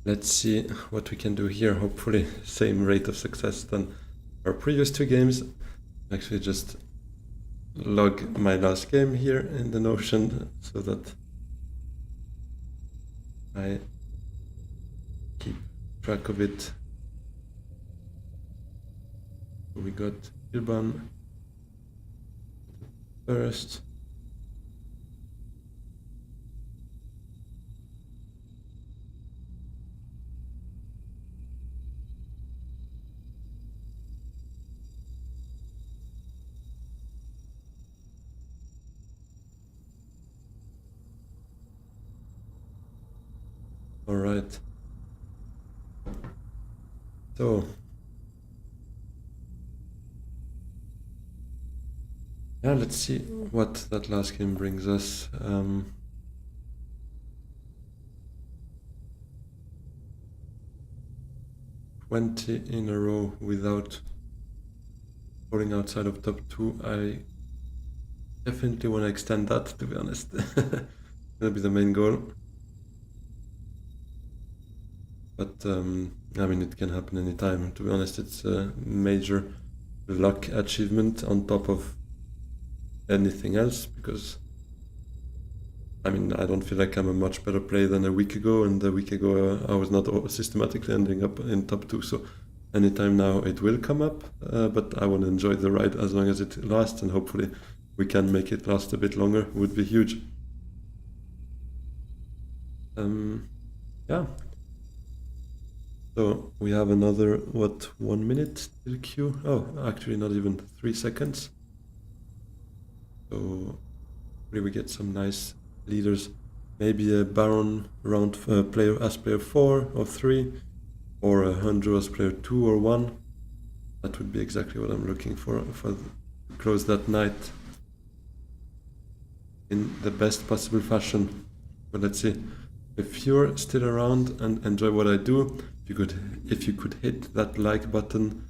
Let's see what we can do here. Hopefully same rate of success than our previous two games. Actually just log my last game here in the Notion so that I keep track of it. We got Irban first. All right. So yeah, let's see what that last game brings us. 20 in a row without falling outside of top 2. I definitely want to extend that, to be honest. Gonna be the main goal. But I mean, it can happen anytime. To be honest, it's a major luck achievement on top of anything else, because I mean, I don't feel like I'm a much better player than a week ago, and a week ago I was not systematically ending up in top 2, so anytime now it will come up, but I want to enjoy the ride as long as it lasts, and hopefully we can make it last a bit longer. Would be huge. Yeah. So we have another, what, 1 minute till queue? Oh, actually not even 3 seconds. So hopefully we get some nice leaders. Maybe a Baron round player as player 4 or 3, or a Hanjo as player 2 or 1. That would be exactly what I'm looking for to close that night in the best possible fashion. But let's see. If you're still around and enjoy what I do, if you could hit that like button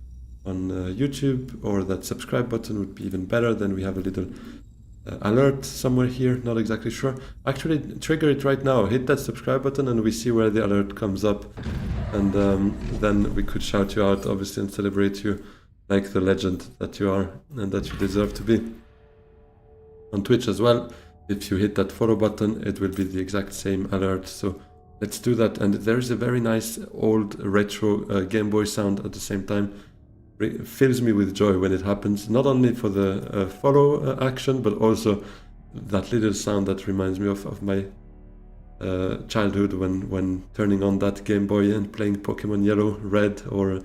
on YouTube, or that subscribe button would be even better. Then we have a little alert somewhere here, not exactly sure. Actually, trigger it right now, hit that subscribe button, and we see where the alert comes up, and then we could shout you out, obviously, and celebrate you like the legend that you are and that you deserve to be. On Twitch as well, if you hit that follow button, it will be the exact same alert. So let's do that. And there's a very nice old retro Game Boy sound at the same time. It fills me with joy when it happens, not only for the follow action, but also that little sound that reminds me of my childhood when turning on that Game Boy and playing Pokemon Yellow, Red, or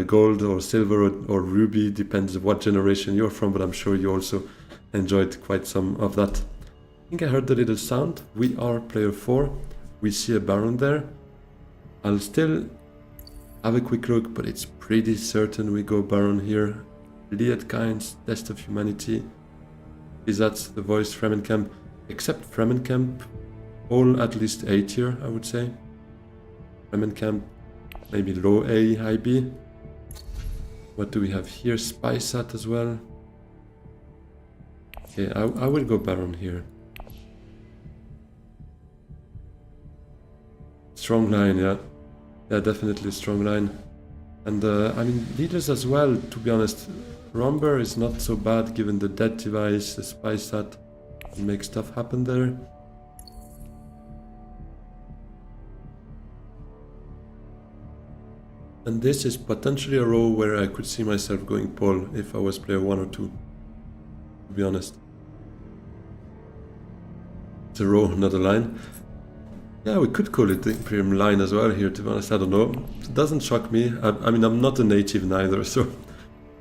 Gold, or Silver, or Ruby, depends on what generation you're from, but I'm sure you also enjoyed quite some of that. I think I heard the little sound. We are player 4. We see a Baron there. I'll still have a quick look, but it's pretty certain we go Baron here. Liet Kynes, Test of Humanity. Is that the voice Fremenkamp? Except Fremenkamp, all at least A tier, I would say. Fremenkamp, maybe low A, high B. What do we have here? Spysat as well. Okay, I will go Baron here. Strong line, yeah. Yeah, definitely strong line. And I mean, leaders as well, to be honest. Romber is not so bad given the dead device, the Spysat, can make stuff happen there. And this is potentially a row where I could see myself going Paul if I was player 1 or 2, to be honest. It's a row, not a line. Yeah, we could call it the Imperium line as well here, to be honest. I don't know. It doesn't shock me. I mean, I'm not a native neither, so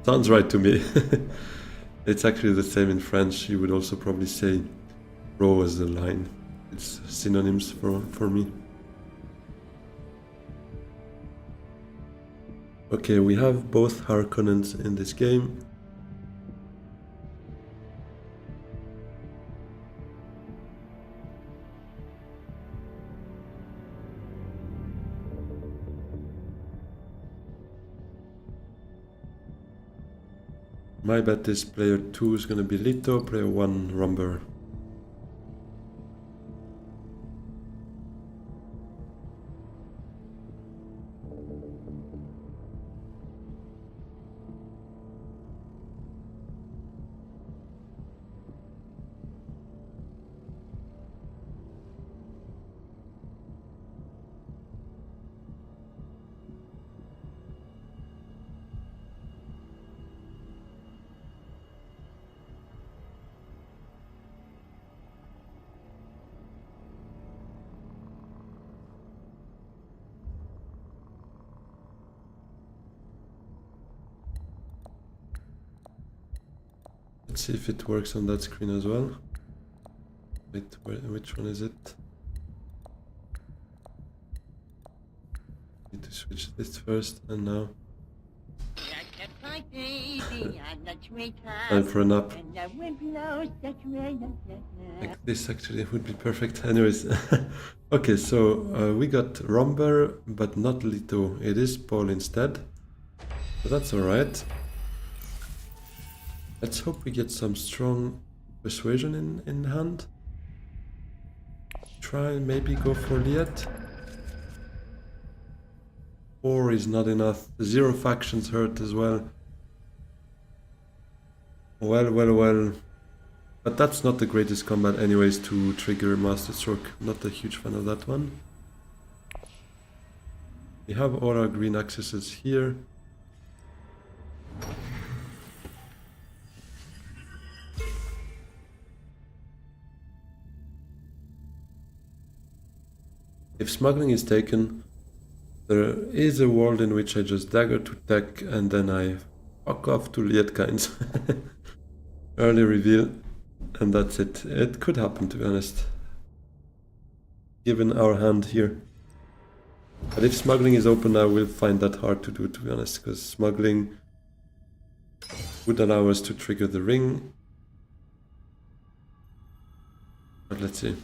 sounds right to me. It's actually the same in French. You would also probably say row as a line. It's synonyms for me. Okay, we have both Harkonnens in this game. My bet is player 2 is going to be Lito, player 1 Romber. Let's see if it works on that screen as well. Wait, which one is it? Need to switch this first, and now time for a nap. Like this actually would be perfect. Anyways, okay, so we got Romber, but not Lito. It is Paul instead. But that's alright. Let's hope we get some strong persuasion in hand. Try and maybe go for Liet. 4 is not enough. 0 factions hurt as well. Well. But that's not the greatest combat anyways to trigger Master Stroke. Not a huge fan of that one. We have all our green accesses here. If smuggling is taken, there is a world in which I just dagger to tech and then I fuck off to Lietkinds. Early reveal, and that's it. It could happen, to be honest, given our hand here. But if smuggling is open, I will find that hard to do, to be honest, because smuggling would allow us to trigger the ring. But let's see.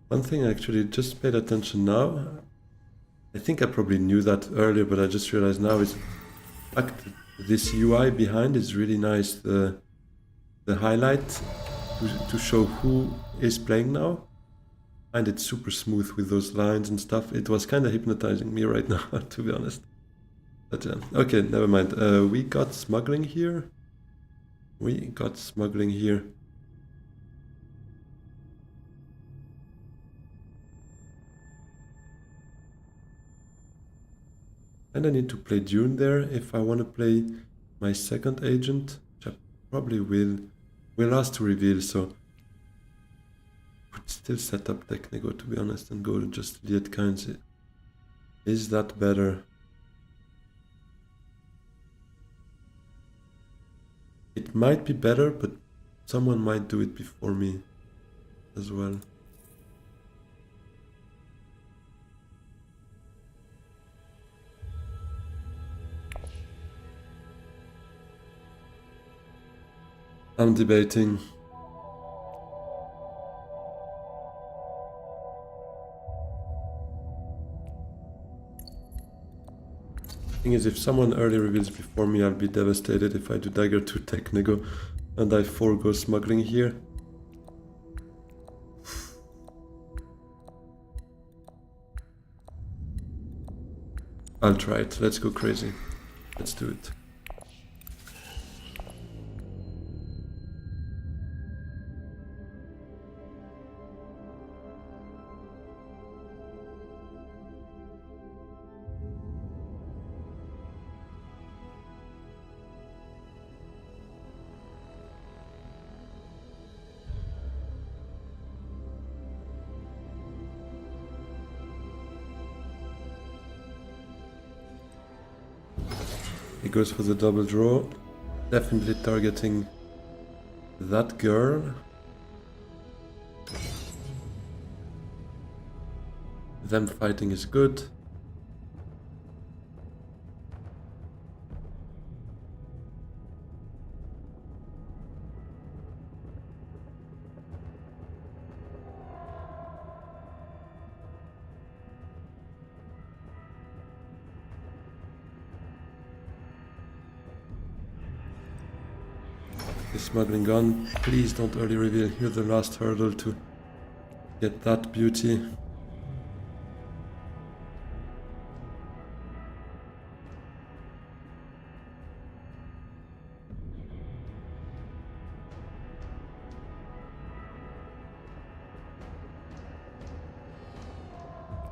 One thing I actually just paid attention now, I think I probably knew that earlier, but I just realized now is this UI behind is really nice. The highlight to show who is playing now, and it's super smooth with those lines and stuff. It was kind of hypnotizing me right now, to be honest. But yeah, okay, never mind. We got smuggling here. And I need to play Dune there if I want to play my second agent, which I probably will. We're asked to reveal, so would still set up Technigo, to be honest, and go to just Lietkinds. Is that better? It might be better, but someone might do it before me as well. I'm debating. Thing is, if someone early reveals before me, I'll be devastated if I do dagger to Technigo and I forego smuggling here. I'll try it. Let's go crazy. Let's do it. He goes for the double draw, definitely targeting that girl. Them fighting is good. smuggling gun. Please don't early reveal. You're the last hurdle to get that beauty.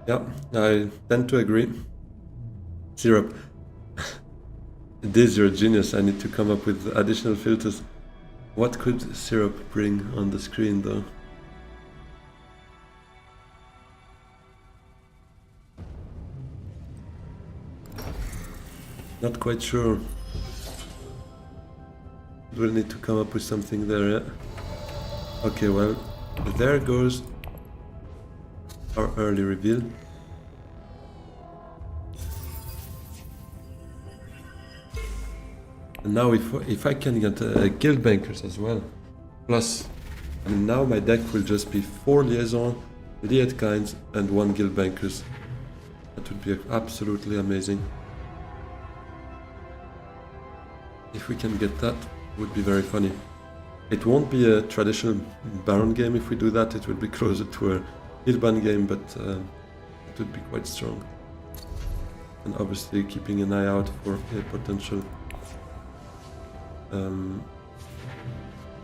Yeah, I tend to agree. Syrup. Diz, you're a genius. I need to come up with additional filters. What could Syrup bring on the screen though? Not quite sure. We'll need to come up with something there, yeah? Okay, well, there goes our early reveal. And now if I can get guild bankers as well, plus, I mean, now my deck will just be 4 liaison, liet kinds, and 1 guild bankers. That would be absolutely amazing. If we can get that, it would be very funny. It won't be a traditional Baron game if we do that, it will be closer to a Ilban game, but it would be quite strong. And obviously keeping an eye out for a potential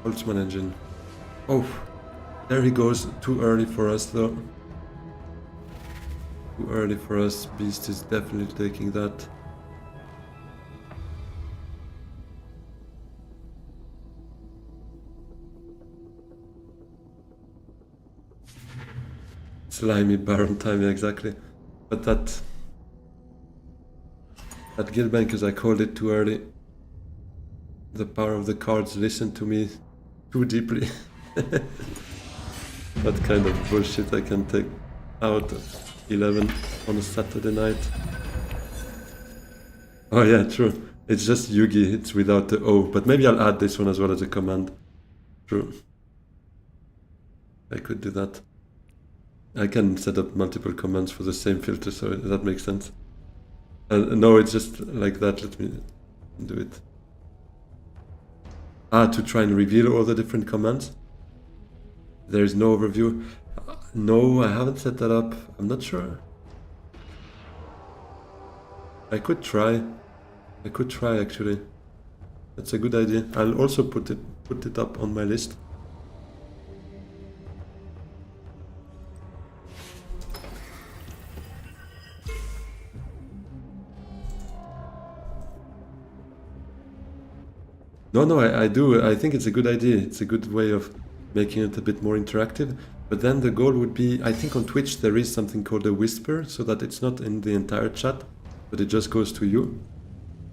Holtzman engine. Oh, there he goes, too early for us though. Too early for us, Beast is definitely taking that. Slimy Baron timing, exactly. But that guild bankers, I called it too early. The power of the cards listen to me too deeply. That kind of bullshit I can take out at 11 on a Saturday night. Oh yeah, true. It's just Yugi, it's without the O. But maybe I'll add this one as well as a command. True. I could do that. I can set up multiple commands for the same filter, so that makes sense. No, it's just like that. Let me do it. To try and reveal all the different commands. There is no overview. No, I haven't set that up. I'm not sure. I could try. I could try actually. That's a good idea. I'll also put it up on my list. No, I do. I think it's a good idea. It's a good way of making it a bit more interactive. But then the goal would be, I think on Twitch there is something called a whisper, so that it's not in the entire chat, but it just goes to you.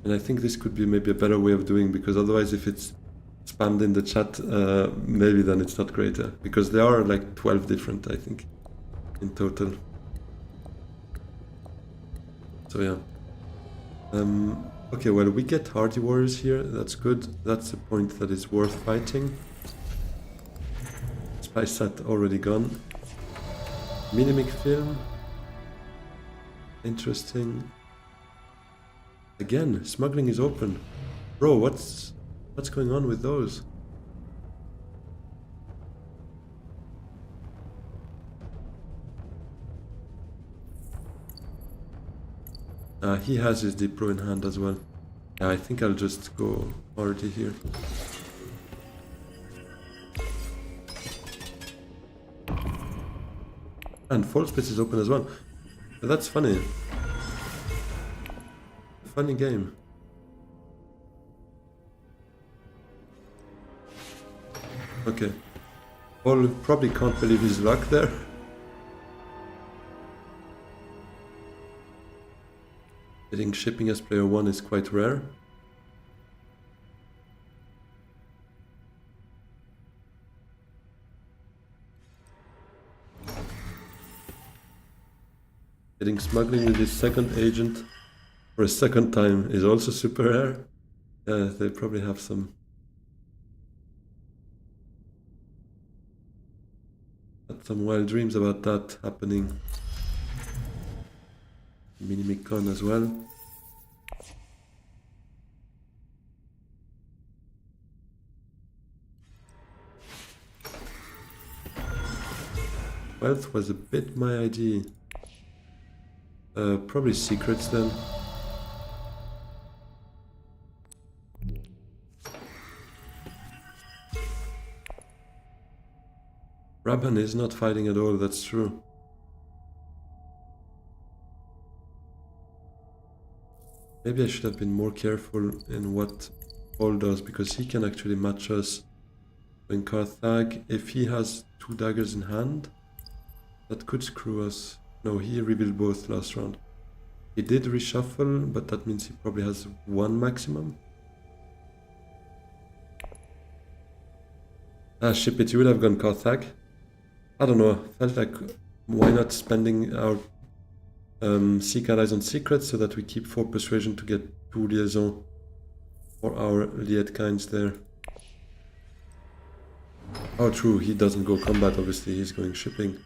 And I think this could be maybe a better way of doing, because otherwise if it's spammed in the chat, maybe then it's not great. Because there are like 12 different, I think, in total. So yeah. Okay, well, we get Hardy Warriors here, that's good. That's a point that is worth fighting. Spy Sat already gone. Minimic Film. Interesting. Again, smuggling is open. Bro, what's going on with those? He has his Deep Pro in hand as well. Yeah, I think I'll just go Hardy here. And False Space is open as well. But that's funny. Funny game. Okay. Paul probably can't believe his luck there. Getting shipping as player 1 is quite rare. Getting smuggling with his second agent for a second time is also super rare. Yeah, they probably have some wild dreams about that happening. Minimic Con as well. Wealth was a bit my idea. Probably secrets then. Rabban is not fighting at all, that's true. Maybe I should have been more careful in what Paul does, because he can actually match us in Carthage. If he has 2 daggers in hand, that could screw us. No, he revealed both last round. He did reshuffle, but that means he probably has 1 maximum. Ah, ship it, you would have gone Carthage. I don't know, felt like why not spending our Seek Allies on Secrets so that we keep 4 Persuasion to get 2 Liaison for our Lietkinds there. Oh true, he doesn't go combat obviously, he's going shipping.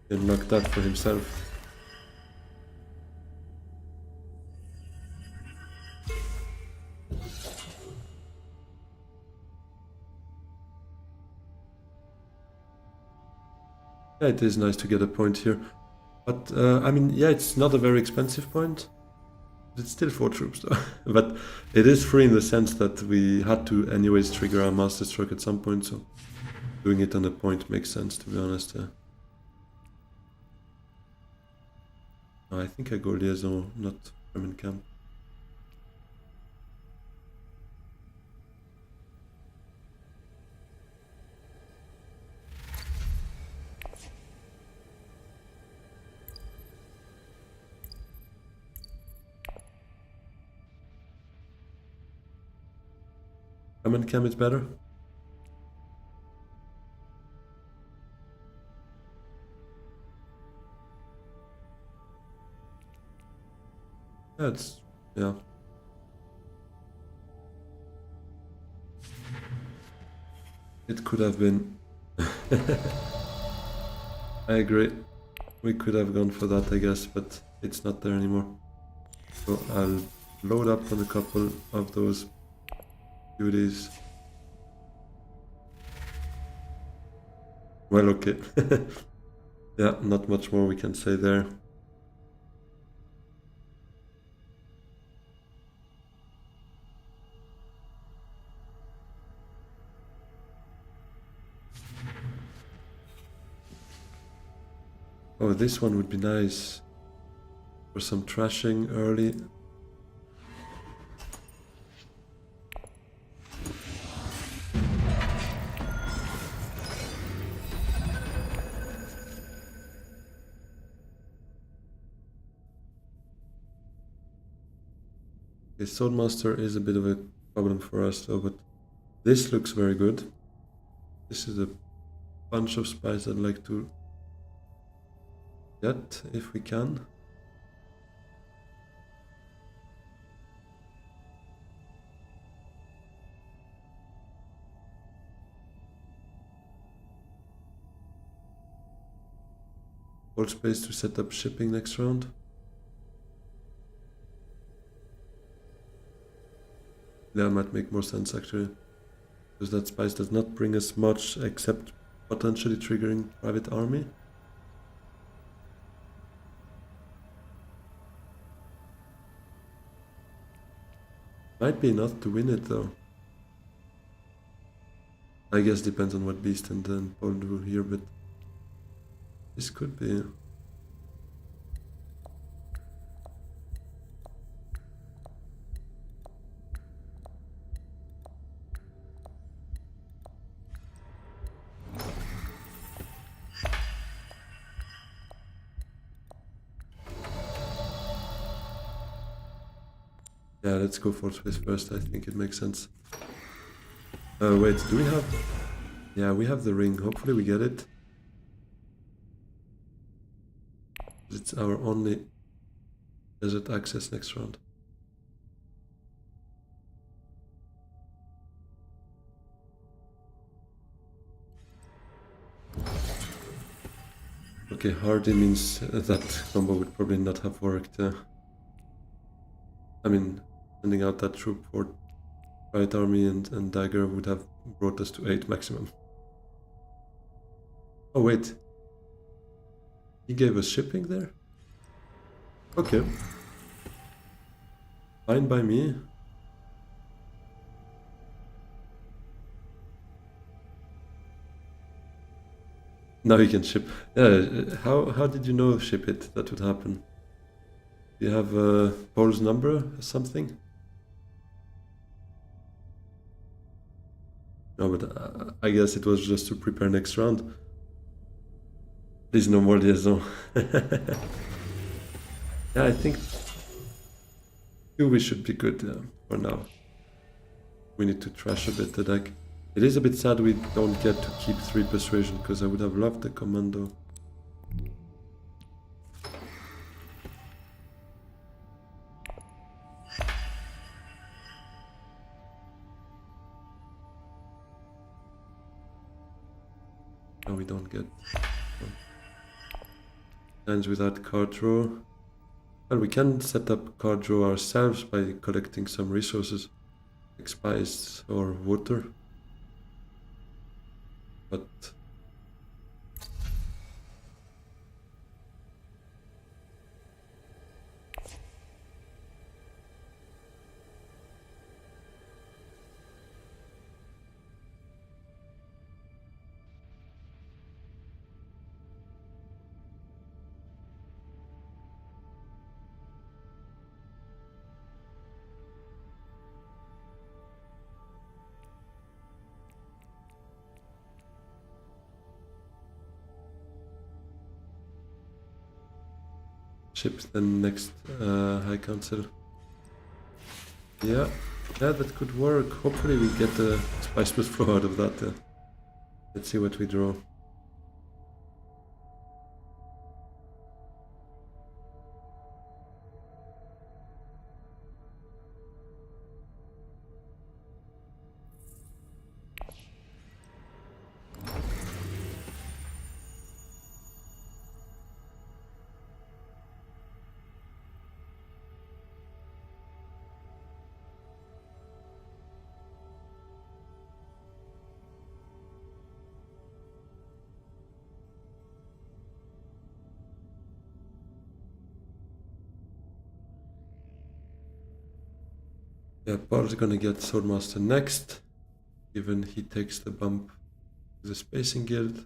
He unlocked that for himself. Yeah, it is nice to get a point here. But, I mean, yeah, it's not a very expensive point. It's still 4 troops though. But it is free in the sense that we had to anyways trigger our Master Stroke at some point, so doing it on a point makes sense, to be honest. I think I go Liaison, not Fremen Camp. Fremen Camp is better? Yeah, yeah. It could have been. I agree. We could have gone for that, I guess, but it's not there anymore. So I'll load up on a couple of those duties. Well, okay. Yeah, not much more we can say there. Oh, this one would be nice for some trashing early. The Swordmaster is a bit of a problem for us though, but this looks very good. This is a bunch of spies I'd like to get if we can. Hold space to set up shipping next round. That might make more sense actually, because that spice does not bring us much except potentially triggering private army. Might be enough to win it though. I guess depends on what Beast and then Paul do here, but this could be. Yeah, let's go for space first. I think it makes sense. Wait, do we have... Yeah, we have the ring. Hopefully we get it. It's our only desert access next round. Okay, Hardy means that combo would probably not have worked. I mean, sending out that troop for Private Army and Dagger would have brought us to 8 maximum. Oh wait, He gave us shipping there? Okay. Fine by me. Now he can ship. How did you know ship it? That would happen. Do you have Paul's number or something? No, but I guess it was just to prepare next round. Please no more liaison. Yeah, I think we should be good for now. We need to trash a bit the deck. It is a bit sad we don't get to keep 3 persuasion, because I would have loved the commando. No, we don't get lines without card draw. Well, we can set up card draw ourselves by collecting some resources, like spice or water. But ship the next High Council. Yeah, that could work. Hopefully we get a Spice Plus Flow out of that. Let's see what we draw. Yeah, Paul's gonna get Swordmaster next, given he takes the bump to the Spacing Guild.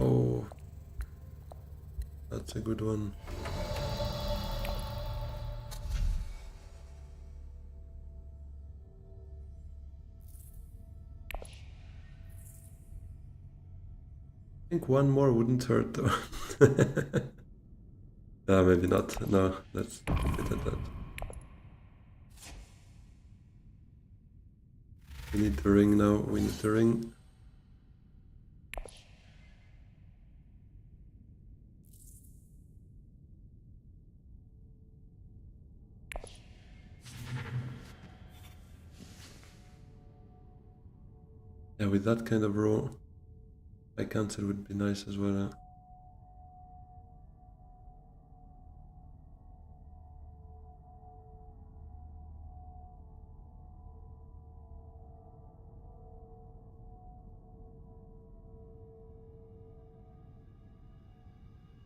Oh, that's a good one. I think one more wouldn't hurt though. Maybe not. No, let's keep it at that. We need the ring now. We need the ring. Yeah, with that kind of row, High Council would be nice as well.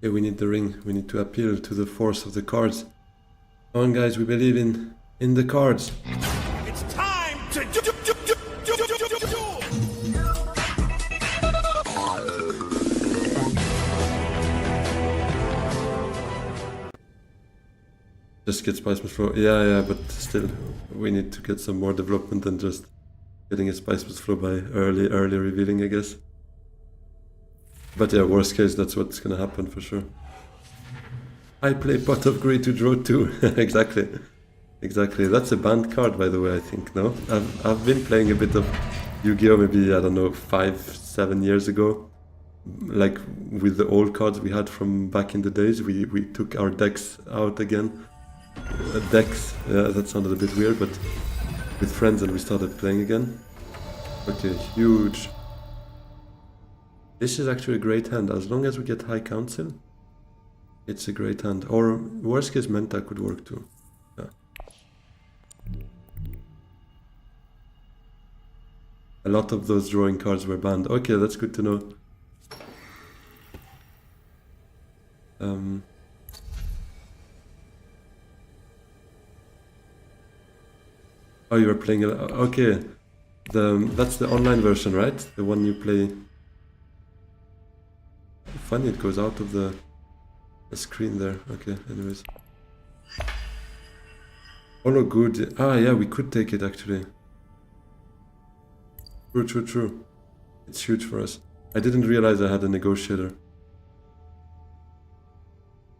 Yeah, we need the ring. We need to appeal to the force of the cards. Come on, guys, we believe in the cards. It's time to do. Just just get Spice Must Flow. Yeah, but still, we need to get some more development than just getting a Spice Must Flow by early revealing, I guess. But yeah, worst case, that's what's gonna happen for sure. I play Pot of Grey to draw 2. Exactly. That's a banned card, by the way, I think, no? I've been playing a bit of Yu-Gi-Oh! Maybe, I don't know, 5-7 years ago. Like, with the old cards we had from back in the days, we took our decks out again. Decks, yeah, that sounded a bit weird, but with friends, and we started playing again. Okay, huge. This is actually a great hand. As long as we get High Council, it's a great hand. Or worst case, Menta could work too. Yeah. A lot of those drawing cards were banned. Okay, that's good to know. Oh, you were playing. Okay, that's the online version, right? The one you play. Funny, it goes out of the screen there. Okay, anyways. Holo good. Ah, yeah, we could take it actually. True. It's huge for us. I didn't realize I had a negotiator.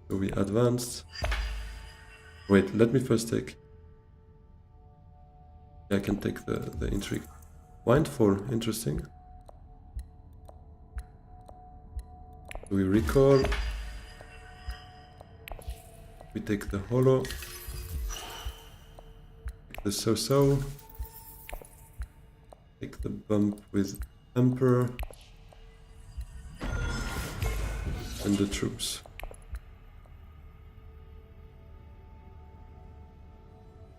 So we advanced. Wait, let me first take. Yeah, I can take the intrigue. Wind 4, interesting. We recall. We take the holo. The so-so. Take the bump with Emperor. And the troops.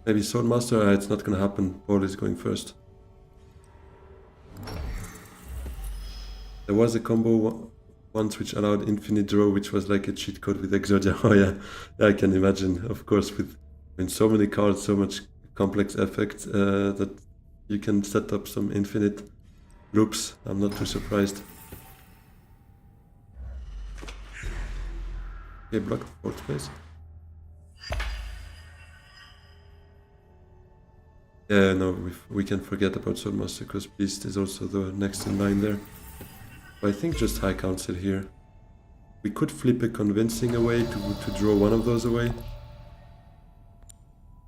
Maybe Swordmaster, it's not gonna happen. Paul is going first. There was a combo once which allowed infinite draw, which was like a cheat code with Exodia. Oh yeah, I can imagine. Of course, with so many cards, so much complex effects that you can set up some infinite loops. I'm not too surprised. Okay, block fourth place. Yeah, no, we can forget about Swordmaster because Beast is also the next in line there. But I think just High Council here. We could flip a Convincing away to draw one of those away.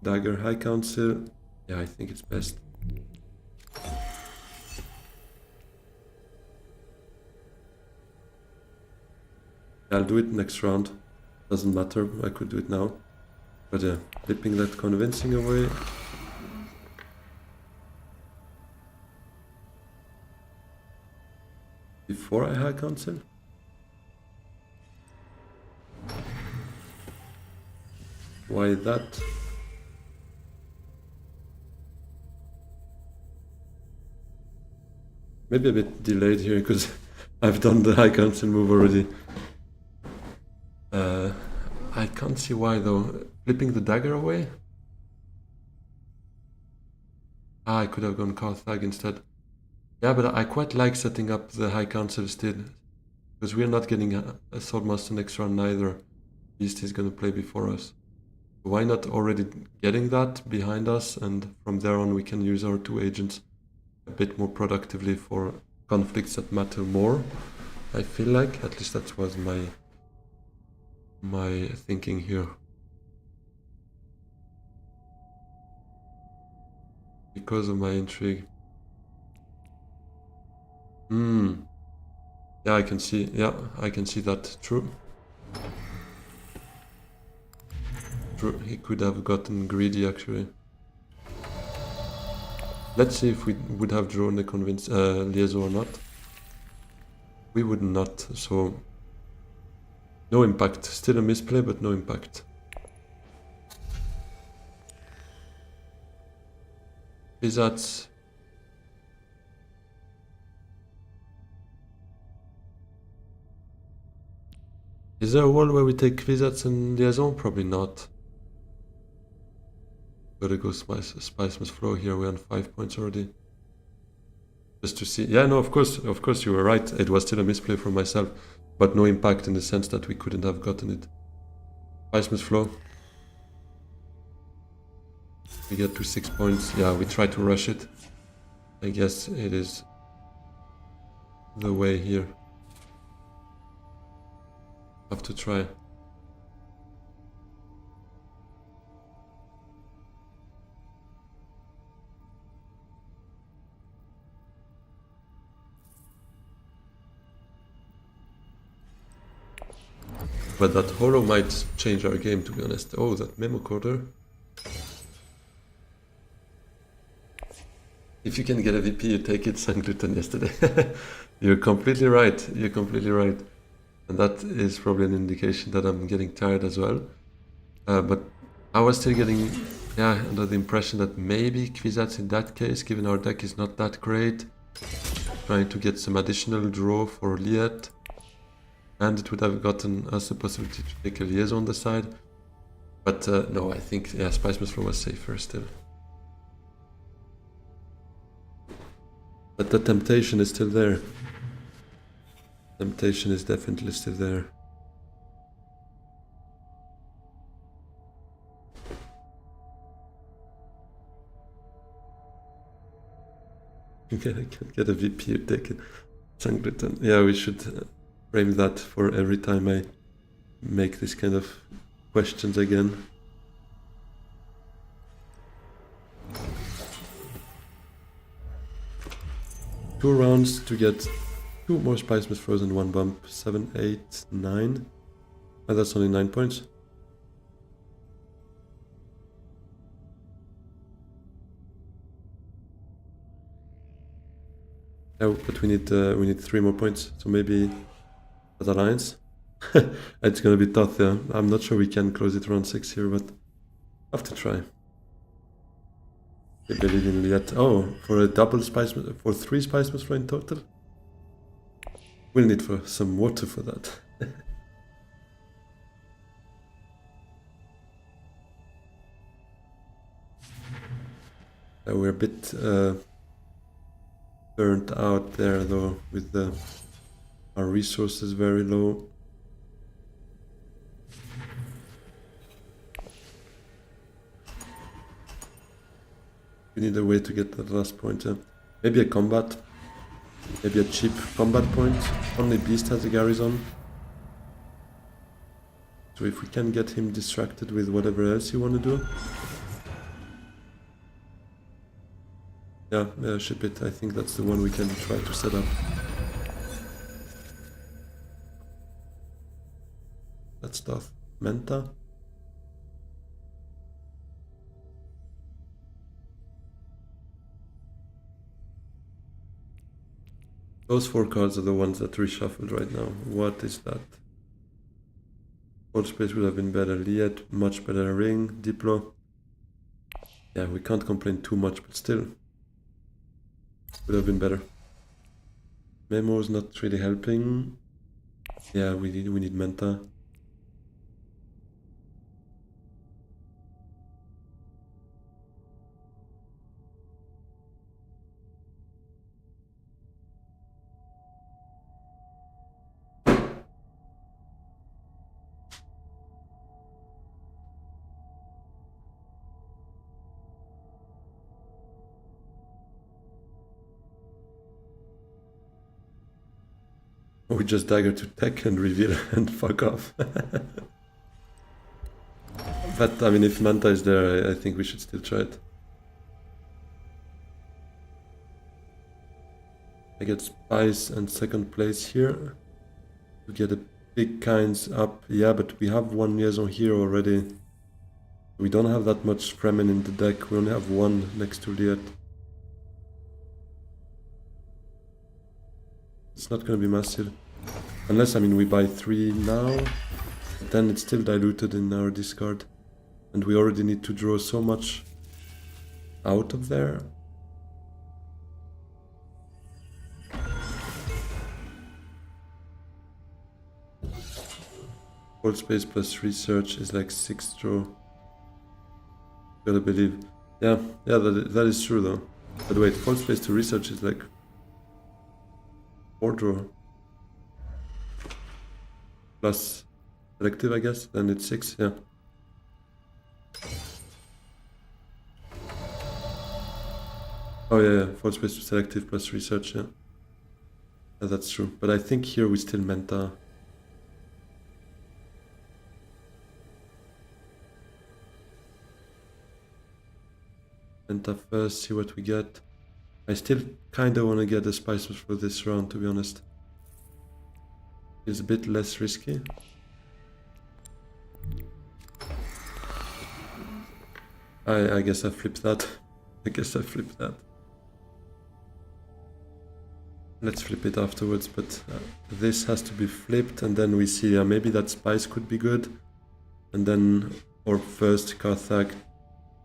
Dagger, High Council. Yeah, I think it's best. I'll do it next round. Doesn't matter, I could do it now. But yeah, flipping that Convincing away. Before I High Council? Why that? Maybe a bit delayed here because I've done the High Council move already. I can't see why though. Flipping the dagger away? Ah, I could have gone Carthag instead. Yeah, but I quite like setting up the High Council still. Because we're not getting a Swordmaster next round neither. Beast is gonna play before us. Why not already getting that behind us, and from there on we can use our two agents a bit more productively for conflicts that matter more. I feel like, at least that was my thinking here. Because of my intrigue. Yeah, I can see. Yeah, I can see that. True. He could have gotten greedy actually. Let's see if we would have drawn the liaison or not. We would not, so no impact. Still a misplay, but no impact. Is there a world where we take Kvisats and Liaison? Probably not. Gotta go Spice Must Flow here, we're on 5 points already. Just to see. Yeah, no, of course you were right. It was still a misplay from myself, but no impact in the sense that we couldn't have gotten it. Spice Must Flow. We get to 6 points. Yeah, we try to rush it. I guess it is the way here. Have to try. But that holo might change our game, to be honest. Oh, that memo quarter. If you can get a VP, you take it, San Gluten yesterday. You're completely right. You're completely right. And that is probably an indication that I'm getting tired as well. But I was still getting, under the impression that maybe Kwisatz in that case, given our deck is not that great, trying to get some additional draw for Liet. And it would have gotten us the possibility to take a liaison on the side. But no, I think, Spice Mushroom was safer still. But the temptation is still there. Temptation is definitely still there. I can't get a VP, you take it. Sangritan. Yeah, we should frame that for every time I make this kind of questions again. Two rounds to get 2 more Spice Mist Frozen, 1 bump. 7, 8, 9. And that's only 9 points. Oh, but we need 3 more points, so maybe that alliance. It's gonna be tough, yeah. I'm not sure we can close it around 6 here, but have to try. I believe in Liet. Oh, for a double Spice, for 3 Spice Mist in total? We'll need for some water for that. We're a bit burnt out there though, with our resources very low. We need a way to get that last point. Maybe a combat. Maybe a cheap combat point. Only Beast has a garrison. So if we can get him distracted with whatever else you want to do. Yeah, ship it. I think that's the one we can try to set up. That's tough. Menta. Those 4 cards are the ones that reshuffled right now. What is that? Cold Space would have been better. Liet, much better. Ring, Diplo. Yeah, we can't complain too much, but still. Would have been better. Memo is not really helping. Yeah, we need Menta. We just dagger to tech and reveal and fuck off. But I mean, if Manta is there, I think we should still try it. I get Spice and 2nd place here. To get a big kinds up. Yeah, but we have 1 liaison here already. We don't have that much Fremen in the deck. We only have 1 next to Liet. It's not gonna be massive. Unless, I mean, we buy 3 now. Then it's still diluted in our discard. And we already need to draw so much out of there. Cold Space plus research is like 6 draw. Gotta believe. Yeah, that is true though. But wait, Cold Space to research is like 4 draw. Plus selective, I guess. Then it's 6, yeah. Oh yeah, force space to selective plus research, yeah. That's true. But I think here we still menta. Menta first, see what we get. I still kinda wanna get the spices for this round, to be honest. It's a bit less risky. I guess I flipped that. I guess I flipped that. Let's flip it afterwards, but this has to be flipped, and then we see maybe that spice could be good. And then, or first Carthag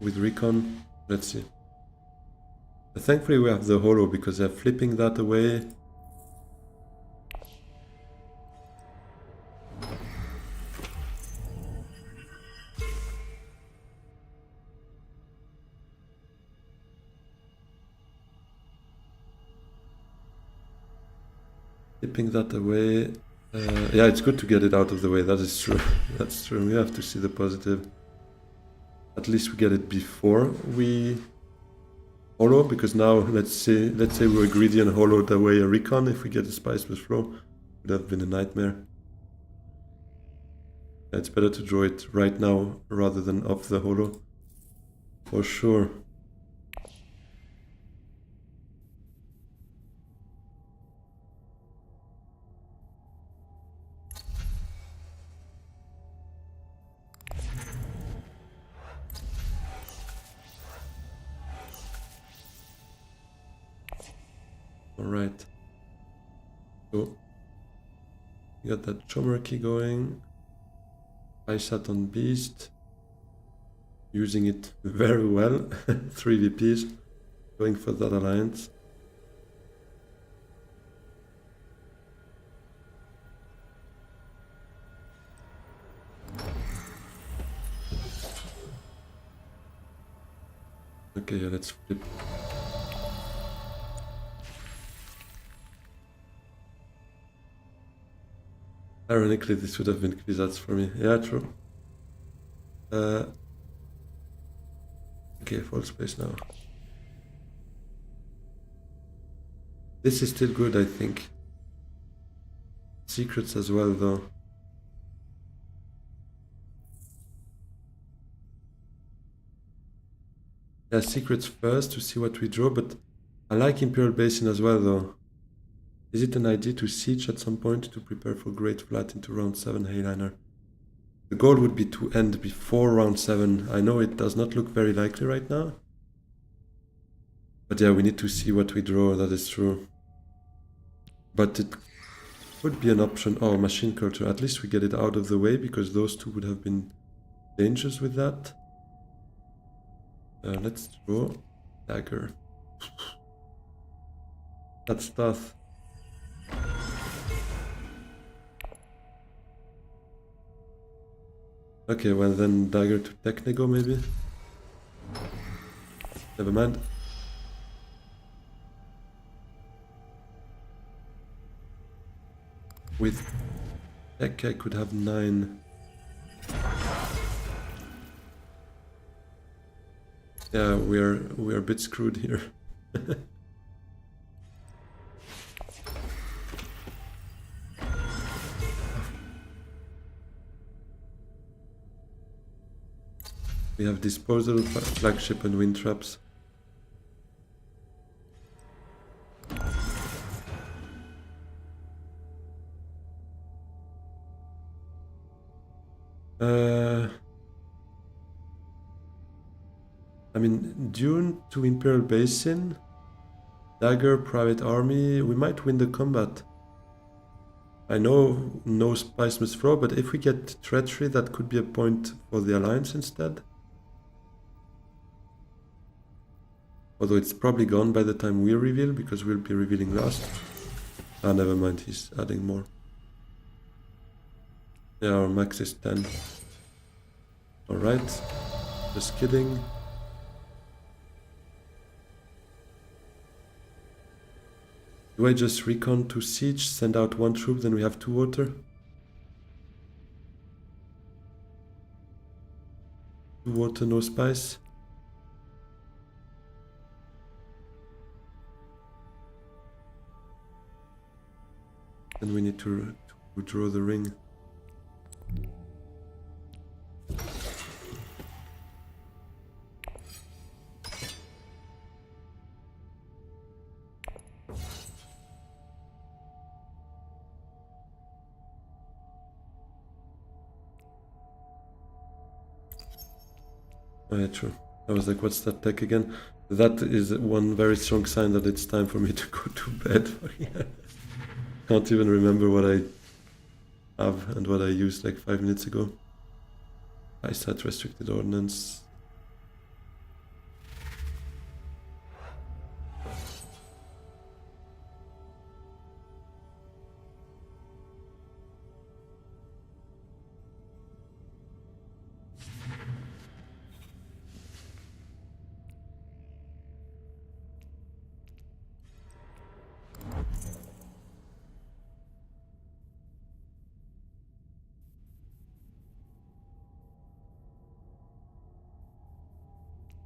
with recon. Let's see. But thankfully we have the holo, because they're flipping that away. Flipping that away. Yeah, it's good to get it out of the way, that is true. That's true, we have to see the positive. At least we get it before we holo, because now let's say we were greedy and holoed away a recon. If we get a spice with flow, would have been a nightmare. Yeah, it's better to draw it right now rather than off the holo, for sure. Alright. So, you got that Chomerky going. I sat on Beast. Using it very well. 3 VPs. Going for that alliance. Okay, yeah, let's flip. Ironically, this would have been Kvisats for me. Yeah, true. Okay, full space now. This is still good, I think. Secrets as well, though. Yeah, secrets first to see what we draw, but I like Imperial Basin as well, though. Is it an idea to siege at some point to prepare for Great Flat into round 7 Hayliner? The goal would be to end before round 7. I know it does not look very likely right now. But yeah, we need to see what we draw, that is true. But it would be an option. Oh, machine culture. At least we get it out of the way, because those two would have been dangerous with that. Let's draw dagger. That's tough. Okay, well then dagger to Technigo maybe? Never mind. With Tech I could have 9. Yeah, we're a bit screwed here. We have disposal, flagship and wind traps. I mean, Dune to Imperial Basin, dagger, private army, we might win the combat. I know no spice must throw, but if we get treachery, that could be a point for the alliance instead. Although it's probably gone by the time we reveal, because we'll be revealing last. Ah, never mind, he's adding more. Yeah, our max is 10. Alright, just kidding. Do I just recon to siege, send out 1 troop, then we have 2 water? 2 water, no spice. Then we need to draw the ring. Oh yeah, true. I was like, what's that deck again? That is one very strong sign that it's time for me to go to bed. Can't even remember what I have and what I used like 5 minutes ago. I set restricted ordnance.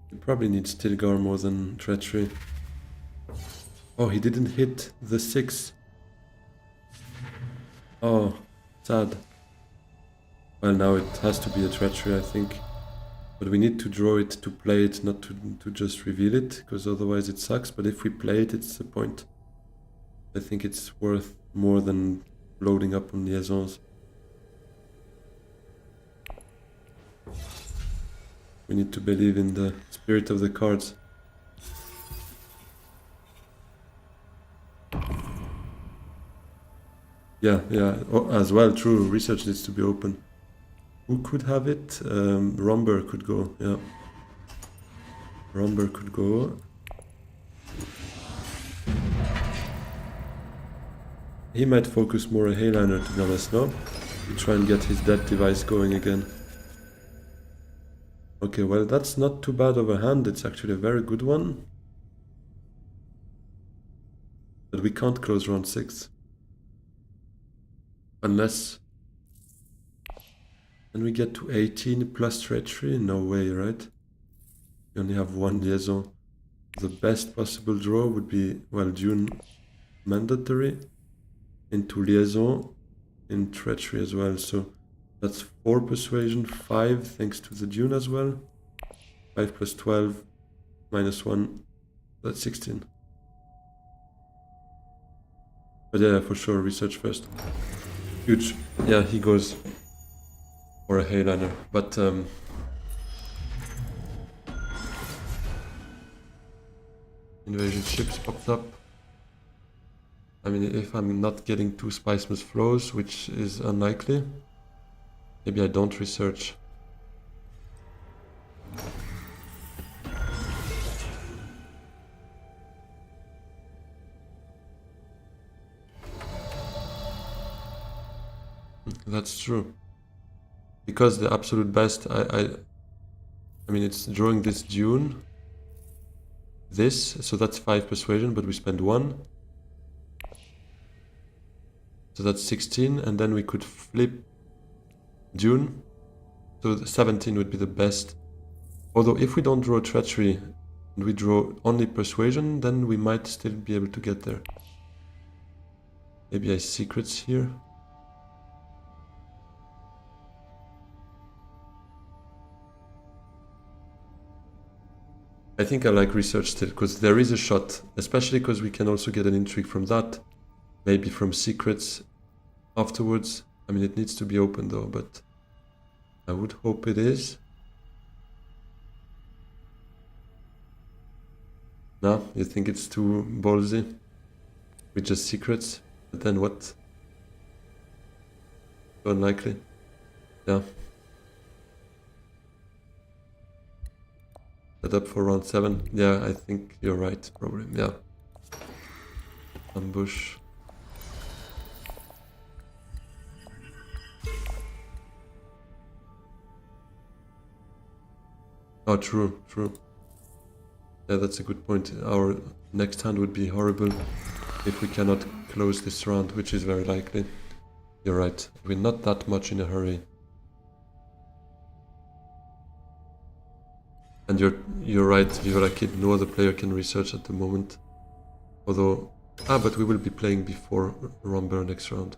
He probably needs Stilgar more than Treachery. Oh, he didn't hit the 6. Oh, sad. Well, now it has to be a Treachery, I think. But we need to draw it to play it, not to just reveal it, because otherwise it sucks. But if we play it, it's the point. I think it's worth more than loading up on liaisons. We need to believe in the spirit of the cards. Yeah, oh, as well, true. Research needs to be open. Who could have it? Romber could go, yeah. Romber could go. He might focus more a Hayliner, to be honest, no? To try and get his death device going again. Okay, well, that's not too bad of a hand. It's actually a very good one. But we can't close round 6. Unless... Can we get to 18 plus Treachery? No way, right? We only have one liaison. The best possible draw would be, well, Dune mandatory. Into liaison, in Treachery as well. So that's 4 persuasion, 5 thanks to the Dune as well. 5 plus 12 minus 1, that's 16. But yeah, for sure, research first. Huge. Yeah, he goes for a Hayliner. But invasion ships popped up. I mean, if I'm not getting 2 Spicemas flows, which is unlikely, maybe I don't research. That's true. Because the absolute best, I mean, it's drawing this Dune, this, so that's 5 persuasion, but we spend 1. So that's 16, and then we could flip Dune. So 17 would be the best. Although if we don't draw Treachery and we draw only Persuasion, then we might still be able to get there. Maybe I secrets here. I think I like research still, because there is a shot, especially because we can also get an intrigue from that. Maybe from secrets afterwards. I mean, it needs to be open though, but I would hope it is. No, you think it's too ballsy? With just secrets? But then what? Unlikely. Yeah. Set up for round 7. Yeah, I think you're right, probably. Yeah. Ambush. Oh, true, true. Yeah, that's a good point. Our next hand would be horrible if we cannot close this round, which is very likely. You're right. We're not that much in a hurry. And you're right, Viva la Kid. No other player can research at the moment. Although Ah, but we will be playing before Rumber next round.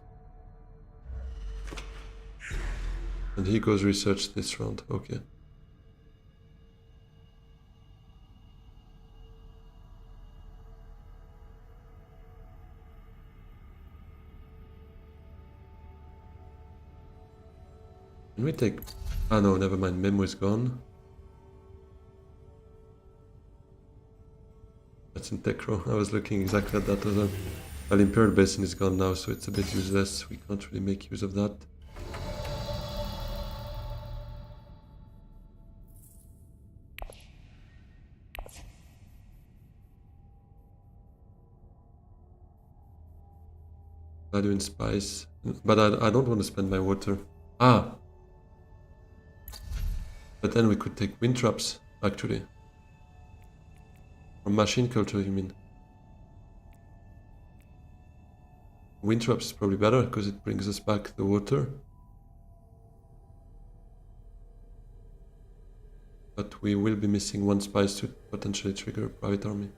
And he goes research this round, okay. Can we take... Ah no, never mind, Memo is gone. That's in Tech Row. I was looking exactly at that as well. Well, Imperial Basin is gone now, so it's a bit useless. We can't really make use of that. Value in spice. But I don't want to spend my water. Ah! But then we could take wind traps, actually. From machine culture, you mean? Wind traps is probably better, because it brings us back the water. But we will be missing one spice to potentially trigger a private army.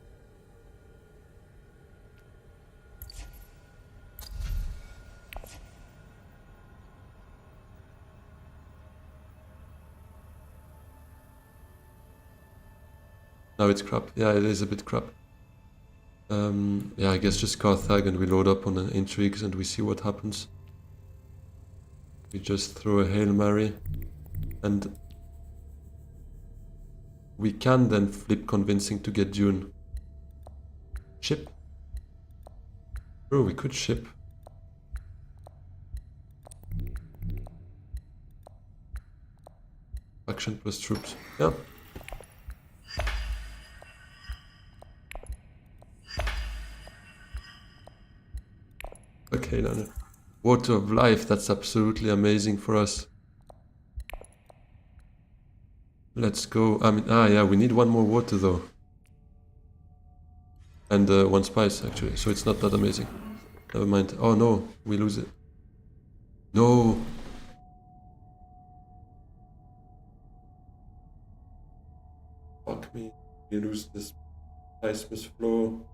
Now it's crap. Yeah, it is a bit crap. Yeah, I guess just Carthage and we load up on the intrigues and we see what happens. We just throw a Hail Mary and we can then flip convincing to get Dune. Ship? Bro, we could ship. Action plus troops. Yeah. Okay, no. Water of Life, that's absolutely amazing for us. Let's go. I mean, yeah, we need one more water though. And one spice actually, so it's not that amazing. Never mind. Oh no, we lose it. No! Fuck me. We lose this spice flow.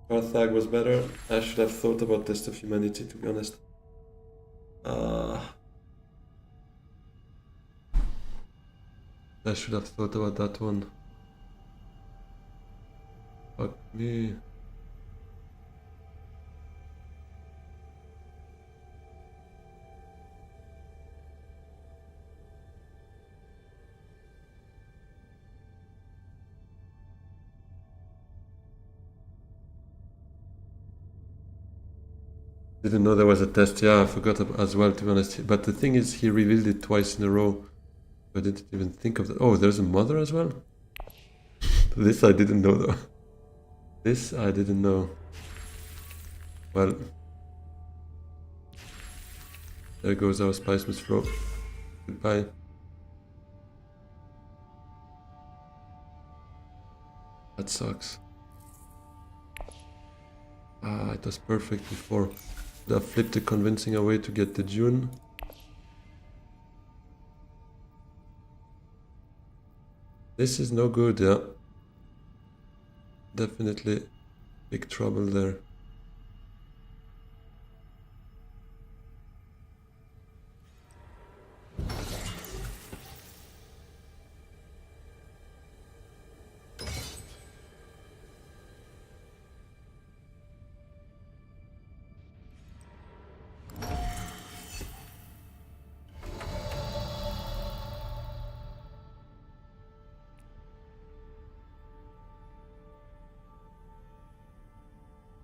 Carthage was better. I should have thought about Test of Humanity, to be honest. I should have thought about that one. Fuck me. Didn't know there was a test. Yeah, I forgot as well, to be honest. But the thing is, he revealed it twice in a row. I didn't even think of that. Oh, there's a mother as well? This I didn't know though. This I didn't know. Well, there goes our Spice Miss Flow. Goodbye. That sucks. Ah, it was perfect before. Should have flipped the convincing away to get the Dune. This is no good, yeah. Definitely big trouble there.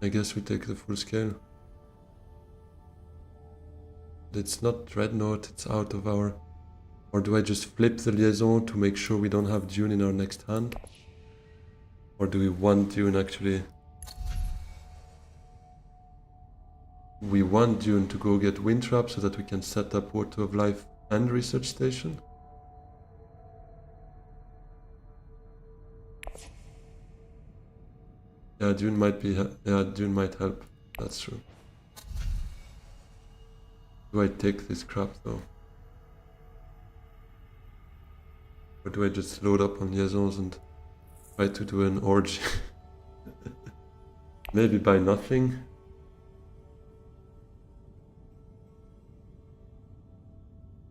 I guess we take the full scale. It's not Dreadnought, it's out of our... Or do I just flip the liaison to make sure we don't have Dune in our next hand? Or do we want Dune actually? We want Dune to go get Wind Trap so that we can set up Water of Life and Research Station. Yeah, Dune might be... Yeah, Dune might help. That's true. Do I take this crap though? Or do I just load up on liaisons and try to do an orgy? Maybe buy nothing.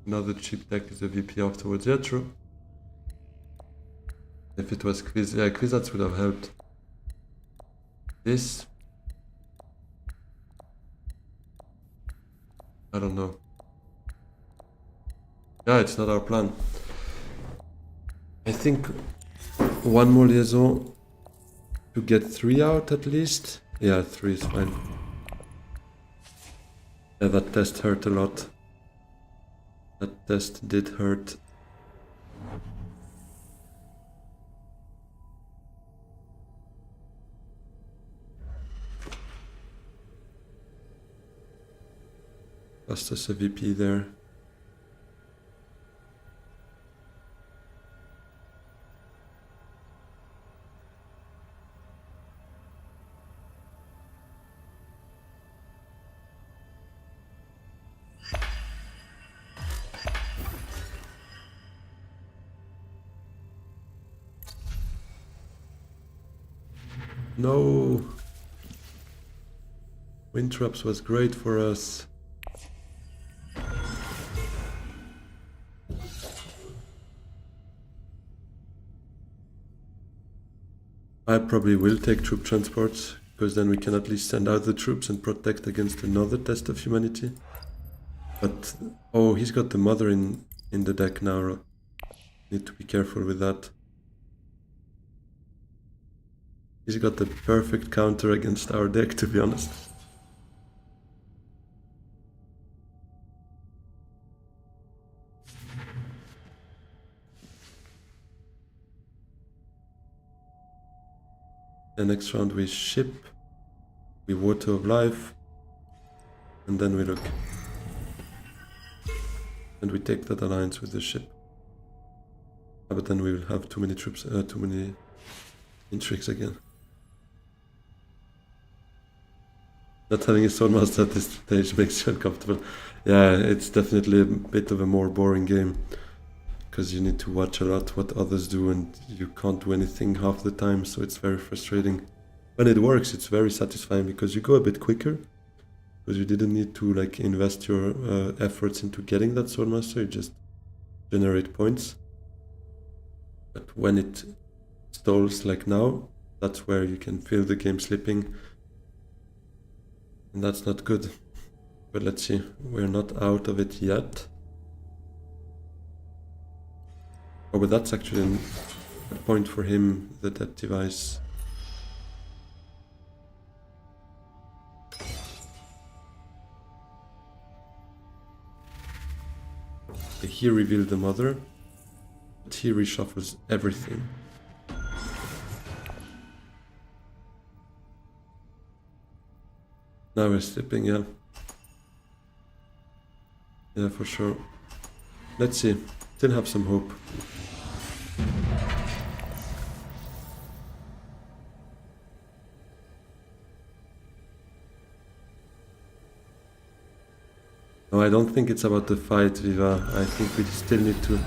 Another cheap deck is a VP afterwards. Yeah, true. If it was Quiz, yeah, Kwisatz would have helped. This, I don't know. Yeah, it's not our plan. I think one more liaison to get 3 out at least. Yeah, 3 is fine. Yeah, that test hurt a lot. That test did hurt. Cost us a VP there. No! Wind traps was great for us. I probably will take troop transports, because then we can at least send out the troops and protect against another test of humanity. But, oh, he's got the mother in the deck now. Need to be careful with that. He's got the perfect counter against our deck, to be honest. The next round we ship, we Water of Life, and then we look. And we take that alliance with the ship. But then we will have too many troops, too many intrigues again. Not having a Swordmaster at this stage makes you uncomfortable. Yeah, it's definitely a bit of a more boring game. Because you need to watch a lot what others do and you can't do anything half the time, so it's very frustrating. When it works, it's very satisfying because you go a bit quicker. Because you didn't need to like invest your efforts into getting that Swordmaster, you just generate points. But when it stalls like now, that's where you can feel the game slipping. And that's not good. But let's see, we're not out of it yet. Oh, but that's actually a point for him, the dead device. Okay, he revealed the mother, but he reshuffles everything. Now we're slipping, yeah. Yeah, for sure. Let's see, still have some hope. No, I don't think it's about the fight, Viva. I think we still need to...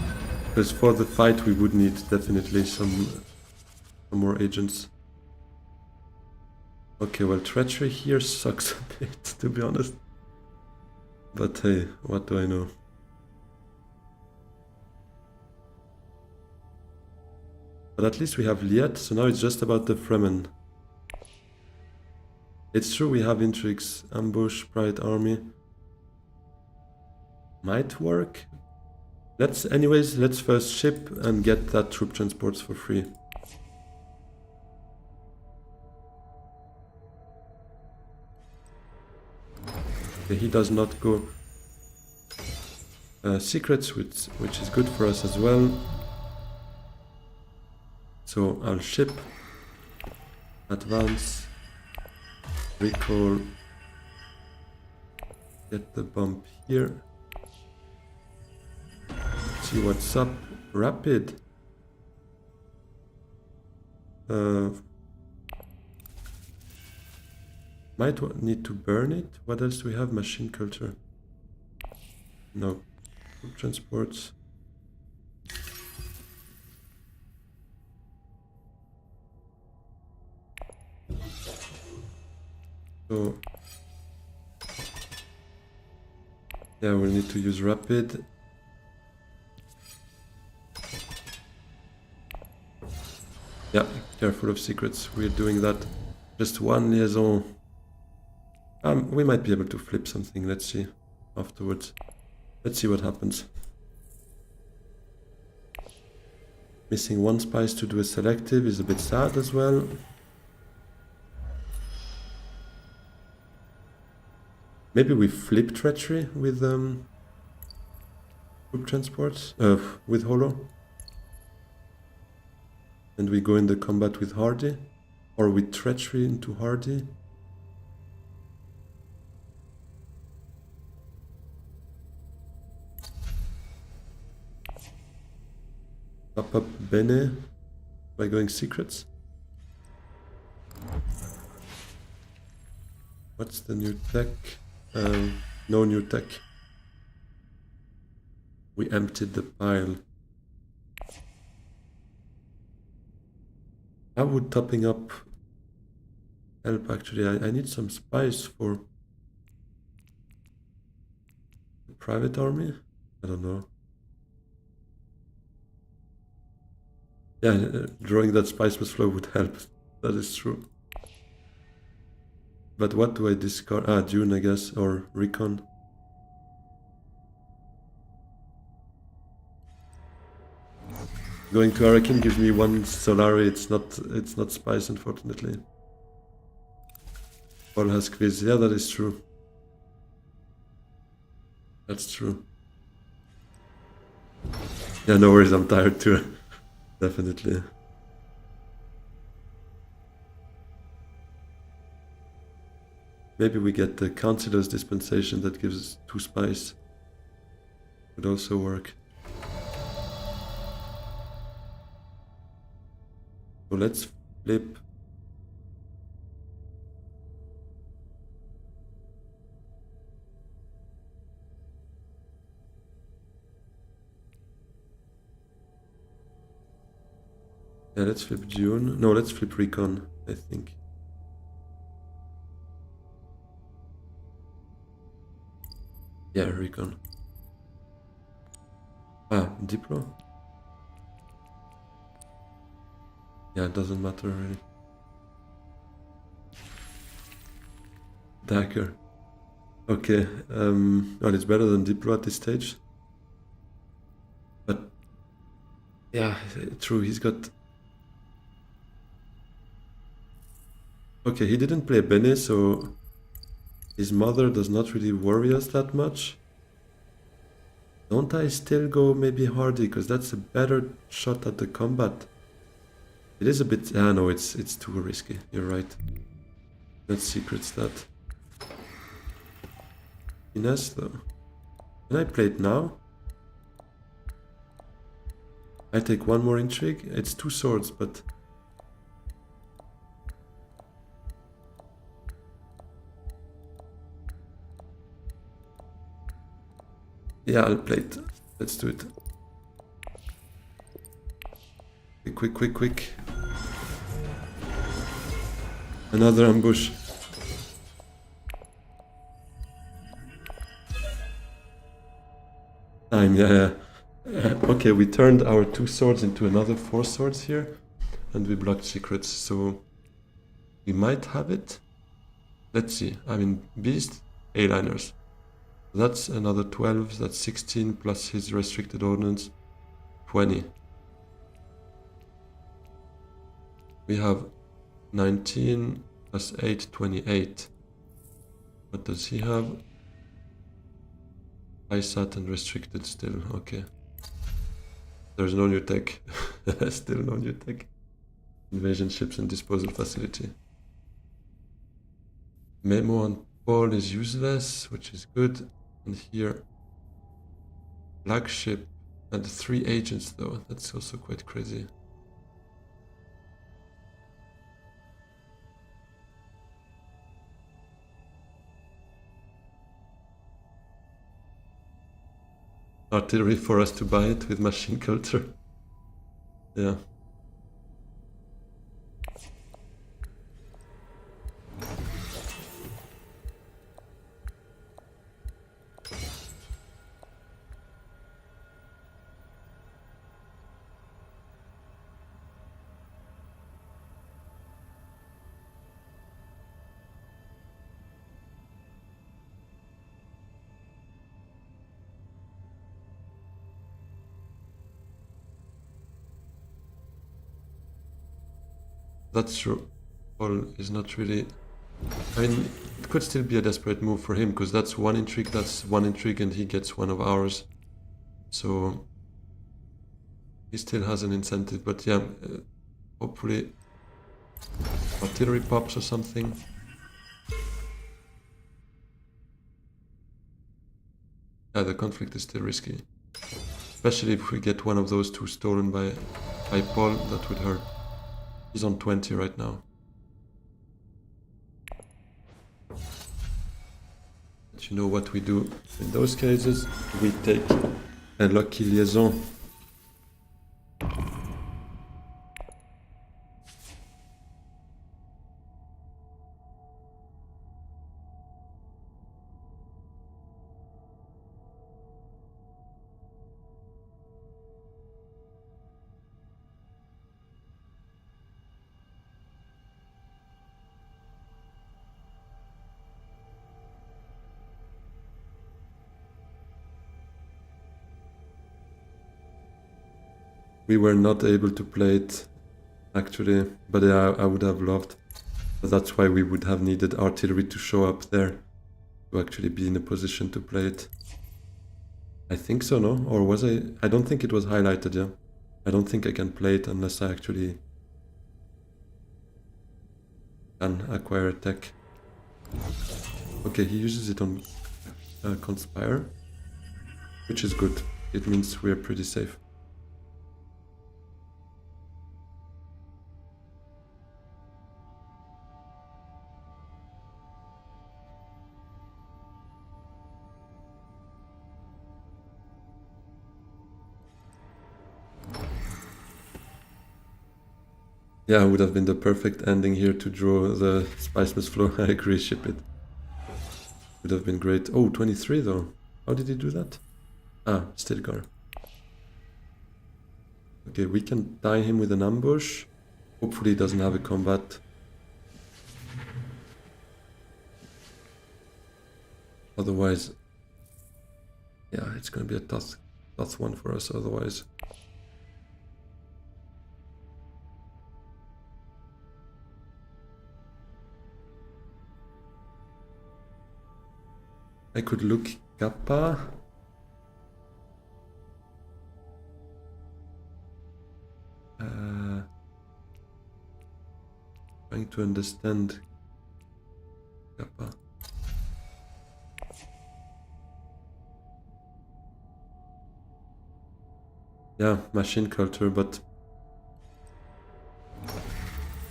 Because for the fight we would need definitely some more agents. Okay, well, treachery here sucks a bit, to be honest. But hey, what do I know? But at least we have Liet, so now it's just about the Fremen. It's true we have intrigues, ambush, pride army. Might work. Let's first ship and get that troop transports for free. Okay, he does not go secrets, which is good for us as well. So I'll ship, advance, recall, get the bump here. See what's up. Rapid. Might need to burn it. What else do we have? Machine culture. No. Troop transports. So yeah, we'll need to use rapid. Yeah, careful of secrets. We're doing that. Just one liaison. We might be able to flip something. Let's see afterwards. Let's see what happens. Missing one spice to do a selective is a bit sad as well. Maybe we flip treachery with troop transports, with holo. And we go in the combat with hardy, or with treachery into hardy. Up Bene by going secrets. What's the new tech? No new tech. We emptied the pile. How would topping up help actually? I need some spice for the private army? I don't know. Yeah, drawing that spice with flow would help. That is true. But what do I discard? Ah, Dune, I guess, or Recon. Going to Arakin gives me one Solari. It's not spice, unfortunately. Paul has quiz. Yeah, that is true. That's true. Yeah, no worries. I'm tired too. Definitely. Maybe we get the Councilor's dispensation that gives 2 spice. Would also work. So let's flip. Yeah, let's flip Dune. No, let's flip Recon, I think. Yeah, Recon. Ah, Diplo? Yeah, it doesn't matter really. Dagger. Okay, well, it's better than Diplo at this stage. But, yeah, true, he's got... Okay, he didn't play Bene, so his mother does not really worry us that much. Don't I still go maybe Hardy, because that's a better shot at the combat. It is a bit... Ah, no, it's too risky. You're right. Let's secrets that. Finesse, though. Can I play it now? I take one more intrigue. It's 2 swords, but... Yeah, I'll play it. Let's do it. Quick, quick, quick. Another ambush. Time, yeah. Okay, we turned our 2 swords into another 4 swords here. And we blocked secrets, so... We might have it. Let's see. I mean, Beast, A-liners. That's another 12, that's 16 plus his restricted ordnance, 20. We have 19 plus 8, 28. What does he have? ISAT and restricted still, okay. There's no new tech. Still no new tech. Invasion ships and disposal facility. Memo on Paul is useless, which is good. And here, flagship and 3 agents though, that's also quite crazy. Artillery for us to buy it with machine culture. Yeah. That's true. Paul is not really... I mean, it could still be a desperate move for him, because that's one intrigue, and he gets one of ours. So he still has an incentive, but yeah, hopefully artillery pops or something. Yeah, the conflict is still risky. Especially if we get one of those two stolen by Paul, that would hurt. He's on 20 right now. But you know what we do in those cases? We take a lucky liaison. We were not able to play it, actually, but I would have loved. That's why we would have needed artillery to show up there, to actually be in a position to play it. I think so, no? Or was I? I don't think it was highlighted, yeah. I don't think I can play it unless I actually can acquire a tech. Okay, he uses it on Conspire, which is good. It means we're pretty safe. Yeah, it would have been the perfect ending here to draw the Spiceless Flow. I agree, ship it. Would have been great. Oh, 23 though. How did he do that? Ah, Stilgar. Okay, we can tie him with an ambush. Hopefully he doesn't have a combat. Otherwise, yeah, it's gonna be a tough one for us otherwise. I could look Kappa. Trying to understand Kappa. Yeah, machine culture, but...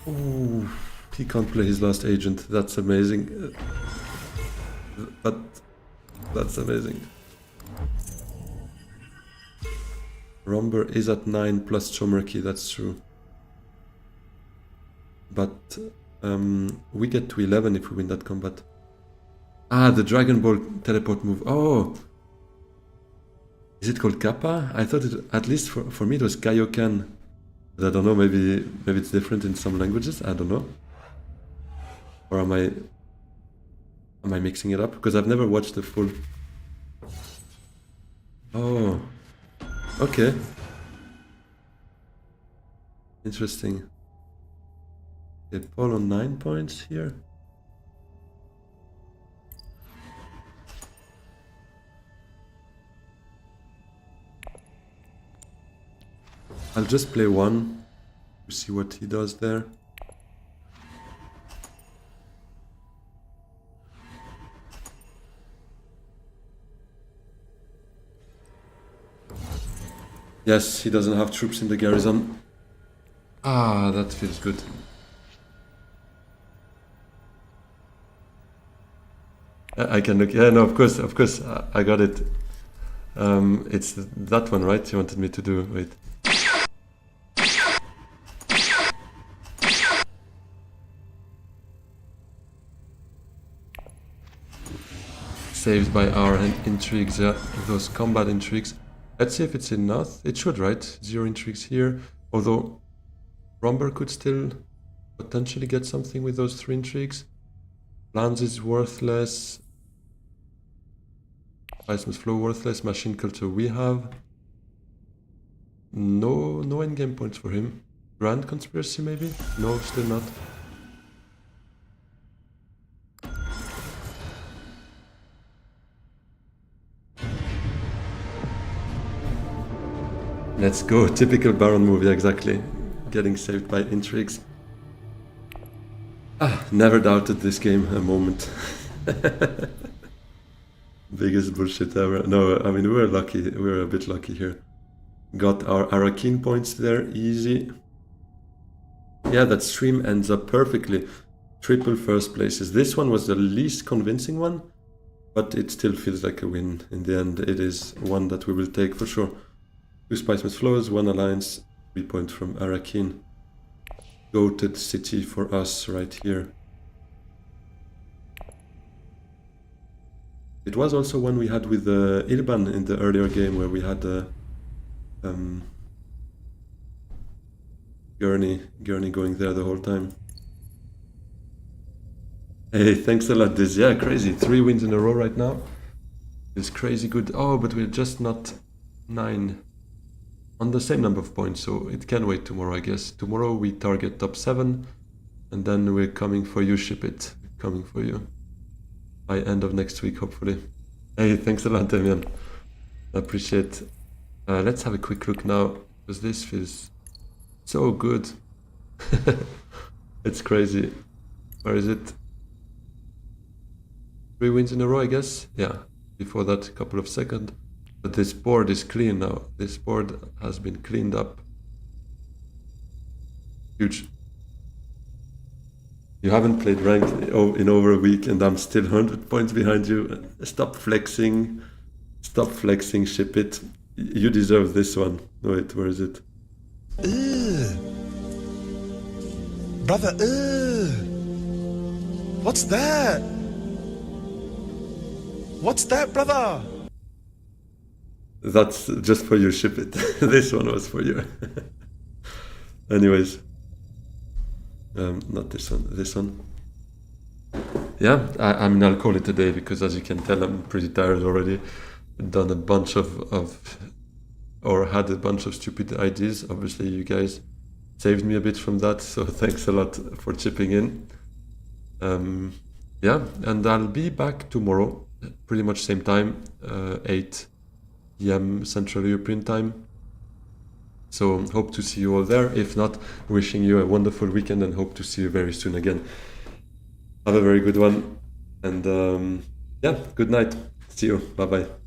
Ooh, he can't play his last agent. That's amazing. But that's amazing. Romber is at 9 plus Chomerky, that's true. But we get to 11 if we win that combat. Ah, the Dragon Ball teleport move. Oh! Is it called Kappa? I thought it, at least for me, it was Kaioken. But I don't know, maybe it's different in some languages, I don't know. Or am I mixing it up? Because I've never watched the full... Oh, okay. Interesting. Okay, Paul on 9 points here. I'll just play one to see what he does there. Yes, he doesn't have troops in the garrison. Ah, that feels good. I can look. Yeah, no, of course, I got it. It's that one, right? You wanted me to do. Wait. Saved by our intrigues, yeah, those combat intrigues. Let's see if it's enough. It should, right? 0 intrigues here. Although Romber could still potentially get something with those 3 intrigues. Lands is worthless. Spiceless Flow worthless. Machine Culture we have. No endgame points for him. Grand conspiracy, maybe? No, still not. Let's go. Typical Baron movie, exactly. Getting saved by intrigues. Never doubted this game a moment. Biggest bullshit ever. No, I mean, we were lucky. We were a bit lucky here. Got our Arakeen points there, easy. Yeah, that stream ends up perfectly. Triple first places. This one was the least convincing one, but it still feels like a win. In the end, it is one that we will take for sure. 2 Spice Flows, 1 Alliance, 3 points from Arakeen. Goated city for us right here. It was also one we had with Ilban in the earlier game where we had Gurney going there the whole time. Hey, thanks a lot, Diz. Yeah, crazy. 3 wins in a row right now. It's crazy good. Oh, but we're just not 9 on the same number of points, so it can wait tomorrow, I guess. Tomorrow we target top 7, and then we're coming for you, ship it. Coming for you. By end of next week, hopefully. Hey, thanks a lot, Damian. Appreciate. Let's have a quick look now, because this feels so good. It's crazy. Where is it? 3 wins in a row, I guess. Yeah. Before that, a couple of seconds. But this board is clean now. This board has been cleaned up. Huge. You haven't played ranked in over a week and I'm still 100 points behind you. Stop flexing. Stop flexing, ship it. You deserve this one. Wait, where is it? Brother, what's that? What's that, brother? That's just for you, ship it. This one was for you. Anyways. Not this one, this one. Yeah, I mean, I'll call it a day because as you can tell, I'm pretty tired already. Done a bunch or had a bunch of stupid ideas. Obviously, you guys saved me a bit from that, so thanks a lot for chipping in. Yeah, and I'll be back tomorrow, pretty much same time, 8 p.m. Central European time. So hope to see you all there. If not, wishing you a wonderful weekend and hope to see you very soon again. Have a very good one. And yeah, good night. See you. Bye-bye.